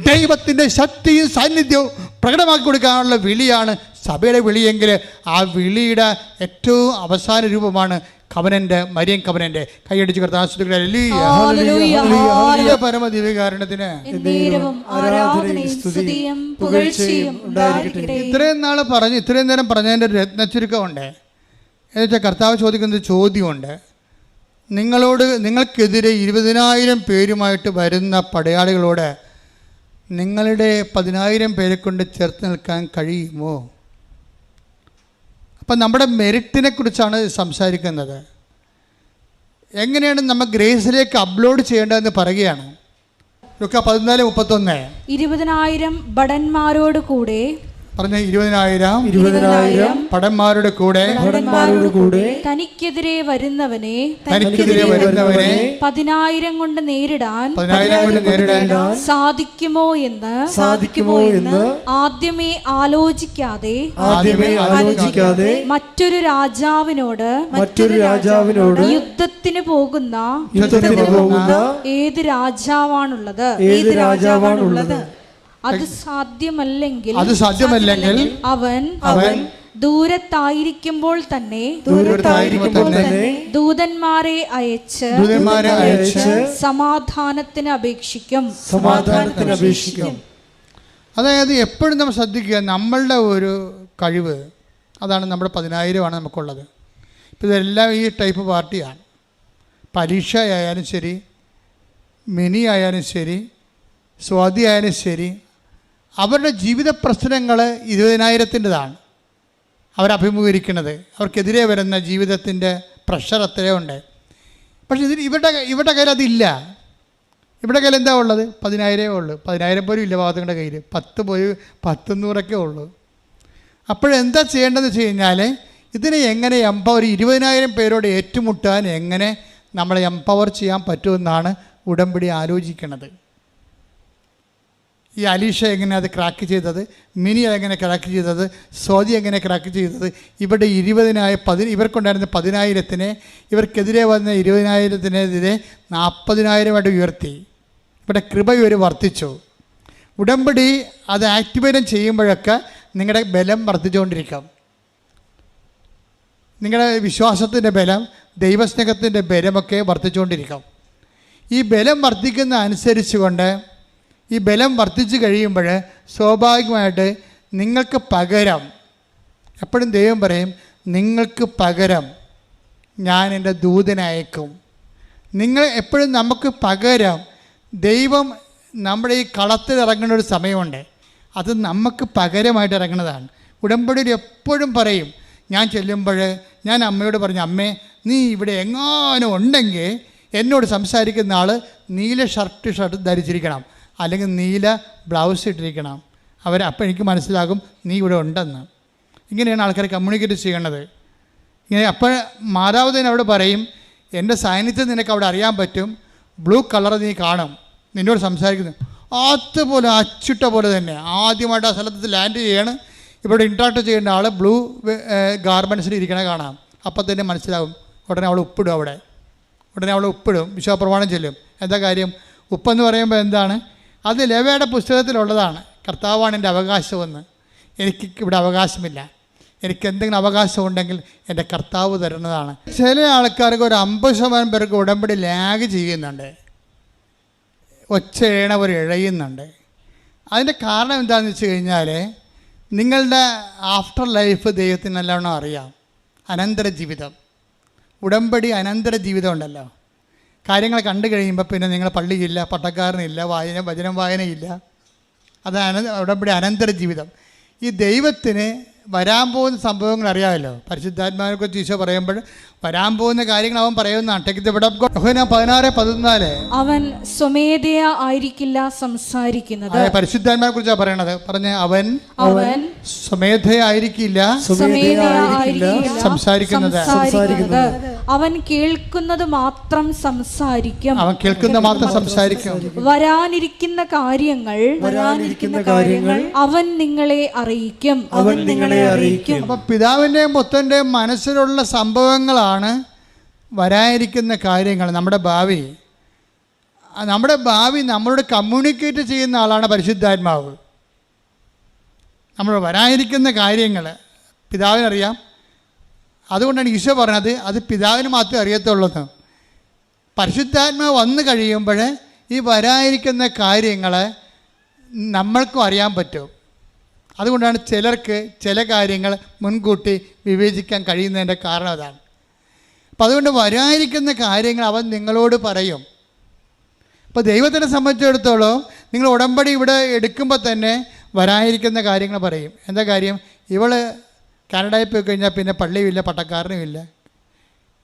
ദൈവത്തിൻ്റെ ശക്തിയും സാന്നിധ്യവും പ്രകടമാക്കി കൊടുക്കാനുള്ള വിളിയാണ് സഭയുടെ വിളിയെങ്കിൽ ആ വിളിയുടെ ഏറ്റവും അവസാന രൂപമാണ് കവനൻ്റെ, മരിയൻ കവനൻ്റെ. കൈയടിച്ച് പരമദിവ്യകാരണത്തിന് ഇത്രയും നാൾ പറഞ്ഞു, ഇത്രയും നേരം പറഞ്ഞതിൻ്റെ ഒരു രത്നച്ചുരുക്കമുണ്ട്. എന്നുവെച്ചാൽ കർത്താവ് ചോദിക്കുന്ന ചോദ്യമുണ്ട്. നിങ്ങൾക്കെതിരെ 20,000 പേരുമായിട്ട് വരുന്ന പടയാളികളോട് നിങ്ങളുടെ 10,000 പേരെ കൊണ്ട് ചേർത്ത് നിൽക്കാൻ കഴിയുമോ? അപ്പം നമ്മുടെ മെറിറ്റിനെ കുറിച്ചാണ് സംസാരിക്കുന്നത്. എങ്ങനെയാണ് നമ്മൾ ഗ്രേസിലേക്ക് അപ്ലോഡ് ചെയ്യേണ്ടതെന്ന് പറയുകയാണ്. ലൂക്കാ 14:31. 20,000 ഭടന്മാരോട് കൂടെ പറഞ്ഞ 20,000 ഭടന്മാരുടെ കൂടെ തനിക്കെതിരെ വരുന്നവനെ 10,000 കൊണ്ട് നേരിടാൻ സാധിക്കുമോ എന്ന് ആദ്യമേ ആലോചിക്കാതെ മറ്റൊരു രാജാവിനോട് യുദ്ധത്തിന് പോകുന്ന ഏത് രാജാവാണുള്ളത്? അത് സാധ്യമല്ലെങ്കിൽ അവൻ ദൂരത്തായിരിക്കുമ്പോൾ തന്നെ ദൂതന്മാരെ അയച്ച് സമാധാനത്തിന് അപേക്ഷിക്കും. അതായത് എപ്പോഴും നമ്മൾ ശ്രദ്ധിക്കുക, നമ്മളുടെ ഒരു കഴിവ് അതാണ്. നമ്മുടെ 10,000 നമുക്കുള്ളത്. ഇപ്പം ഇതെല്ലാം ഈ ടൈപ്പ് പാർട്ടിയാണ്. പരീക്ഷ ആയാലും ശരി, മിനി ആയാലും ശരി, സ്വാതി ആയാലും ശരി, അവരുടെ ജീവിത പ്രശ്നങ്ങൾ 20,000-ൻ്റെതാണ് അവരഭിമുഖീകരിക്കുന്നത്. അവർക്കെതിരെ വരുന്ന ജീവിതത്തിൻ്റെ പ്രഷർ അത്രയുണ്ട്. പക്ഷേ ഇവരുടെ കയ്യിൽ അതില്ല. ഇവിടെ കയ്യിൽ എന്താ ഉള്ളത്? 10,000 ഉള്ളൂ. 10,000 പോലും ഇല്ല ഭാഗത്തുങ്ങളുടെ കയ്യിൽ. 10 പോയി 100 ഉള്ളൂ. അപ്പോഴെന്താ ചെയ്യേണ്ടതെന്ന് വെച്ച് കഴിഞ്ഞാൽ, ഇതിനെ എങ്ങനെ ഒരു 20,000 പേരോട് ഏറ്റുമുട്ടാൻ എങ്ങനെ നമ്മളെ എംപവർ ചെയ്യാൻ പറ്റുമെന്നാണ് ഉടമ്പടി ആലോചിക്കുന്നത്. ഈ അലീഷ എങ്ങനെ അത് ക്രാക്ക് ചെയ്തത്, മിനി എങ്ങനെ ക്രാക്ക് ചെയ്തത്, സ്വാതി എങ്ങനെ ക്രാക്ക് ചെയ്തത്, ഇവിടെ 20,000 ഇവർക്കുണ്ടായിരുന്ന 10,000-നെ ഇവർക്കെതിരെ വന്ന 20,000-നെതിരെ 40,000 ഉയർത്തി. ഇവിടെ കൃപ വർദ്ധിച്ചു. ഉടമ്പടി അത് ആക്ടിവേറ്റ് ചെയ്യുമ്പോഴൊക്കെ നിങ്ങളുടെ ബലം വർദ്ധിച്ചുകൊണ്ടിരിക്കും. നിങ്ങളുടെ വിശ്വാസത്തിൻ്റെ ബലം, ദൈവസ്നേഹത്തിൻ്റെ ബലമൊക്കെ വർദ്ധിച്ചുകൊണ്ടിരിക്കും. ഈ ബലം വർദ്ധിക്കുന്ന അനുസരിച്ചുകൊണ്ട്, ഈ ബലം വർദ്ധിച്ചു കഴിയുമ്പോൾ സ്വാഭാവികമായിട്ട് നിങ്ങൾക്ക് പകരം, എപ്പോഴും ദൈവം പറയും, നിങ്ങൾക്ക് പകരം ഞാൻ എൻ്റെ ദൂതനയക്കും. നിങ്ങൾ എപ്പോഴും നമുക്ക് പകരം ദൈവം നമ്മുടെ ഈ കളത്തിൽ ഇറങ്ങുന്ന ഒരു സമയമുണ്ട്. അത് നമുക്ക് പകരമായിട്ട് ഇറങ്ങുന്നതാണ്. ഉടമ്പടിയിൽ എപ്പോഴും പറയും, ഞാൻ ചെല്ലുമ്പോൾ ഞാൻ അമ്മയോട് പറഞ്ഞു, അമ്മേ നീ ഇവിടെ എങ്ങാനും ഉണ്ടെങ്കിൽ എന്നോട് സംസാരിക്കുന്ന ആൾ നീല ഷർട്ട് ധരിച്ചിരിക്കണം, അല്ലെങ്കിൽ നീല ബ്ലൗസ് ഇട്ടിരിക്കണം. അപ്പോൾ എനിക്ക് മനസ്സിലാകും നീ ഇവിടെ ഉണ്ടെന്ന്. ഇങ്ങനെയാണ് ആൾക്കാർ കമ്മ്യൂണിക്കേറ്റ് ചെയ്യണത്. ഇങ്ങനെ അപ്പോൾ മാതാവ് അവിടെ പറയും, എൻ്റെ സാന്നിധ്യം നിനക്ക് അവിടെ അറിയാൻ പറ്റും, ബ്ലൂ കളർ നീ കാണും, നിന്നോട് സംസാരിക്കുന്നു. അതുപോലെ അച്ചിട്ട പോലെ തന്നെ ആദ്യമായിട്ട് ആ സ്ഥലത്ത് ലാൻഡ് ചെയ്യാണ്. ഇവിടെ ഇൻട്രാക്ട് ചെയ്യേണ്ട ആൾ ബ്ലൂ ഗാർമെൻറ്റ്സിൽ ഇരിക്കണ കാണാം. അപ്പം തന്നെ മനസ്സിലാകും. ഉടനെ അവൾ ഉപ്പിടും. ഉടനെ അവൾ ഉപ്പിടും, വിശ്വാസപ്രമാണം ചെല്ലും. എന്താ കാര്യം? ഉപ്പെന്ന് പറയുമ്പോൾ എന്താണ്? അത് ലേവ്യയുടെ പുസ്തകത്തിലുള്ളതാണ്. കർത്താവാണ് എൻ്റെ അവകാശമെന്ന്. എനിക്ക് ഇവിടെ അവകാശമില്ല. എനിക്ക് എന്തെങ്കിലും അവകാശം ഉണ്ടെങ്കിൽ എൻ്റെ കർത്താവ് തരുന്നതാണ്. ചില ആൾക്കാർക്ക് ഒരു 50% പേർക്ക് ഉടമ്പടി ലാഗ് ചെയ്യുന്നുണ്ട്, ഒച്ചയണവർ ഇഴയുന്നുണ്ട്. അതിൻ്റെ കാരണം എന്താണെന്ന് വെച്ച് കഴിഞ്ഞാൽ, നിങ്ങളുടെ ആഫ്റ്റർ ലൈഫ് ദൈവത്തിന് നല്ലവണ്ണം അറിയാം. അനന്തര ജീവിതം, ഉടമ്പടി അനന്തര ജീവിതം ഉണ്ടല്ലോ. കാര്യങ്ങൾ കണ്ടു കഴിയുമ്പോൾ പിന്നെ നിങ്ങൾ പള്ളിയില്ല, പട്ടക്കാരനില്ല, വചനം വായനയില്ല. അതാണ് ഉടമ്പടി അനന്തര ജീവിതം. ഈ ദൈവത്തിന് വരാൻ പോകുന്ന സംഭവങ്ങൾ അറിയാമല്ലോ. പരിശുദ്ധാത്മാവിനെ കുറിച്ച് ഈശോ പറയുമ്പോൾ വരാൻ പോകുന്ന കാര്യങ്ങൾ അവൻ പറയുന്നതാണ്. 16:14 അവൻ സ്വമേധയാ ആയിരിക്കില്ല സംസാരിക്കുന്നത്. പരിശുദ്ധാത്മാവിനെ കുറിച്ചാണ് പറയണത്. പറഞ്ഞ അവൻ സ്വമേധയാ ആയിരിക്കില്ല സംസാരിക്കുന്നത്. അവൻ കേൾക്കുന്നത് മാത്രം സംസാരിക്കും. വരാനിരിക്കുന്ന കാര്യങ്ങൾ അവൻ നിങ്ങളെ അറിയിക്കും. അപ്പൊ പിതാവിൻ്റെയും പുത്രൻ്റെയും മനസ്സിലുള്ള സംഭവങ്ങളാണ് വരാനിരിക്കുന്ന കാര്യങ്ങൾ. നമ്മുടെ ഭാവി നമ്മളോട് കമ്മ്യൂണിക്കേറ്റ് ചെയ്യുന്ന ആളാണ് പരിശുദ്ധാത്മാവ്. നമ്മൾ വരാനിരിക്കുന്ന കാര്യങ്ങൾ പിതാവിനറിയാം. അതുകൊണ്ടാണ് ഈശോ പറഞ്ഞത് അത് പിതാവിന് മാത്രമേ അറിയത്തുള്ളൂ. പരിശുദ്ധാത്മാവ് വന്നു കഴിയുമ്പോൾ ഈ വരാനിരിക്കുന്ന കാര്യങ്ങൾ നമ്മൾക്കും അറിയാൻ പറ്റും. അതുകൊണ്ടാണ് ചിലർക്ക് ചില കാര്യങ്ങൾ മുൻകൂട്ടി വിവേചിക്കാൻ കഴിയുന്നതിൻ്റെ കാരണം അതാണ്. അപ്പം അതുകൊണ്ട് വരാനിരിക്കുന്ന കാര്യങ്ങൾ അവൻ നിങ്ങളോട് പറയും. അപ്പോൾ ദൈവത്തിനെ സംബന്ധിച്ചിടത്തോളം നിങ്ങൾ ഉടമ്പടി ഇവിടെ എടുക്കുമ്പോൾ തന്നെ വരാനിരിക്കുന്ന കാര്യങ്ങൾ പറയും. എന്താ കാര്യം? ഇവൾ കാനഡയിൽ പോയി കഴിഞ്ഞാൽ പിന്നെ പള്ളിയുമില്ല, പട്ടക്കാരനുമില്ല.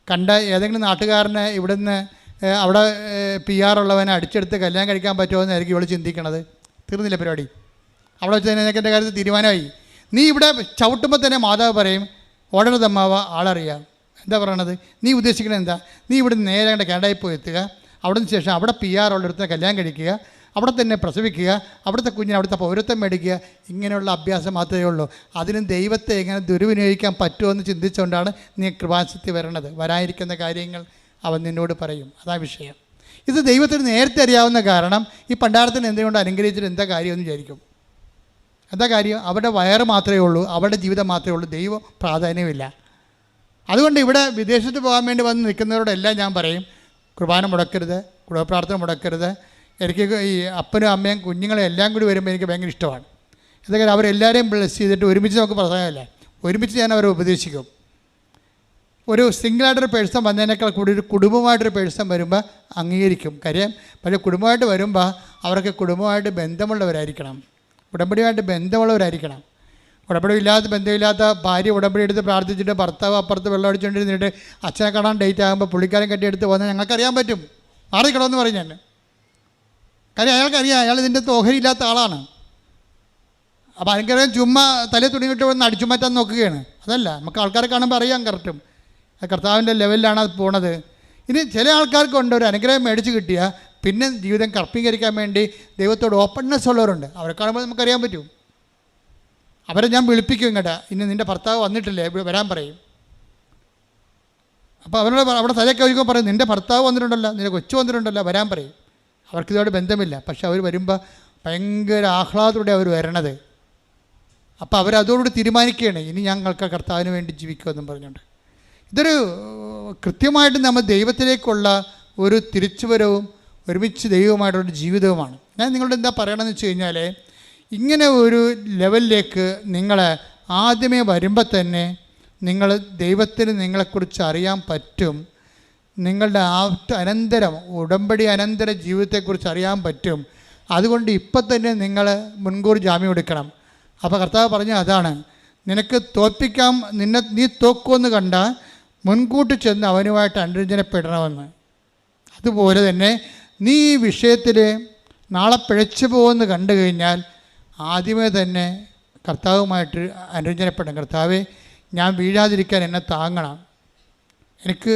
കണ്ട ഏതെങ്കിലും നാട്ടുകാരനെ ഇവിടുന്ന് അവിടെ PR ഉള്ളവനെ അടിച്ചെടുത്ത് കല്യാണം കഴിക്കാൻ പറ്റുമോ എന്നായിരിക്കും ഇവൾ ചിന്തിക്കണത്. തീർന്നില്ല പരിപാടി. അവിടെ വെച്ച് തന്നെ എൻ്റെ കാര്യത്തിൽ തീരുമാനമായി. നീ ഇവിടെ ചവിട്ടുമ്പോൾ തന്നെ മാതാവ് പറയും, ഓടരുതമ്മാവ, ആളറിയാം. എന്താ പറയണത്? നീ ഉദ്ദേശിക്കുന്നത് എന്താ? നീ ഇവിടെ നേരെ കണ്ട കാനഡയിൽ പോയി എത്തുക, അവിടുന്ന് ശേഷം അവിടെ PR ഉള്ളിടത്ത് കല്യാണം കഴിക്കുക, അവിടെ തന്നെ പ്രസവിക്കുക, അവിടുത്തെ കുഞ്ഞിന് അവിടുത്തെ പൗരത്വം മേടിക്കുക. ഇങ്ങനെയുള്ള അഭ്യാസം മാത്രമേ ഉള്ളൂ. അതിനും ദൈവത്തെ എങ്ങനെ ദുർവിനിയോഗിക്കാൻ പറ്റുമെന്ന് ചിന്തിച്ചുകൊണ്ടാണ് നീ കൃപാസനത്തിൽ വരണത്. വരാനിരിക്കുന്ന കാര്യങ്ങൾ അവൻ നിന്നോട് പറയും. അതാ വിഷയം. ഇത് ദൈവത്തിന് നേരത്തെ അറിയാവുന്ന കാരണം ഈ പണ്ടാരത്തിന് എന്തുകൊണ്ട് അനുഗ്രഹിച്ചിട്ട് എന്താ കാര്യമെന്ന് വിചാരിക്കും. എന്താ കാര്യം? അവരുടെ വയറ് മാത്രമേ ഉള്ളൂ, അവരുടെ ജീവിതം മാത്രമേ ഉള്ളൂ, ദൈവം പ്രാധാന്യമില്ല. അതുകൊണ്ട് ഇവിടെ വിദേശത്ത് പോകാൻ വേണ്ടി വന്ന് നിൽക്കുന്നവരോടെല്ലാം ഞാൻ പറയും, കുർബാന മുടക്കരുത്, കുടുംബപ്രാർത്ഥന മുടക്കരുത്. എനിക്ക് ഈ അപ്പനും അമ്മയും കുഞ്ഞുങ്ങളും എല്ലാം കൂടി വരുമ്പോൾ എനിക്ക് ഭയങ്കര ഇഷ്ടമാണ്. എന്തൊക്കെ അവരെല്ലാവരെയും ബ്ലെസ് ചെയ്തിട്ട് ഒരുമിച്ച് നമുക്ക് പ്രധാനമല്ല, ഒരുമിച്ച് ഞാൻ അവരെ ഉപദേശിക്കും. ഒരു സിംഗിളായിട്ടൊരു പേഴ്സൺ വന്നതിനേക്കാൾ കൂടി ഒരു കുടുംബമായിട്ടൊരു പേഴ്സൺ വരുമ്പോൾ അംഗീകരിക്കും. കാര്യം പക്ഷേ കുടുംബമായിട്ട് വരുമ്പോൾ അവർക്ക് കുടുംബമായിട്ട് ബന്ധമുള്ളവരായിരിക്കണം, ഉടമ്പടിയുമായിട്ട് ബന്ധമുള്ളവരായിരിക്കണം. ഉടമ്പടി ഇല്ലാത്ത ബന്ധമില്ലാത്ത ഭാര്യ ഉടമ്പടി എടുത്ത് പ്രാർത്ഥിച്ചിട്ട് ഭർത്താവ് അപ്പുറത്ത് വെള്ളം അടിച്ചുകൊണ്ടിരുന്നിട്ട് അച്ഛനെ കാണാൻ ഡേറ്റ് ആകുമ്പോൾ പുള്ളിക്കാരൻ കെട്ടിയെടുത്ത് വന്നാൽ ഞങ്ങൾക്കറിയാൻ പറ്റും. മാറിക്കണമെന്ന് പറയും ഞാൻ. കാര്യം അയാൾക്കറിയാം അയാൾ ഇതിൻ്റെ ഓഹരിയില്ലാത്ത ആളാണ്. അപ്പോൾ അതിനറിയാം ചുമ്മാ തലേ തുണിയിട്ട് വന്ന് അടിച്ചു മാറ്റാൻ നോക്കുകയാണ്. അതല്ല, നമുക്ക് ആൾക്കാരെ കാണുമ്പോൾ അറിയാം കറക്റ്റും കർത്താവിൻ്റെ ലെവലിലാണ് അത് പോണത്. ഇനി ചില ആൾക്കാർക്കുണ്ട് ഒരു അനുഗ്രഹം മേടിച്ച് കിട്ടിയാൽ പിന്നെ ജീവിതം കർപ്പീകരിക്കാൻ വേണ്ടി ദൈവത്തോട് ഓപ്പൺനെസ് ഉള്ളവരുണ്ട്. അവരെ കാണുമ്പോൾ നമുക്കറിയാൻ പറ്റും. അവരെ ഞാൻ വിളിപ്പിക്കും ഇങ്ങോട്ട്, ഇനി നിൻ്റെ ഭർത്താവ് വന്നിട്ടില്ലേ വരാൻ പറയും. അപ്പോൾ അവരോട് അവിടെ തലയൊക്കെ ഒഴിക്കുമ്പോൾ പറയും, നിൻ്റെ ഭർത്താവ് വന്നിട്ടുണ്ടല്ലോ, നിൻ്റെ കൊച്ചു വന്നിട്ടുണ്ടല്ലോ, വരാൻ പറയും. അവർക്കിതോട് ബന്ധമില്ല. പക്ഷെ അവർ വരുമ്പോൾ ഭയങ്കര ആഹ്ലാദത്തോടെ അവർ വരണത്. അപ്പോൾ അവരതോടുകൂടി തീരുമാനിക്കുകയാണ്, ഇനി ഞങ്ങൾക്ക് കർത്താവിന് വേണ്ടി ജീവിക്കുമെന്നും പറഞ്ഞുകൊണ്ട്. ഇതൊരു കൃത്യമായിട്ട് നമ്മൾ ദൈവത്തിലേക്കുള്ള ഒരു തിരിച്ചുവരവും ഒരുമിച്ച് ദൈവവുമായിട്ടുള്ള ജീവിതവുമാണ്. ഞാൻ നിങ്ങളോട് എന്താ പറയണമെന്ന് വെച്ച് കഴിഞ്ഞാൽ, ഇങ്ങനെ ഒരു ലെവലിലേക്ക് നിങ്ങൾ ആദ്യമേ വരുമ്പോൾ തന്നെ നിങ്ങൾ ദൈവത്തിന് നിങ്ങളെക്കുറിച്ച് അറിയാൻ പറ്റും. നിങ്ങളുടെ അനന്തരം ഉടമ്പടി അനന്തര ജീവിതത്തെക്കുറിച്ച് അറിയാൻ പറ്റും. അതുകൊണ്ട് ഇപ്പം തന്നെ നിങ്ങൾ മുൻകൂർ ജാമ്യം എടുക്കണം. അപ്പോൾ കർത്താവ് പറഞ്ഞ അതാണ്, നിനക്ക് തോൽപ്പിക്കാം, നീ തോക്കുമെന്ന് കണ്ടാൽ മുൻകൂട്ടി ചെന്ന് അവനുമായിട്ട് അനുരഞ്ജനപ്പെടണമെന്ന്. അതുപോലെ തന്നെ നീ ഈ വിഷയത്തിൽ നാളെ പിഴച്ചു പോകുമെന്ന് കണ്ടു കഴിഞ്ഞാൽ ആദ്യമേ തന്നെ കർത്താവുമായിട്ട് അനുരഞ്ജനപ്പെടണം. കർത്താവേ, ഞാൻ വീഴാതിരിക്കാൻ എന്നെ താങ്ങണം, എനിക്ക്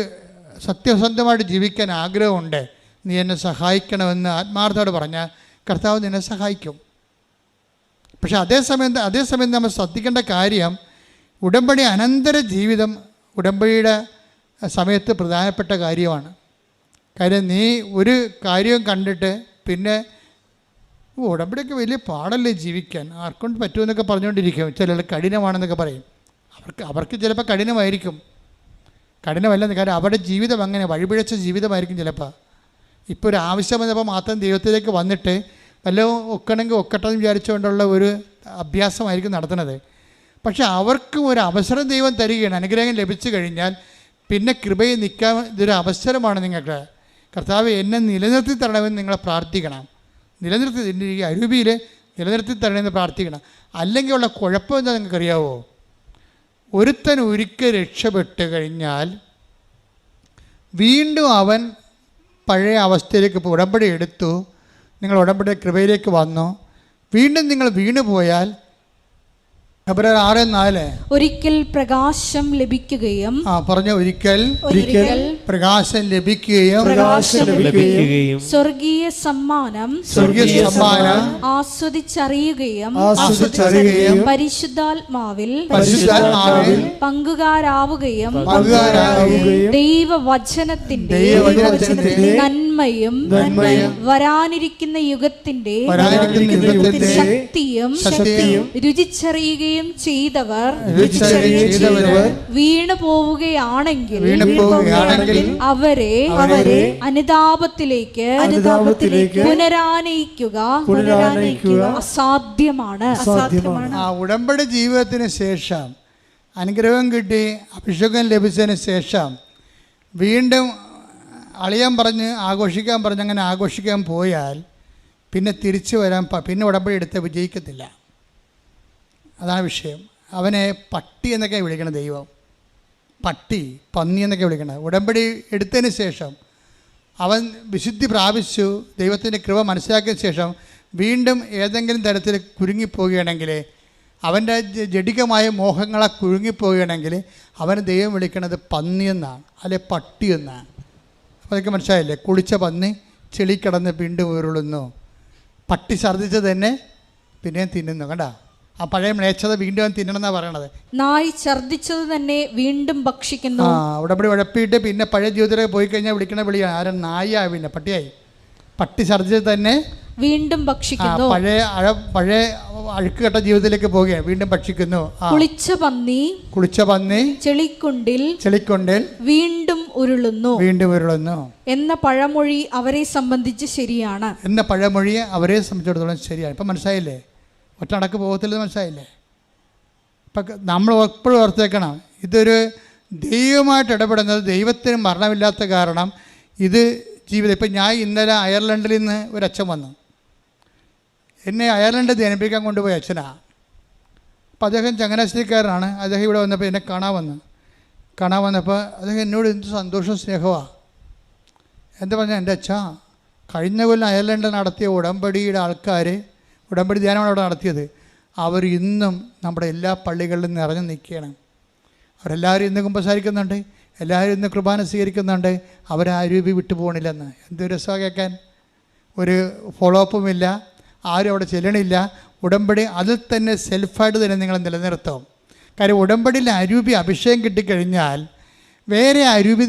സത്യസന്ധമായിട്ട് ജീവിക്കാൻ ആഗ്രഹമുണ്ട്, നീ എന്നെ സഹായിക്കണമെന്ന് ആത്മാർത്ഥത്തോട് പറഞ്ഞാൽ കർത്താവ് നിന്നെ സഹായിക്കും. പക്ഷേ അതേസമയം നമ്മൾ ശ്രദ്ധിക്കേണ്ട കാര്യം, ഉടമ്പടി അനന്തര ജീവിതം ഉടമ്പടിയുടെ സമയത്ത് പ്രധാനപ്പെട്ട കാര്യമാണ്. കാര്യം നീ ഒരു കാര്യവും കണ്ടിട്ട് പിന്നെ ഉടമ്പടിയൊക്കെ വലിയ പാടല്ലേ ജീവിക്കാൻ, ആർക്കൊണ്ട് പറ്റുമെന്നൊക്കെ പറഞ്ഞുകൊണ്ടിരിക്കും. ചിലർ കഠിനമാണെന്നൊക്കെ പറയും. അവർക്ക് ചിലപ്പോൾ കഠിനമായിരിക്കും, കഠിനമല്ലെന്ന്. കാര്യം അവരുടെ ജീവിതം അങ്ങനെ വഴിപിഴച്ച ജീവിതമായിരിക്കും ചിലപ്പോൾ. ഇപ്പോൾ ഒരു ആവശ്യം വന്നപ്പോൾ മാത്രം ദൈവത്തിലേക്ക് വന്നിട്ട് വല്ലതും ഒക്കണമെങ്കിൽ ഒക്കട്ടെന്ന് വിചാരിച്ചുകൊണ്ടുള്ള ഒരു അഭ്യാസമായിരിക്കും നടത്തുന്നത്. പക്ഷെ അവർക്കും ഒരു അവസരം ദൈവം തരികയാണ്. അനുഗ്രഹം ലഭിച്ചു കഴിഞ്ഞാൽ പിന്നെ കൃപയിൽ നിൽക്കാൻ ഇതൊരു അവസരമാണ് നിങ്ങൾക്ക്. കർത്താവ് എന്നെ നിലനിർത്തി തരണമെന്ന് നിങ്ങളെ പ്രാർത്ഥിക്കണം. നിലനിർത്തി ഈ അരൂപിയിൽ നിലനിർത്തി തരണമെന്ന് പ്രാർത്ഥിക്കണം. അല്ലെങ്കിൽ ഉള്ള കുഴപ്പം എന്താ നിങ്ങൾക്കറിയാവോ? ഒരുത്തൻ ഒരിക്കൽ രക്ഷപ്പെട്ട് കഴിഞ്ഞാൽ വീണ്ടും അവൻ പഴയ അവസ്ഥയിലേക്ക് ഉടമ്പടി എടുത്തു, നിങ്ങൾ ഉടമ്പടി കൃപയിലേക്ക് വന്നു, വീണ്ടും നിങ്ങൾ വീണു പോയാൽ എബ്രായർ 6:4 ഒരിക്കൽ പ്രകാശം ലഭിക്കുകയും ഒരിക്കൽ പ്രകാശം ലഭിക്കുകയും സ്വർഗീയ സമ്മാനം ആസ്വദിച്ചറിയുകയും പരിശുദ്ധാത്മാവിൽ പങ്കുകാരാവുകയും ദൈവവചനത്തിന്റെ നന്മയും വരാനിരിക്കുന്ന യുഗത്തിന്റെ ശക്തിയും ചെയ്തവർ വീണു പോവുകയാണെങ്കിൽ അവരെ അനുതാപത്തിലേക്ക് പുനരാനയിക്കുക അസാധ്യമാണ്. ഉടമ്പടി ജീവിതത്തിന് ശേഷം അനുഗ്രഹം കിട്ടി അഭിഷേകം ലഭിച്ചതിന് ശേഷം വീണ്ടും അളിയാൻ പറഞ്ഞ് ആഘോഷിക്കാൻ പറഞ്ഞ് അങ്ങനെ ആഘോഷിക്കാൻ പോയാൽ പിന്നെ തിരിച്ചു വരാൻ പിന്നെ ഉടമ്പടി എടുത്ത് വിജയിക്കത്തില്ല. അതാണ് വിഷയം. അവനെ പട്ടി എന്നൊക്കെ വിളിക്കണം ദൈവം, പട്ടി, പന്നി എന്നൊക്കെ വിളിക്കണം. ഉടമ്പടി എടുത്തതിന് ശേഷം അവൻ വിശുദ്ധി പ്രാപിച്ചു, ദൈവത്തിൻ്റെ കൃപ മനസ്സിലാക്കിയ ശേഷം വീണ്ടും ഏതെങ്കിലും തരത്തിൽ കുരുങ്ങിപ്പോവുകയാണെങ്കിൽ, അവൻ്റെ ജഡികമായ മോഹങ്ങളെ കുരുങ്ങിപ്പോവുകയാണെങ്കിൽ അവന് ദൈവം വിളിക്കണത് പന്നി എന്നാണ്, അല്ലെ പട്ടി എന്നാണ്. അപ്പോൾ അതൊക്കെ മനസ്സിലായില്ലേ? കുളിച്ച പന്നി ചെളി കിടന്ന് വീണ്ടും ഉരുളുന്നു, പട്ടി ഛർദ്ദിച്ച് തന്നെ പിന്നെയും തിന്നുന്നു. കണ്ടാ, ആ പഴയ മ്ലേച്ഛത വീണ്ടും അവൻ തിന്നണമെന്നാണ് പറയണത്. നായി ഛർദ്ദിച്ചത് തന്നെ വീണ്ടും ഭക്ഷിക്കുന്നു. ഉടമ്പടി ഉഴപ്പിയിട്ട് പിന്നെ പഴയ ജീവിതത്തിലേക്ക് പോയി കഴിഞ്ഞാൽ വിളിക്കണ വിളിയാണ് ആരും നായായി, പിന്നെ പട്ടിയായി. പട്ടി ഛർദ്ദിച്ചത് തന്നെ വീണ്ടും ഭക്ഷിക്കുന്നു. പഴയ അഴുക്ക് കെട്ട ജീവിതത്തിലേക്ക് പോവുകയാണ്, വീണ്ടും ഭക്ഷിക്കുന്നു. കുളിച്ച പന്നി ചെളിക്കുണ്ടിൽ വീണ്ടും ഉരുളുന്നു എന്ന പഴമൊഴി അവരെ സംബന്ധിച്ച് ശരിയാണ്. ശരിയാണ്. ഇപ്പം മനസ്സിലായില്ലേ? ഒറ്റടക്ക് പോകത്തില്ലെന്ന് മനസ്സിലായില്ലേ? ഇപ്പം നമ്മൾ എപ്പോഴും ഓർത്തേക്കണം, ഇതൊരു ദൈവമായിട്ട് ഇടപെടുന്നത്. ദൈവത്തിന് മരണമില്ലാത്ത കാരണം ഇത് ജീവിതം. ഇപ്പം ഞാൻ ഇന്നലെ അയർലൻഡിൽ നിന്ന് ഒരു അച്ഛൻ വന്നു, എന്നെ അയർലൻഡ് ധ്യാനിപ്പിക്കാൻ കൊണ്ടുപോയ അച്ഛനാണ്. അപ്പോൾ അദ്ദേഹം ചങ്ങനാശ്ശേരിക്കാരനാണ്. അദ്ദേഹം ഇവിടെ വന്നപ്പോൾ എന്നെ കാണാൻ വന്നപ്പോൾ അദ്ദേഹം എന്നോട് എന്ത് സന്തോഷവും സ്നേഹമാണ്. എന്താ പറഞ്ഞാൽ, എൻ്റെ അച്ഛാ, കഴിഞ്ഞ കൊല്ലം അയർലൻഡിൽ നടത്തിയ ഉടമ്പടിയുടെ ആൾക്കാർ, ഉടമ്പടി ധ്യാനമാണ് അവിടെ നടത്തിയത്, അവർ ഇന്നും നമ്മുടെ എല്ലാ പള്ളികളിലും നിറഞ്ഞു നിൽക്കുകയാണ്. അവരെല്ലാവരും ഇന്ന് കുമ്പസാരിക്കുന്നുണ്ട്, എല്ലാവരും ഇന്ന് കുർബാന സ്വീകരിക്കുന്നുണ്ട്. അവരാരൂപി വിട്ടു പോകണില്ലെന്ന്. എന്തൊരു രസമാണ് കേൾക്കാൻ. ഒരു ഫോളോ അപ്പുമില്ല, ആരും അവിടെ ചെല്ലണില്ല. ഉടമ്പടി അതിൽ തന്നെ സെൽഫായിട്ട് തന്നെ നിങ്ങൾ നിലനിർത്തും. കാര്യം ഉടമ്പടിയിൽ അരൂപി അഭിഷേകം കിട്ടിക്കഴിഞ്ഞാൽ വേറെ അരൂപി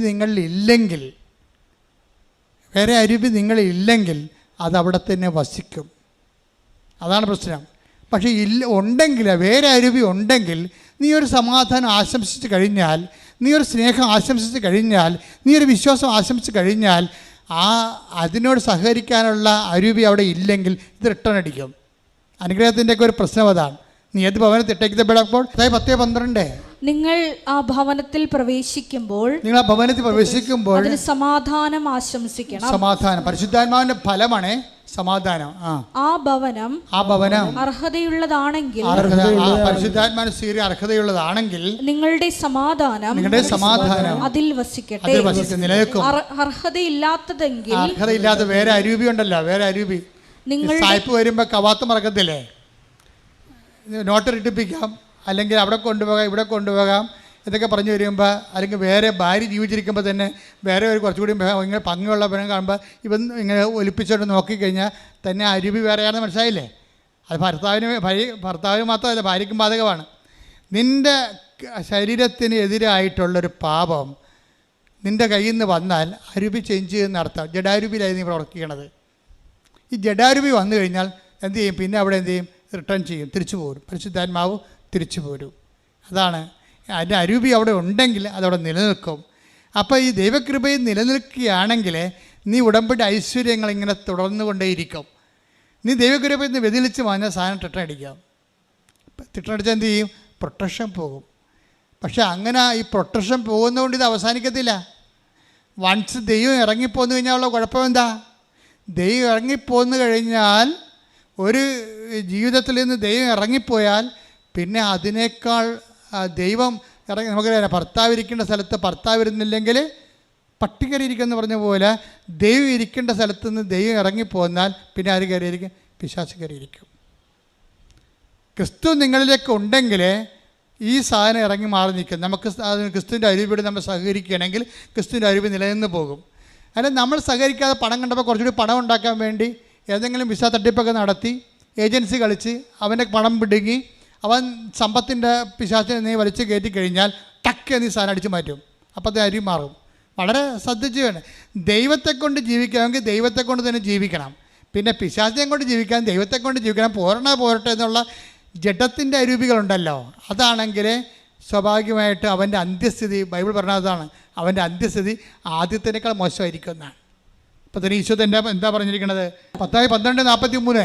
നിങ്ങളില്ലെങ്കിൽ അതവിടെ തന്നെ വസിക്കും. അതാണ് പ്രശ്നം. പക്ഷേ ഉണ്ടെങ്കിൽ, വേറെ അരൂപി ഉണ്ടെങ്കിൽ, നീ ഒരു സമാധാനം ആശംസിച്ച് കഴിഞ്ഞാൽ, നീ ഒരു സ്നേഹം ആശംസിച്ച് കഴിഞ്ഞാൽ, നീ ഒരു വിശ്വാസം ആശംസിച്ച് കഴിഞ്ഞാൽ, അതിനോട് സഹകരിക്കാനുള്ള അരൂപി അവിടെ ഇല്ലെങ്കിൽ ഇത് റിട്ടേൺ അടിക്കും. അനുഗ്രഹത്തിൻ്റെയൊക്കെ ഒരു പ്രശ്നം അതാണ്. നീ ഏത് ഭവനത്തിൽ ഇട്ടേക്കപ്പെടുമ്പോൾ 10:12 നിങ്ങൾ ആ ഭവനത്തിൽ പ്രവേശിക്കുമ്പോൾ അതിന് സമാധാനം ആശംസിക്കണം. സമാധാനം പരിശുദ്ധാത്മാവിന്റെ ഫലമാണ് സമാധാനം. ആ ഭവനം അർഹതയുള്ളതാണെങ്കിൽ, പരിശുദ്ധാത്മാവിന് അർഹതയുള്ളതാണെങ്കിൽ നിങ്ങളുടെ സമാധാനം അതിൽ വസിക്കട്ടെ. അർഹതയില്ലാത്ത വേറെ അരൂപി ഉണ്ടല്ലോ, വേറെ അരൂപി. സായിപ്പ് വരുമ്പോൾ കവാത്ത് മറക്കത്തില്ലേ? നോട്ട് ഇട്ടിപ്പിക്കാം, അല്ലെങ്കിൽ അവിടെ കൊണ്ടുപോകാം, ഇവിടെ കൊണ്ടുപോകാം ഇതൊക്കെ പറഞ്ഞു വരുമ്പോൾ, അല്ലെങ്കിൽ വേറെ ഭാര്യ ജീവിച്ചിരിക്കുമ്പോൾ തന്നെ വേറെ ഒരു കുറച്ചുകൂടി ഇങ്ങനെ ഭംഗിയുള്ള പെണ്ണ് കാണുമ്പോൾ ഇവൻ ഇങ്ങനെ ഒലിപ്പിച്ചോണ്ട് നോക്കിക്കഴിഞ്ഞാൽ തന്നെ അരുവി വേറെയാണെന്ന് മനസ്സിലായില്ലേ? അത് ഭർത്താവിന് മാത്രമല്ല, ഭാര്യയ്ക്കും ബാധകമാണ്. നിൻ്റെ ശരീരത്തിന് എതിരായിട്ടുള്ളൊരു പാപം നിൻ്റെ കയ്യിൽ നിന്ന് വന്നാൽ അരുവി ചേഞ്ച് ചെയ്യുന്ന അർത്ഥം. ജഡാരൂപിയിലായി നീ പ്രവർത്തിക്കണത്. ഈ ജഡാരൂപി വന്നു കഴിഞ്ഞാൽ എന്ത് ചെയ്യും? പിന്നെ അവിടെ എന്ത് ചെയ്യും? റിട്ടേൺ ചെയ്യും, തിരിച്ചു പോരും. പരിശുദ്ധാത്മാവ് തിരിച്ചു പോരും. അതാണ് അതിൻ്റെ അരൂപി അവിടെ ഉണ്ടെങ്കിൽ അതവിടെ നിലനിൽക്കും. അപ്പോൾ ഈ ദൈവകൃപയിൽ നിലനിൽക്കുകയാണെങ്കിൽ നീ ഉടമ്പടി ഐശ്വര്യങ്ങൾ ഇങ്ങനെ തുടർന്നു കൊണ്ടേയിരിക്കും. നീ ദൈവകൃപയിൽ നിന്ന് വ്യതിലിച്ച് വാങ്ങിയ സാധനം ടിട്ടടിക്കാം. ടിട്ടടിച്ചാൽ എന്ത് ചെയ്യും? പ്രൊട്ടക്ഷൻ പോകും. പക്ഷെ അങ്ങനെ ഈ പ്രൊട്ടക്ഷൻ പോകുന്നതുകൊണ്ട് ഇത് അവസാനിക്കത്തില്ല. വൺസ് ദൈവം ഇറങ്ങിപ്പോന്നു കഴിഞ്ഞാലുള്ള കുഴപ്പം എന്താ? ദൈവം ഇറങ്ങിപ്പോന്നു കഴിഞ്ഞാൽ, ഒരു ജീവിതത്തിൽ നിന്ന് ദൈവം ഇറങ്ങിപ്പോയാൽ പിന്നെ അതിനേക്കാൾ ദൈവം ഇറങ്ങി, നമുക്കറിയാം, ഭർത്താവ് ഇരിക്കേണ്ട സ്ഥലത്ത് ഭർത്താവ് ഇരുന്നില്ലെങ്കിൽ പട്ടി കയറിയിരിക്കുമെന്ന് പറഞ്ഞ പോലെ ദൈവം ഇരിക്കേണ്ട സ്ഥലത്ത് നിന്ന് ദൈവം ഇറങ്ങിപ്പോന്നാൽ പിന്നെ ആര് കയറിയിരിക്കും? പിശാച് കയറിയിരിക്കും. ക്രിസ്തു നിങ്ങളിലേക്ക് ഉണ്ടെങ്കിൽ ഈ സാധനം ഇറങ്ങി മാറി നിൽക്കും. നമുക്ക് ക്രിസ്തുവിൻ്റെ അരൂപിയോട് നമ്മൾ സഹകരിക്കുകയാണെങ്കിൽ ക്രിസ്തുവിൻ്റെ അരൂപി നിലനിന്ന് പോകും. അല്ല, നമ്മൾ സഹകരിക്കാതെ പണം കണ്ടപ്പോൾ കുറച്ചുകൂടി പണം ഉണ്ടാക്കാൻ വേണ്ടി ഏതെങ്കിലും വിസ തട്ടിപ്പൊക്കെ നടത്തി ഏജൻസി കളിച്ച് അവൻ്റെ പണം പിടുങ്ങി അവൻ സമ്പത്തിൻ്റെ പിശാചിനെ നീ വലിച്ചു കയറ്റി കഴിഞ്ഞാൽ ടക്ക് നീ സാധനം അടിച്ചു മാറ്റും. അപ്പോഴത്തെ അരി മാറും. വളരെ ശ്രദ്ധിച്ച് വേണം. ദൈവത്തെ കൊണ്ട് ജീവിക്കണമെങ്കിൽ ദൈവത്തെ കൊണ്ട് തന്നെ ജീവിക്കണം. പിന്നെ പിശാചിനെ കൊണ്ട് ജീവിക്കാൻ ദൈവത്തെ കൊണ്ട് ജീവിക്കണം. പോരട്ടെ എന്നുള്ള ജഡത്തിൻ്റെ അരൂപികളുണ്ടല്ലോ, അതാണെങ്കിൽ സ്വാഭാവികമായിട്ട് അവൻ്റെ അന്ത്യസ്ഥിതി, ബൈബിൾ പറഞ്ഞതാണ്, അവൻ്റെ അന്ത്യസ്ഥിതി ആദ്യത്തിനേക്കാൾ മോശമായിരിക്കും എന്നാണ്. അപ്പോൾ തന്നെ ഈശോ എന്താ പറഞ്ഞിരിക്കുന്നത്? 10:12-43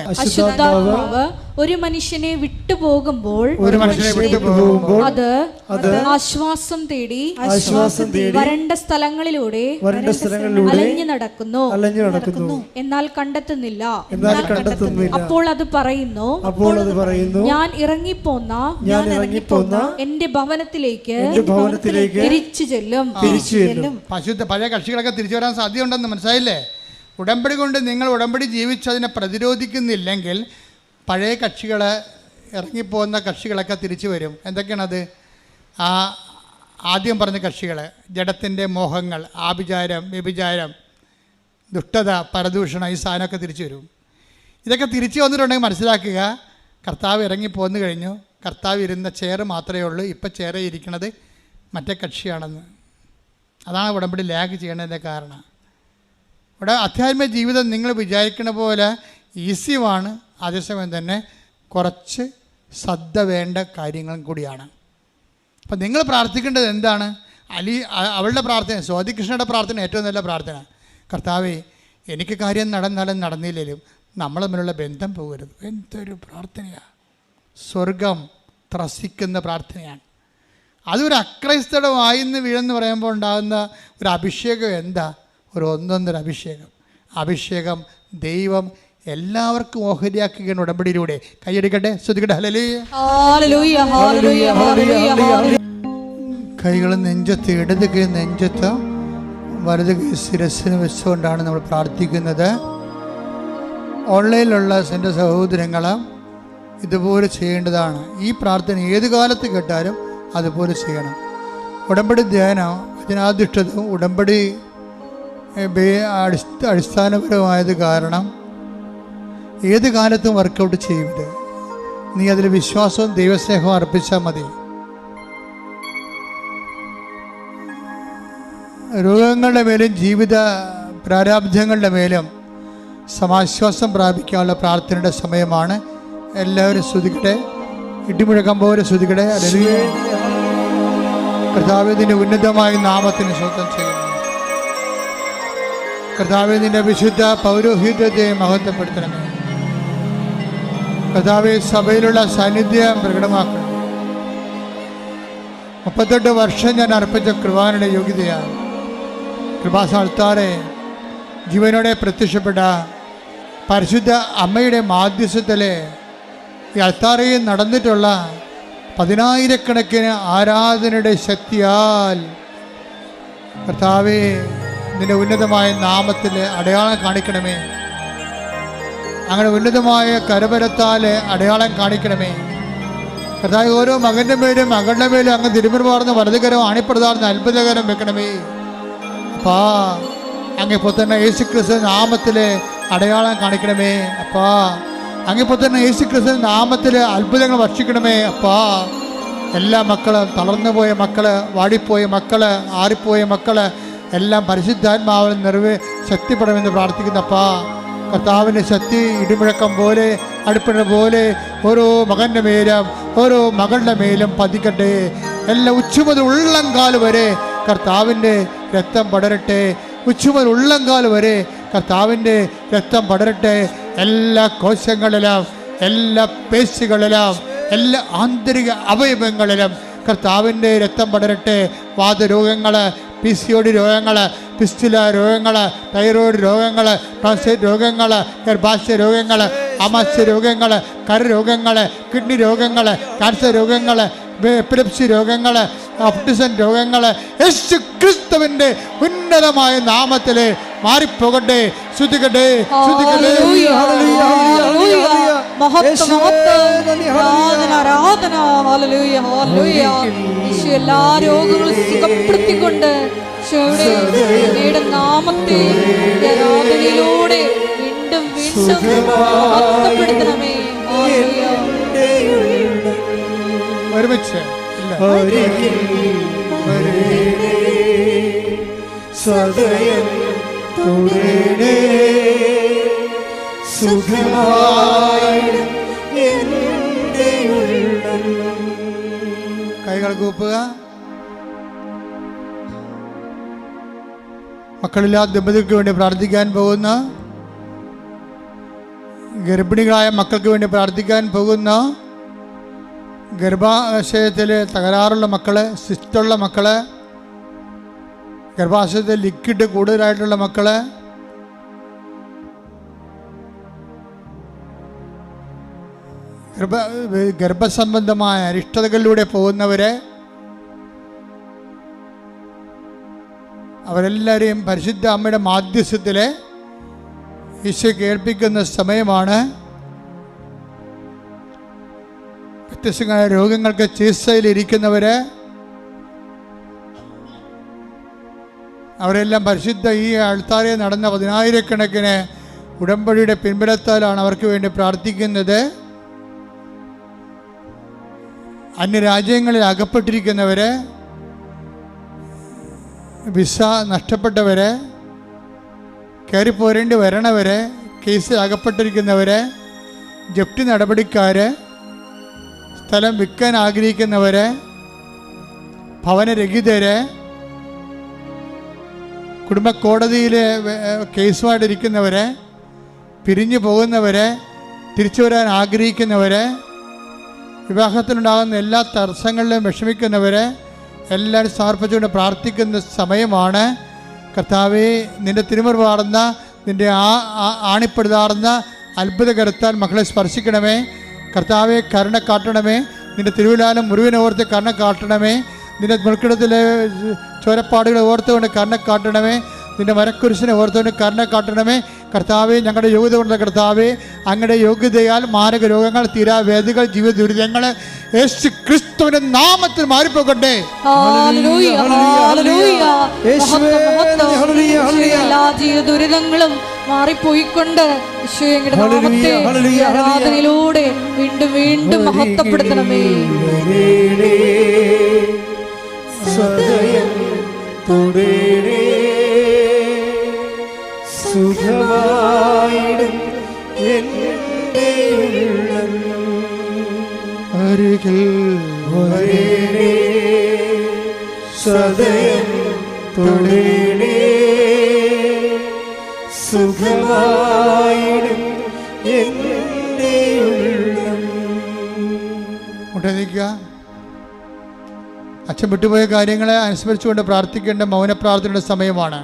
ഒരു മനുഷ്യനെ വിട്ടുപോകുമ്പോൾ അത് ആശ്വാസം തേടി വരണ്ട സ്ഥലങ്ങളിലൂടെ അലഞ്ഞു നടക്കുന്നു, എന്നാൽ കണ്ടെത്തുന്നില്ല. അപ്പോൾ അത് പറയുന്നു, ഞാൻ ഇറങ്ങിപ്പോന്ന എന്റെ ഭവനത്തിലേക്ക് തിരിച്ചു ചെല്ലും. പഴയ കക്ഷികളൊക്കെ തിരിച്ചു വരാൻ സാധ്യതയുണ്ടെന്ന് മനസ്സിലായില്ലേ? ഉടമ്പടി കൊണ്ട് നിങ്ങൾ ഉടമ്പടി ജീവിച്ചതിനെ പ്രതിരോധിക്കുന്നില്ലെങ്കിൽ പഴയ കക്ഷികൾ, ഇറങ്ങിപ്പോകുന്ന കക്ഷികളൊക്കെ തിരിച്ചു വരും. എന്തൊക്കെയാണത്? ആദ്യം പറഞ്ഞ കക്ഷികൾ, ജഡത്തിൻ്റെ മോഹങ്ങൾ, ആഭിചാരം, വ്യഭിചാരം, ദുഷ്ടത, പരദൂഷണം, ഈ സാധനമൊക്കെ തിരിച്ചു വരും. ഇതൊക്കെ തിരിച്ചു വന്നിട്ടുണ്ടെങ്കിൽ മനസ്സിലാക്കുക, കർത്താവ് ഇറങ്ങിപ്പോന്നു കഴിഞ്ഞു. കർത്താവ് ഇരുന്ന ചെയർ മാത്രമേ ഉള്ളൂ, ഇപ്പം ചെയർ ഇരിക്കുന്നത് മറ്റേ കക്ഷിയാണെന്ന്. അതാണ് ഉടമ്പടി ലാഗ് ചെയ്യേണ്ടതിൻ്റെ കാരണം. ഇവിടെ അധ്യാത്മിക ജീവിതം നിങ്ങൾ വിചാരിക്കുന്ന പോലെ ഈസിയുമാണ്, അതേസമയം തന്നെ കുറച്ച് ശ്രദ്ധ വേണ്ട കാര്യങ്ങളും കൂടിയാണ്. അപ്പം നിങ്ങൾ പ്രാർത്ഥിക്കേണ്ടത് എന്താണ്? അവളുടെ പ്രാർത്ഥന, സ്വാതികൃഷ്ണയുടെ പ്രാർത്ഥന ഏറ്റവും നല്ല പ്രാർത്ഥന. കർത്താവേ, എനിക്ക് കാര്യം നടന്നാലും നടന്നില്ലെങ്കിലും നമ്മൾ തമ്മിലുള്ള ബന്ധം പോകരുത്. എന്തൊരു പ്രാർത്ഥനയാണ്! സ്വർഗം ത്രസിക്കുന്ന പ്രാർത്ഥനയാണ്. അതൊരു അക്രൈസ്തയുടെ വായിന്ന് വീഴെന്ന് പറയുമ്പോൾ ഉണ്ടാകുന്ന ഒരു അഭിഷേകം എന്താ? ഒരു ഒന്നൊന്നര അഭിഷേകം ദൈവം എല്ലാവർക്കും ഓഹരിയാക്കുകയാണ് ഉടമ്പടിയിലൂടെ. കൈയടിക്കട്ടെ, ശ്രദ്ധിക്കട്ടെ. ഹല്ലേലൂയ. കൈകൾ നെഞ്ചത്ത്, ഇടത് കൈ നെഞ്ചത്ത്, വലത് കൈ ശിരസ്സിന് വെച്ചുകൊണ്ടാണ് നമ്മൾ പ്രാർത്ഥിക്കുന്നത്. ഓൺലൈനിലുള്ള എൻ്റെ സഹോദരങ്ങൾ ഇതുപോലെ ചെയ്യേണ്ടതാണ്. ഈ പ്രാർത്ഥന ഏത് കാലത്ത് കേട്ടാലും അതുപോലെ ചെയ്യണം. ഉടമ്പടി ധ്യാനം അതിനാധിഷ്ഠിതവും ഉടമ്പടി അടിസ്ഥാനപരമായത് കാരണം ഏത് കാലത്തും വർക്കൗട്ട് ചെയ്യരുത്. നീ അതിൽ വിശ്വാസവും ദൈവസ്നേഹവും അർപ്പിച്ചാൽ മതി. രോഗങ്ങളുടെ മേലും ജീവിത പ്രാരാബ്ധങ്ങളുടെ മേലും സമാശ്വാസം പ്രാപിക്കാനുള്ള പ്രാർത്ഥനയുടെ സമയമാണ്. എല്ലാവരും സ്തുതിക്കട്ടെ, ഇടിമുഴക്കം പോലെ സ്തുതിക്കട്ടെ. കർത്താവേ, നിന്റെ ഉന്നതമായ നാമത്തിന് സ്വന്തം ചെയ്യുന്നു. കർത്താവേ, നിന്റെ വിശുദ്ധ പൗരോഹിത്യത്തെ മഹത്വപ്പെടുത്തണമേ. കർത്താവേ, സഭയിലുള്ള സാന്നിധ്യം പ്രകടമാക്കണം. 38 വർഷം ഞാൻ അർപ്പിച്ച കൃപാനയുടെ യോഗ്യതയാണ്. കൃപാസ്ഥാനത്താറെ ജീവനോടെ പ്രത്യക്ഷപ്പെട്ട പരിശുദ്ധ അമ്മയുടെ മാധ്യസ്ഥത്തിലെ ഈ അൾത്താരയിൽ നടന്നിട്ടുള്ള 10,000 ആരാധനയുടെ ശക്തിയാൽ കർത്താവേ, നിന്റെ ഉന്നതമായ നാമത്തിൽ അടയാളം കാണിക്കണമേ. അങ്ങനെ ഉന്നതമായ കരബലത്താൽ അടയാളം കാണിക്കണമേ. കർത്താവ്, ഓരോ മകൻ്റെ മേലും മകളുടെ മേലും അങ്ങ് തിരുമുറുപാർന്ന് വലതുകരം ആണിപ്രദാർന്ന് അത്ഭുതകരം വെക്കണമേ. അപ്പാ, അങ്ങിപ്പോൾ തന്നെ യേശുക്രിസ്തു നാമത്തിൽ അടയാളം കാണിക്കണമേ. അപ്പാ, അങ്ങിപ്പോൾ തന്നെ യേശുക്രിസ്തു നാമത്തിൽ അത്ഭുതങ്ങൾ വർഷിക്കണമേ. അപ്പാ, എല്ലാ മക്കളും, തളർന്നുപോയ മക്കള്, വാടിപ്പോയ മക്കള്, ആറിപ്പോയ മക്കള് എല്ലാം പരിശുദ്ധാത്മാവിൽ ശക്തിപ്പെടണമെന്ന് പ്രാർത്ഥിക്കുന്നപ്പാ. കർത്താവിൻ്റെ ശക്തി ഇടിമുഴക്കം പോലെ, അടുപ്പിട പോലെ ഓരോ മകൻ്റെ മേലും ഓരോ മകളുടെ മേലും പതിക്കട്ടെ. എല്ലാം ഉച്ചുമുതൽ ഉള്ളംകാൽ വരെ കർത്താവിൻ്റെ രക്തം പടരട്ടെ. ഉച്ചുമുതൽ ഉള്ളംകാൽ വരെ കർത്താവിൻ്റെ രക്തം പടരട്ടെ. എല്ലാ കോശങ്ങളിലും, എല്ലാ പേശികളിലും, എല്ലാ ആന്തരിക അവയവങ്ങളിലും കർത്താവിൻ്റെ രക്തം പടരട്ടെ. വാതരോഗങ്ങൾ, PCOD രോഗങ്ങൾ, പിസ്റ്റുല രോഗങ്ങൾ, തൈറോയ്ഡ് രോഗങ്ങൾ, പ്രോസ്റ്റേറ്റ് രോഗങ്ങൾ, ഗർഭാശയ രോഗങ്ങൾ, ആമാശയ രോഗങ്ങൾ, കരരോഗങ്ങൾ, കിഡ്നി രോഗങ്ങൾ, ക്യാൻസർ രോഗങ്ങൾ, എപ്പിലെപ്സി രോഗങ്ങൾ, ഓട്ടിസം രോഗങ്ങൾ യേശു ക്രിസ്തുവിൻ്റെ ഉന്നതമായ നാമത്തിൽ മാറിപ്പോകട്ടെ. ശ്രുതികട്ടെ, എല്ലാ രോഗങ്ങളും സുഖപ്പെടുത്തിക്കൊണ്ട് നാമത്തെ ആരാധനയിലൂടെ വീണ്ടും മഹത്വപ്പെടുത്തണമേ. ഒരുമിച്ച് സദയം തുടരേ സുഖമായി എൻ്റെ ഉള്ളം. കൈകൾ കൂപ്പുക. മക്കളില്ലാത്ത ദമ്പതികൾക്ക് വേണ്ടി പ്രാർത്ഥിക്കാൻ പോകുന്ന ഗർഭിണികളായ മക്കൾക്ക് വേണ്ടി പ്രാർത്ഥിക്കാൻ പോകുന്നു. ഗർഭാശയത്തിൽ തകരാറുള്ള മക്കള്, സിസ്റ്റുള്ള മക്കള്, ഗർഭാശയത്തിൽ ലിക്വിഡ് കൂടുതലായിട്ടുള്ള മക്കള്, ഗർഭസംബന്ധമായ അരിഷ്ടതകളിലൂടെ പോകുന്നവരെ, അവരെല്ലാവരെയും പരിശുദ്ധ അമ്മയുടെ മാധ്യസ്ഥത്തിൽ ഈശോ കേൾപ്പിക്കുന്ന സമയമാണ്. വ്യത്യസ്തങ്ങളായ രോഗങ്ങൾക്ക് ചികിത്സയിലിരിക്കുന്നവര്, അവരെല്ലാം പരിശുദ്ധ ഈ ആൾത്താരെ നടന്ന 10,000-കണക്കിന് ഉടമ്പടിയുടെ പിൻബലത്താലാണ് അവർക്ക് വേണ്ടി പ്രാർത്ഥിക്കുന്നത്. അന്യരാജ്യങ്ങളിൽ അകപ്പെട്ടിരിക്കുന്നവര്, വിസ നഷ്ടപ്പെട്ടവര്, കയറിപ്പോരേണ്ടി വരണവര്, കേസിൽ അകപ്പെട്ടിരിക്കുന്നവര്, ജപ്തി നടപടിക്കാര്, സ്ഥലം വിൽക്കാൻ ആഗ്രഹിക്കുന്നവര്, ഭവനരഹിതര്, കുടുംബ കോടതിയിൽ കേസുമായിട്ടിരിക്കുന്നവര്, പിരിഞ്ഞു പോകുന്നവര്, തിരിച്ചു വരാൻ ആഗ്രഹിക്കുന്നവര്, വിവാഹത്തിലുണ്ടാകുന്ന എല്ലാ തടസ്സങ്ങളിലും വിഷമിക്കുന്നവര് എല്ലാവരും സമർപ്പിച്ചുകൊണ്ട് പ്രാർത്ഥിക്കുന്ന സമയമാണ്. കർത്താവേ, നിൻ്റെ തിരുമുറിവാർന്ന, നിൻ്റെ ആണിപ്പെടുതാർന്ന അത്ഭുതകരത്താൽ മക്കളെ സ്പർശിക്കണമേ. കർത്താവെ, കരുണ കാട്ടണമേ. നിൻ്റെ തിരുവിലാലും മുറിവിനെ ഓർത്ത് കരുണ കാട്ടണമേ. നിൻ്റെ മുൾക്കിടത്തിലെ ചോരപ്പാടുകളെ ഓർത്തുകൊണ്ട് കരുണ കാട്ടണമേ. നിൻ്റെ മരക്കുരിശിനെ ഓർത്തുകൊണ്ട് കരുണ കാട്ടണമേ. കർത്താവെ, ഞങ്ങളുടെ യോഗ്യത കൊണ്ട് കർത്താവെ, അങ്ങയുടെ യോഗ്യതയാൽ മാരക രോഗങ്ങൾ, തീരാവേദികൾ, ജീവിത ദുരിതങ്ങൾ യേശു ക്രിസ്തുവിന്റെ നാമത്തിൽ മാറിപ്പോകട്ടെ. എല്ലാ ജീവിത ദുരിതങ്ങളും മാറിപ്പോയിക്കൊണ്ട് ആരാധനയിലൂടെ വീണ്ടും വീണ്ടും മഹത്വപ്പെടുത്തണമേ. സുഖമായിടും എൻ്റെ ഉള്ളം അരികിൽ വരേണേ, സദയം തൊടേണേ, സുഖമായിടും എൻ്റെ ഉള്ളം. മുട്ടനിക്കുക. അച്ഛൻ വിട്ടുപോയ കാര്യങ്ങളെ അനുസ്മരിച്ചുകൊണ്ട് പ്രാർത്ഥിക്കേണ്ട മൗന പ്രാർത്ഥനയുടെ സമയമാണ്.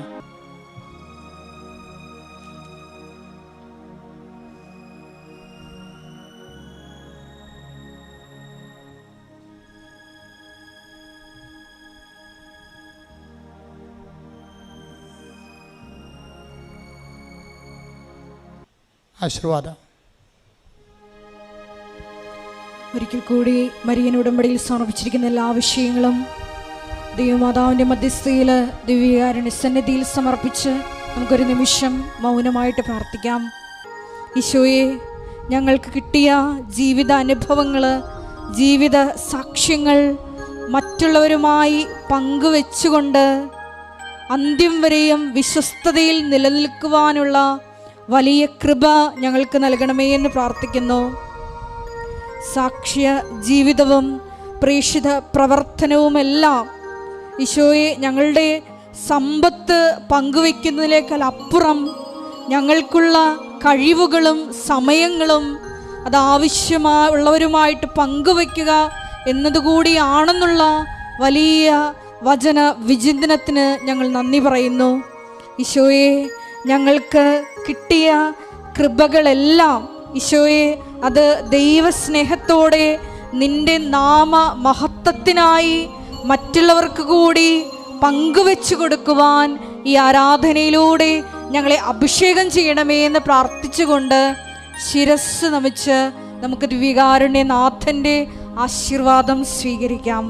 ആശീർവാദം. ഒരിക്കൽ കൂടി മരിയൻ ഉടമ്പടിയിൽ സമർപ്പിച്ചിരിക്കുന്ന എല്ലാ വിഷയങ്ങളും ദൈവമാതാവിൻ്റെ മധ്യസ്ഥയിൽ ദിവ്യകാരുണ്യ സന്നിധിയിൽ സമർപ്പിച്ച് നമുക്കൊരു നിമിഷം മൗനമായിട്ട് പ്രാർത്ഥിക്കാം. ഈശോയെ, ഞങ്ങൾക്ക് കിട്ടിയ ജീവിത അനുഭവങ്ങൾ, ജീവിത സാക്ഷ്യങ്ങൾ മറ്റുള്ളവരുമായി പങ്കുവെച്ചുകൊണ്ട് അന്ത്യം വരെയും വിശ്വസ്തതയിൽ നിലനിൽക്കുവാനുള്ള വലിയ കൃപ ഞങ്ങൾക്ക് നൽകണമേ എന്ന് പ്രാർത്ഥിക്കുന്നു. സാക്ഷ്യ ജീവിതവും പ്രേക്ഷിത പ്രവർത്തനവുമെല്ലാം ഈശോയെ, ഞങ്ങളുടെ സമ്പത്ത് പങ്കുവയ്ക്കുന്നതിനേക്കാൾ അപ്പുറം ഞങ്ങൾക്കുള്ള കഴിവുകളും സമയങ്ങളും അത് ആവശ്യമുള്ളവരുമായിട്ട് പങ്കുവയ്ക്കുക എന്നതുകൂടിയാണെന്നുള്ള വലിയ വചന വിചിന്തനത്തിന് ഞങ്ങൾ നന്ദി പറയുന്നു. ഈശോയെ, ഞങ്ങൾക്ക് കിട്ടിയ കൃപകളെല്ലാം ഈശോയെ, അത് ദൈവസ്നേഹത്തോടെ നിൻ്റെ നാമ മഹത്വത്തിനായി മറ്റുള്ളവർക്ക് കൂടി പങ്കുവെച്ചു കൊടുക്കുവാൻ ഈ ആരാധനയിലൂടെ ഞങ്ങളെ അഭിഷേകം ചെയ്യണമേ എന്ന് പ്രാർത്ഥിച്ചുകൊണ്ട് ശിരസ് നമിച്ച് നമുക്ക് ദിവ്യകാരുണ്യ നാഥൻ്റെ ആശീർവാദം സ്വീകരിക്കാം.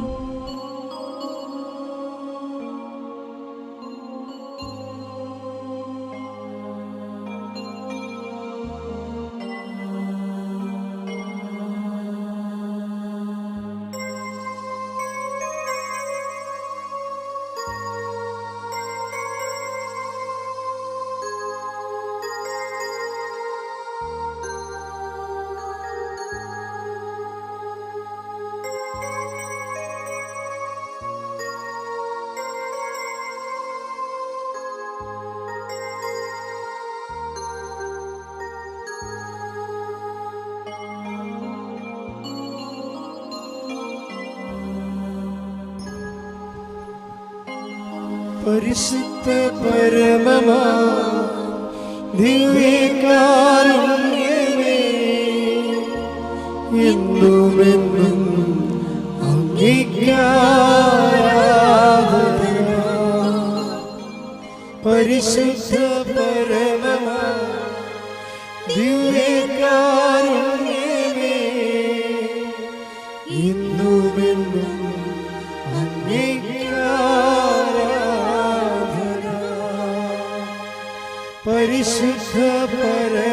പരിശുദ്ധ പരമമാ ദിവ്യകാരുണ്യമേ, എന്നുമെന്നും അങ്ങേക്കാരാധന. പരിശുദ്ധ പരമമാ ദിവ്യകാരുണ്യമേ, എന്നുമെന്നും അങ്ങേക്കാരാധന. പരിശുദ്ധ പരമമാ